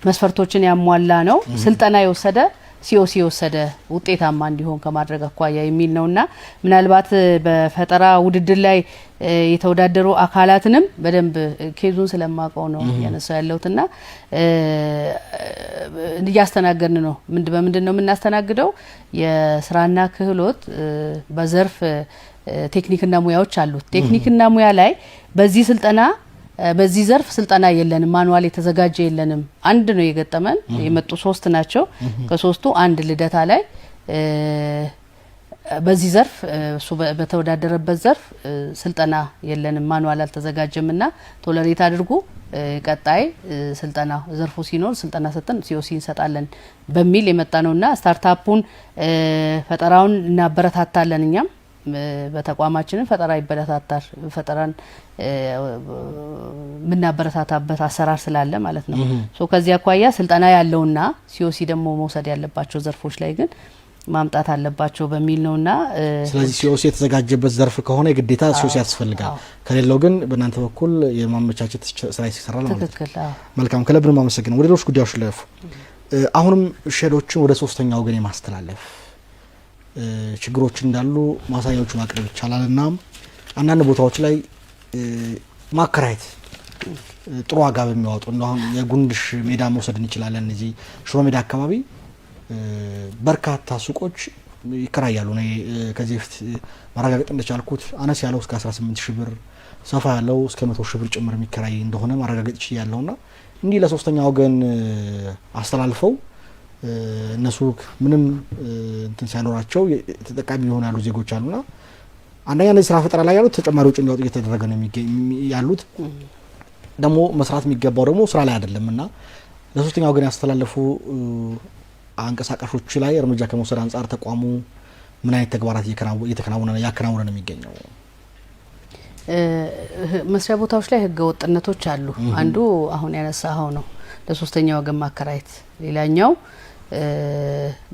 መስፈርቶችን ያሟላ ነው፣ ስልጠና የወሰደ ሲኦሲ የወሰደ ውጤታማ እንዲሆን ከማድረግ አኳያ የሚል ነውና ምናልባት በፈጠራ ውድድር ላይ የተወዳደሩ አካላትንም በደንብ ኬዙን ስለማቀው ነው ያነሳው ያለውትና እያስተናገድን ነው። በምንድን ነው የምናስተናግደው? የስራና ክህሎት በዘርፍ ቴክኒክና ሙያዎች አሉት። ቴክኒክና ሙያ ላይ በዚህ ስልጠና በዚህ ዘርፍ ስልጠና የለንም፣ ማኑዋል የተዘጋጀ የለንም። አንድ ነው የገጠመን። የመጡ 3 ናቸው። ከ3ቱ አንድ ልደታ ላይ በዚህ ዘርፍ እሱ በተወዳደረበት ዘርፍ ስልጠና የለንም ማኑዋል አልተዘጋጀምና ቶለሬት አድርጉ ቀጣይ ስልጠና ዘርፉ ሲኖር ስልጠና ሰጥተን ሲኦሲ እንሰጣለን በሚል የመጣ ነውና ስታርታፑን ፈጠራውን እናበረታታለን እኛም በተቋማችን ፈጠራ ይበረታታል ፈጠራን ምናበረታታበት አሰራር ስላለ ማለት ነው ሶ ከዚህ አኳያ ስልጠና ያለውና ሲኦሲ ደግሞ መውሰድ ያለባቸው ዘርፎች ላይ ግን ማምጣት አለባቸው በሚል ነውና ስለዚህ ሲኦሲ የተዘጋጀበት ዘርፍ ከሆነ የግዴታ ሲኦሲ ያስፈልጋል ከሌለው ግን በእናንተ በኩል የማመቻቸት ስራ ይሰራል ማለት ነው መልካም ከለብን ማመሰግን ወደ ሌሎች ጉዳዮች ለፉ አሁንም ሼዶችን ወደ ሶስተኛ ወገን የማስተላለፍ ችግሮች እንዳሉ ማሳያዎቹ ማቅረብ ይቻላልና አንዳንድ ቦታዎች ላይ ማከራየት ጥሩ ዋጋ በሚያወጡ እንደው የጉንድሽ ሜዳ መውሰድ እንችላለን እዚህ ሽሮ ሜዳ አካባቢ በርካታ ሱቆች ይከራያሉ ነው ከዚህ በፊት ማረጋገጥ እንደቻልኩት አነስ ያለው እስከ 18000 ብር ሰፋ ያለው እስከ 100000 ብር ጭምር የሚከራይ እንደሆነ ማረጋገጥ ይችላልውና እንዲህ ለሶስተኛ ወገን አስተላልፈው እነሱ ምንም እንትን ሳይኖራቸው ተጠቃሚ ይሆናሉ ዜጎች አሉና አንደኛ ለስራ ፈጠራ ላይ ያሉት ተጨማሪ ወጪ እንዲያወጡ እየተደረገ ነው ያሉት ደግሞ መስራት የሚገባው ደግሞ ስራ ላይ አይደለምና ለሶስተኛ ወገን ያስተላልፉ አንቀሳቃሾች ላይ እርምጃ ከመውሰድ አንፃር ተቋሙ ምን አይነት ተግባራት እየተከናወነ ነው የሚገኘው መስሪያ ቦታዎች ላይ ህገ ወጥነቶች አሉ አንዱ አሁን ያነሳው ነው ለሶስተኛ ወገን ማከራየት ሌላኛው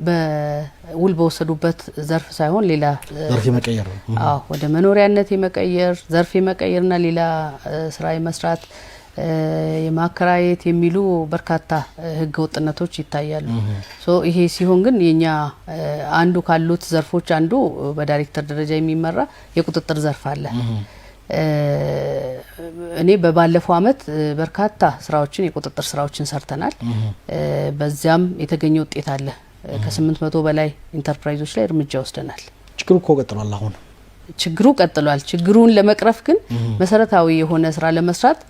በውል በወሰዱበት ዘርፍ ሳይሆን ሌላ ዘርፍ የመቀየር አዎ ወደ መኖሪያነት የመቀየር ዘርፍ የመቀየርና ሌላ ስራ የመስራት የማከራየት የሚሉ በርካታ ህገ ወጥነቶች ይታያሉ ሶ ይሄ ሲሆን ግን የኛ አንዱ ካሉት ዘርፎች አንዱ በዳይሬክተር ደረጃ የሚመራ የቁጥጥር ዘርፍ አለ እኔ በባለፈው አመት በርካታ ስራዎችን የቁጥጥር ስራዎችን ሰርተናል በዚያም የተገኘ ውጤት አለ ከ800 በላይ ኢንተርፕራይዞች ላይ እርምጃ ወስደናል ችግሩ ቆቀጥሏል አሁን ችግሩ ቀጥሏል ችግሩን ለመቅረፍ ግን መሰረታዊ የሆነ ስራ ለመስራት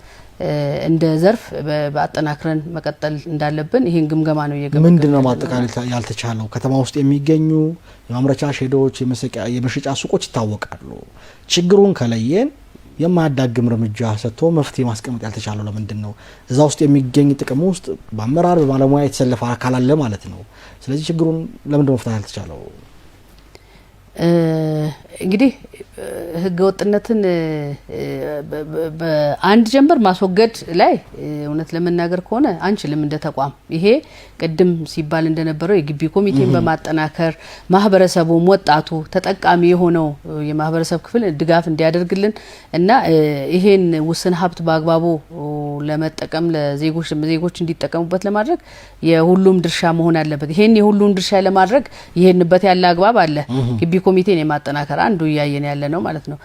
እንደ ዘርፍ በአጠናክረን መቀጠል እንዳለብን ይሄን ግምገማ ነው የገመገመው ምንድነው ማጠቃለል ያልተቻለው ከተማ ውስጥ የሚገኙ የማምረቻ ሼዶች የመሸጫ ሱቆች ይታወቃሉ ችግሩን ከለየን የማያዳግም እርምጃ ሰጥቶ መፍትሄ ማስቀመጥ ያልተቻለው ለምንድን ነው እዛ ውስጥ የሚገኝ ጥቅም ውስጥ በአመራር በባለሙያ የተሰለፈ አካል አለ ማለት ነው ስለዚህ ችግሩን ለምንድን ነው መፍታት ያልተቻለው እንግዲህ ህገ ወጥነትን በአንድ ጀንበር ማስወገድ ላይ እውነት ለመናገር ከሆነ አንችልም እንደ ተቋም ይሄ ቅድም ሲባል እንደነበረው የግቢ ኮሚቴን በማጠናከር ማህበረሰቡ ወጣቱ ተጠቃሚ የሆነው የማህበረሰብ ክፍል ድጋፍ እንዲያደርግልን እና ይሄን ውስን ሀብት በአግባቡ ለመጠቀም ለዜጎች እንዲጠቀሙበት ለማድረግ የሁሉም ድርሻ መሆን አለበት ይሄን የሁሉም ድርሻ ለማድረግ ይሄንበት ያለ አግባብ አለ ግቢ ኮሚቴን የማጠናከር አንዱ ያየን ያለ ነው ማለት ነው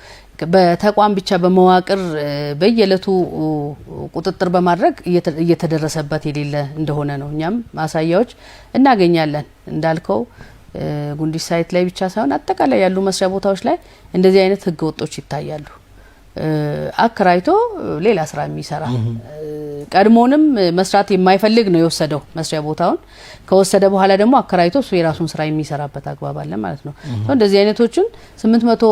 በተቋም ብቻ በመዋቅር በየለቱ ቁጥጥር በማድረግ እየተደረሰበት የሌለ እንደሆነ ነው እኛም ማሳያዎች እናገኛለን እንዳልከው ጉንዲስ ሳይት ላይ ብቻ ሳይሆን አጠቃላይ ያሉ መስሪያ ቦታዎች ላይ እንደዚህ አይነት ህገ ወጦች ይታያሉ አከራይቶ ሌላ ስራ የሚሰራ ቀድሞንም መስራት የማይፈልግ ነው የወሰደው መስሪያ ቦታውን ከወሰደ በኋላ ደግሞ አከራይቶ እሱ የራሱን ስራ የሚሰራበት አግባብ አለ ማለት ነው እንደዚህ አይነቶችን 800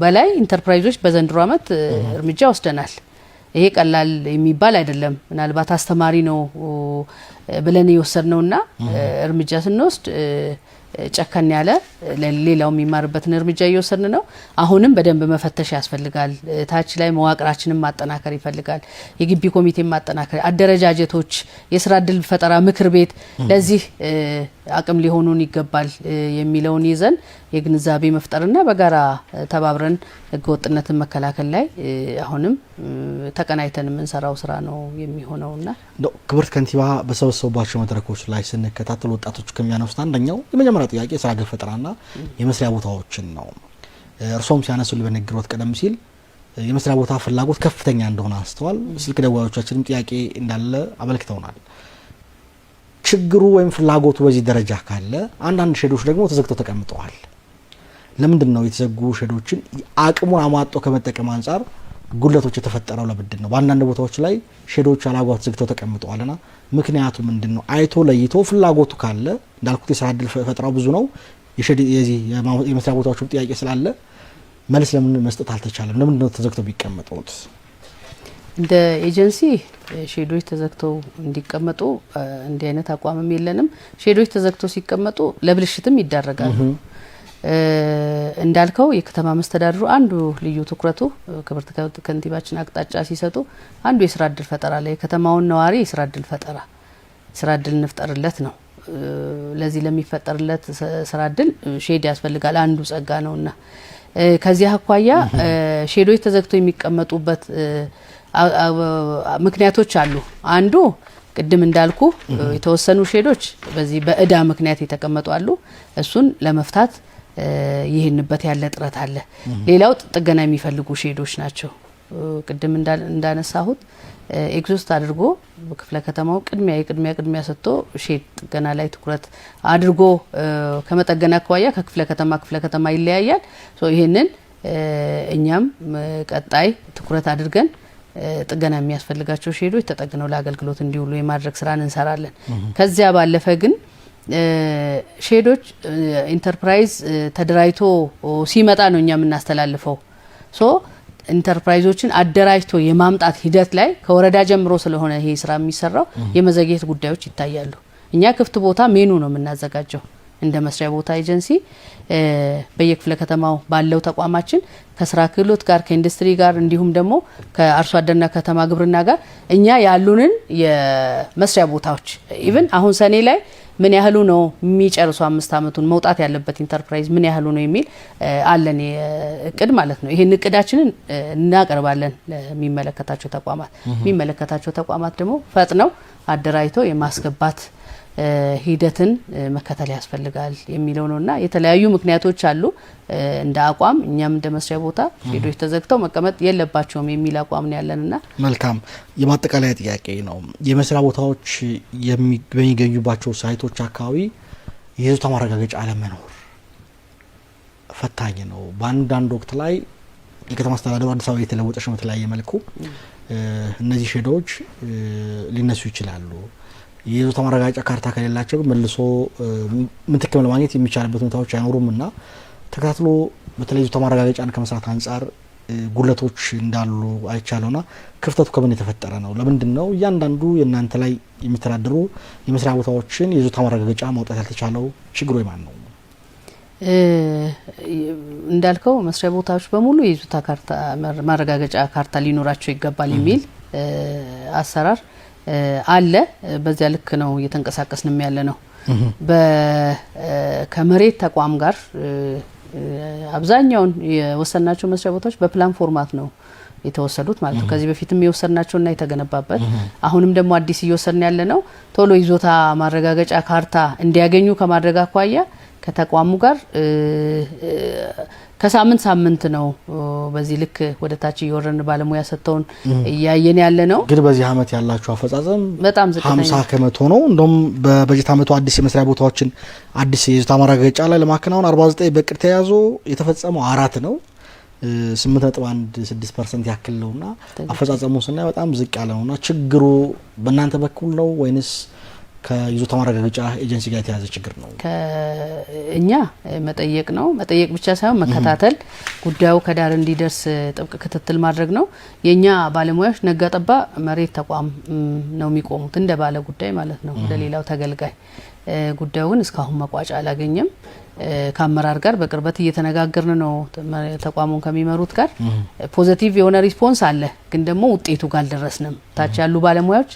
በላይ ኢንተርፕራይዞች በዘንድሮ አመት እርምጃ ወስደናል ይሄ ቀላል የሚባል አይደለም ምናልባት አስተማሪ ነው ብለን የወሰድነውና እርምጃ ስንወስድ ጨከን ያለ ሌላው የሚማርበትን እርምጃ እየወሰድን ነው አሁንም በደንብ መፈተሽ ያስፈልጋል ታች ላይ መዋቅራችንን ማጠናከር ይፈልጋል የግቢ ኮሚቴ ማጠናከር አደረጃጀቶች የስራ ዕድል ፈጠራ ምክር ቤት ለዚህ አቅም ሊሆኑን ይገባል የሚለውን ይዘን የግንዛቤ መፍጠርና በጋራ ተባብረን ህገወጥነትን መከላከል ላይ አሁንም ተቀናይተን የምንሰራው ስራ ነው የሚሆነውና ክብርት ከንቲባ በሰበሰቡባቸው መድረኮች ላይ ስንከታተል ወጣቶች ከሚያነሱት አንደኛው የመጀመሪያ ጥያቄ የስራ ዕድል ፈጠራና የመስሪያ ቦታዎችን ነው እርሶም ሲያነሱልን በንግግሮት ቀደም ሲል የመስሪያ ቦታ ፍላጎት ከፍተኛ እንደሆነ አስተዋል ስልክ ደዋዮቻችንም ጥያቄ እንዳለ አመልክተውናል ችግሩ ወይም ፍላጎቱ በዚህ ደረጃ ካለ አንዳንድ ሼዶች ደግሞ ተዘግተው ተቀምጠዋል ለምንድን ነው የተዘጉ ሼዶችን አቅሙን አሟጦ ከመጠቀም አንፃር ጉድለቶች የተፈጠረው ለምንድን ነው በአንዳንድ ቦታዎች ላይ ሼዶች አላግባብ ተዘግተው ተቀምጠዋልና ምክንያቱ ምንድነው አይቶ ለይቶ ፍላጎቱ ካለ እንዳልኩት የስራ ዕድል ፈጠራው ብዙ ነው የዚህ የመስሪያ ቦታዎች ጥያቄ ስላለ መልስ ለምን መስጠት አልተቻለም? ለምን ነው ተዘግተው ቢቀመጡት? እንደ ኤጀንሲ ሼዶች ተዘግተው እንዲቀመጡ እንዲህ አይነት አቋምም የለንም። ሼዶች ተዘግተው ሲቀመጡ ለብልሽትም ይዳረጋሉ። እንዳልከው የከተማ መስተዳድሩ አንዱ ልዩ ትኩረቱ ክብርት ከንቲባችን አቅጣጫ ሲሰጡ አንዱ የስራ እድል ፈጠራ ላይ የከተማውን ነዋሪ የስራ እድል ፈጠራ ስራ እድል እንፍጠርለት ነው። ለዚህ ለሚፈጠርለት ስራ እድል ሼድ ያስፈልጋል፣ አንዱ ጸጋ ነውና ከዚህ አኳያ ሼዶች ተዘግተው የሚቀመጡበት ምክንያቶች አሉ። አንዱ ቅድም እንዳልኩ የተወሰኑ ሼዶች በዚህ በእዳ ምክንያት የተቀመጡ አሉ። እሱን ለመፍታት ይህንበት ያለ ጥረት አለ። ሌላው ጥገና የሚፈልጉ ሼዶች ናቸው። ቅድም እንዳነሳሁት ኤግዞስት አድርጎ በክፍለ ከተማው ቅድሚያ ሰጥቶ ሼድ ጥገና ላይ ትኩረት አድርጎ ከመጠገና አኳያ ከክፍለ ከተማ ይለያያል። ይህንን እኛም ቀጣይ ትኩረት አድርገን ጥገና የሚያስፈልጋቸው ሼዶች ተጠግነው ለአገልግሎት እንዲውሉ የማድረግ ስራን እንሰራለን። ከዚያ ባለፈ ግን ሼዶች ኢንተርፕራይዝ ተደራጅቶ ሲመጣ ነው እኛ የምናስተላልፈው። ኢንተርፕራይዞችን አደራጅቶ የማምጣት ሂደት ላይ ከወረዳ ጀምሮ ስለሆነ ይሄ ስራ የሚሰራው የመዘግየት ጉዳዮች ይታያሉ። እኛ ክፍት ቦታ ሜኑ ነው የምናዘጋጀው እንደ መስሪያ ቦታ ኤጀንሲ በየክፍለ ከተማው ባለው ተቋማችን ከስራ ክህሎት ጋር ከኢንዱስትሪ ጋር እንዲሁም ደግሞ ከአርሶ አደርና ከተማ ግብርና ጋር እኛ ያሉንን የመስሪያ ቦታዎች ኢቭን አሁን ሰኔ ላይ ምን ያህሉ ነው የሚጨርሱ 5 አመቱን መውጣት ያለበት ኢንተርፕራይዝ ምን ያህሉ ነው የሚል አለን እቅድ ማለት ነው። ይሄን እቅዳችንን እናቀርባለን ለሚመለከታቸው ተቋማት ደግሞ ፈጥነው አደራጅተው የማስገባት ሂደትን መከተል ያስፈልጋል የሚለው ነውና የተለያዩ ምክንያቶች አሉ። እንደ አቋም እኛም እንደ መስሪያ ቦታ ሼዶች ተዘግተው መቀመጥ የለባቸውም የሚል አቋም ነው ያለንና መልካም የማጠቃለያ ጥያቄ ነው። የመስሪያ ቦታዎች የሚገኙባቸው ሳይቶች አካባቢ የይዞታ ማረጋገጫ አለመኖር ፈታኝ ነው። በአንዳንድ ወቅት ላይ የከተማ አስተዳደሩ አዲስ አበባ የተለወጠች ነው በተለያየ መልኩ እነዚህ ሼዶች ሊነሱ ይችላሉ። የይዞታ ማረጋገጫ ካርታ ከሌላቸው መልሶ ምትክ ለማግኘት የሚቻልበት ሁኔታዎች አይኖሩምና ተከታትሎ በተለይ ይዞታ ማረጋገጫን ከመስራት አንጻር ጉለቶች እንዳሉ አይቻለውና ክፍተቱ ከምን የተፈጠረ ነው? ለምንድን ነው እያንዳንዱ የናንተ ላይ የሚተዳደሩ የመስሪያ ቦታዎችን የይዞታ ማረጋገጫ ማውጣት ያልተቻለው? ችግሩ የማን ነው? እንዳልከው መስሪያ ቦታዎች በሙሉ የይዞታ ካርታ ማረጋገጫ ካርታ ሊኖራቸው ይገባል የሚል አሰራር አለ። በዚያ ልክ ነው እየተንቀሳቀስንም ያለ ነው። ከመሬት ተቋም ጋር አብዛኛውን የወሰናቸው መስሪያ ቦታዎች በፕላን ፎርማት ነው የተወሰዱት ማለት ነው። ከዚህ በፊትም የወሰናቸውና የተገነባበት አሁንም ደግሞ አዲስ እየወሰን ያለ ነው። ቶሎ ይዞታ ማረጋገጫ ካርታ እንዲያገኙ ከማድረግ አኳያ ከተቋሙ ጋር ከሳምንት ነው በዚህ ልክ ወደ ታች እየወረን ባለሙያ ሰጥተውን እያየን ያለ ነው። ግን በዚህ አመት ያላችሁ አፈጻጸም በጣም ዝቅተኛ 50% ነው። እንደውም በበጀት አመቱ አዲስ የመስሪያ ቦታዎችን አዲስ የይዞታ ማረጋገጫ ላይ ለማከናወን 49 በቅድ ተያዞ የተፈጸመው 4 ነው። 8.16% ያክል ነውና አፈጻጸሙ ስናይ በጣም ዝቅ ያለ ነውና ችግሩ በእናንተ በኩል ነው ወይንስ ከይዞታ ማረጋገጫ ኤጀንሲ ጋር የተያዘ ችግር ነው? እኛ መጠየቅ ብቻ ሳይሆን መከታተል ጉዳዩ ከዳር እንዲደርስ ጥብቅ ክትትል ማድረግ ነው። የኛ ባለሙያዎች ነጋጠባ መሬት ተቋም ነው የሚቆሙት እንደ ባለ ጉዳይ ማለት ነው። ለሌላው ተገልጋይ ጉዳዩን እስካሁን መቋጫ አላገኘም። ከአመራር ጋር በቅርበት እየተነጋገርን ነው። ተቋሙን ከሚመሩት ጋር ፖዚቲቭ የሆነ ሪስፖንስ አለ፣ ግን ደግሞ ውጤቱ ጋር አልደረስንም። ታች ያሉ ባለሙያዎች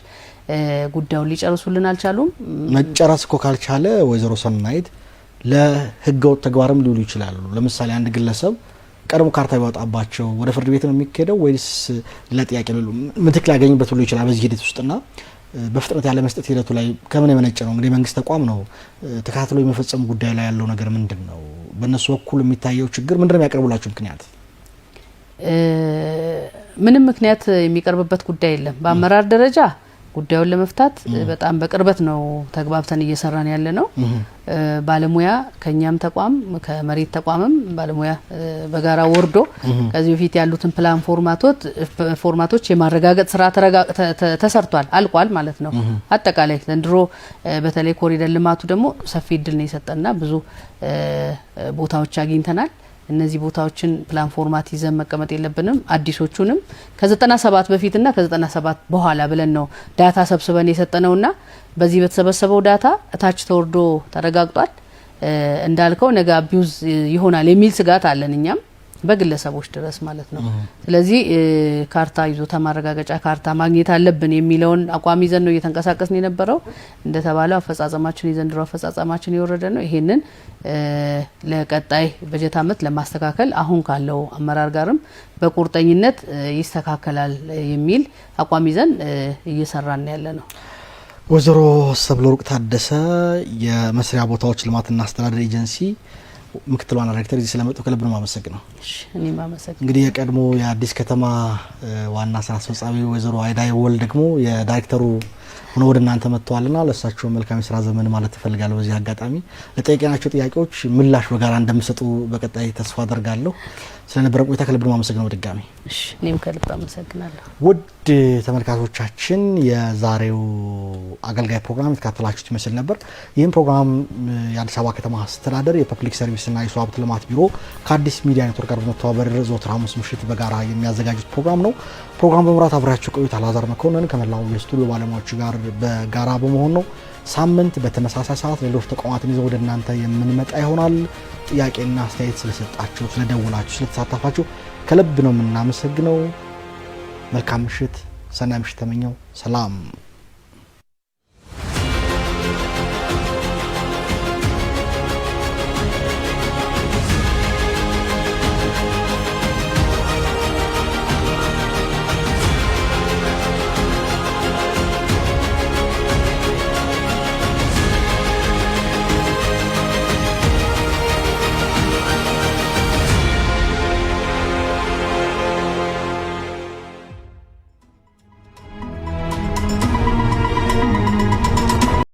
ጉዳዩን ሊጨርሱልን አልቻሉም። መጨረስ እኮ ካልቻለ ወይዘሮ ሰናይት ለህገወጥ ተግባርም ሊውሉ ይችላሉ። ለምሳሌ አንድ ግለሰብ ቀድሞ ካርታ ቢያወጣባቸው ወደ ፍርድ ቤት ነው የሚሄደው ወይስ ለጥያቄ ምትክ ሊያገኝበት ሁሉ ይችላል? በዚህ ሂደት ውስጥና በፍጥነት ያለ መስጠት ሂደቱ ላይ ከምን የመነጨ ነው? እንግዲህ መንግስት ተቋም ነው፣ ተከታትሎ የመፈጸሙ ጉዳይ ላይ ያለው ነገር ምንድነው? በእነሱ በኩል የሚታየው ችግር ምንድነው? የሚያቀርቡላችሁ ምክንያት? ምንም ምክንያት የሚቀርብበት ጉዳይ የለም። በአመራር ደረጃ ጉዳዩን ለመፍታት በጣም በቅርበት ነው ተግባብተን እየሰራን ያለ ነው። ባለሙያ ከኛም ተቋም ከመሬት ተቋምም ባለሙያ በጋራ ወርዶ ከዚህ በፊት ያሉትን ፕላን ፎርማቶች የማረጋገጥ ስራ ተሰርቷል አልቋል ማለት ነው። አጠቃላይ ዘንድሮ በተለይ ኮሪደር ልማቱ ደግሞ ሰፊ እድል ነው የሰጠና ብዙ ቦታዎች አግኝተናል። እነዚህ ቦታዎችን ፕላን ፎርማት ይዘን መቀመጥ የለብንም። አዲሶቹንም ከ97 በፊትና ከ97 በኋላ ብለን ነው ዳታ ሰብስበን የሰጠነውና በዚህ በተሰበሰበው ዳታ ታች ተወርዶ ተረጋግጧል። እንዳልከው ነገ አቢዩዝ ይሆናል የሚል ስጋት አለን እኛም በግለሰቦች ድረስ ማለት ነው። ስለዚህ ካርታ ይዞታ ማረጋገጫ ካርታ ማግኘት አለብን የሚለውን አቋም ይዘን ነው እየተንቀሳቀስን የነበረው። እንደተባለው አፈጻጸማችን የዘንድሮ አፈጻጸማችን የወረደ ነው። ይሄንን ለቀጣይ በጀት ዓመት ለማስተካከል አሁን ካለው አመራር ጋርም በቁርጠኝነት ይስተካከላል የሚል አቋም ይዘን እየሰራን ያለ ነው። ወይዘሮ ሰብለወርቅ ታደሰ የመስሪያ ቦታዎች ልማትና አስተዳደር ኤጀንሲ ምክትል ዋና ዳይሬክተር እዚህ ስለመጡ ከልብ ነው ማመሰግነው። እኔ ማመሰግነው። እንግዲህ የቀድሞ የአዲስ ከተማ ዋና ስራ አስፈጻሚ ወይዘሮ አይዳይ ወል ደግሞ የዳይሬክተሩ ሆኖ ወደ እናንተ መጥተዋልና ለሳቸው መልካም የስራ ዘመን ማለት ተፈልጋለሁ። በዚህ አጋጣሚ ለጠየቅናቸው ጥያቄዎች ምላሽ በጋራ እንደምሰጡ በቀጣይ ተስፋ አደርጋለሁ። ስለነበረ ቆይታ ከልብ ነው ማመሰግነው ድጋሚ። እኔም ከልብ አመሰግናለሁ። ውድ ተመልካቾቻችን የዛሬው አገልጋይ ፕሮግራም የተካተላችሁት ይመስል ነበር። ይህም ፕሮግራም የአዲስ አበባ ከተማ አስተዳደር የፐብሊክ ሰርቪስና የሰው ሀብት ልማት ቢሮ ከአዲስ ሚዲያ ኔትወርክ ጋር በመተባበር ዘወትር ሐሙስ ምሽት በጋራ የሚያዘጋጁት ፕሮግራም ነው። ፕሮግራም በመምራት አብራችሁ ቆይታ አላዛር መኮንን ከመላው የስቱዲዮ ባለሙያዎች ጋር በጋራ በመሆን ነው። ሳምንት በተመሳሳይ ሰዓት ሌሎች ተቋማትን ይዘው ወደ እናንተ የምንመጣ ይሆናል። ጥያቄና አስተያየት ስለሰጣችሁ፣ ስለደወላችሁ፣ ስለተሳተፋችሁ ከልብ ነው የምናመሰግነው። መልካም ምሽት፣ ሰናይ ምሽት ተመኘው። ሰላም።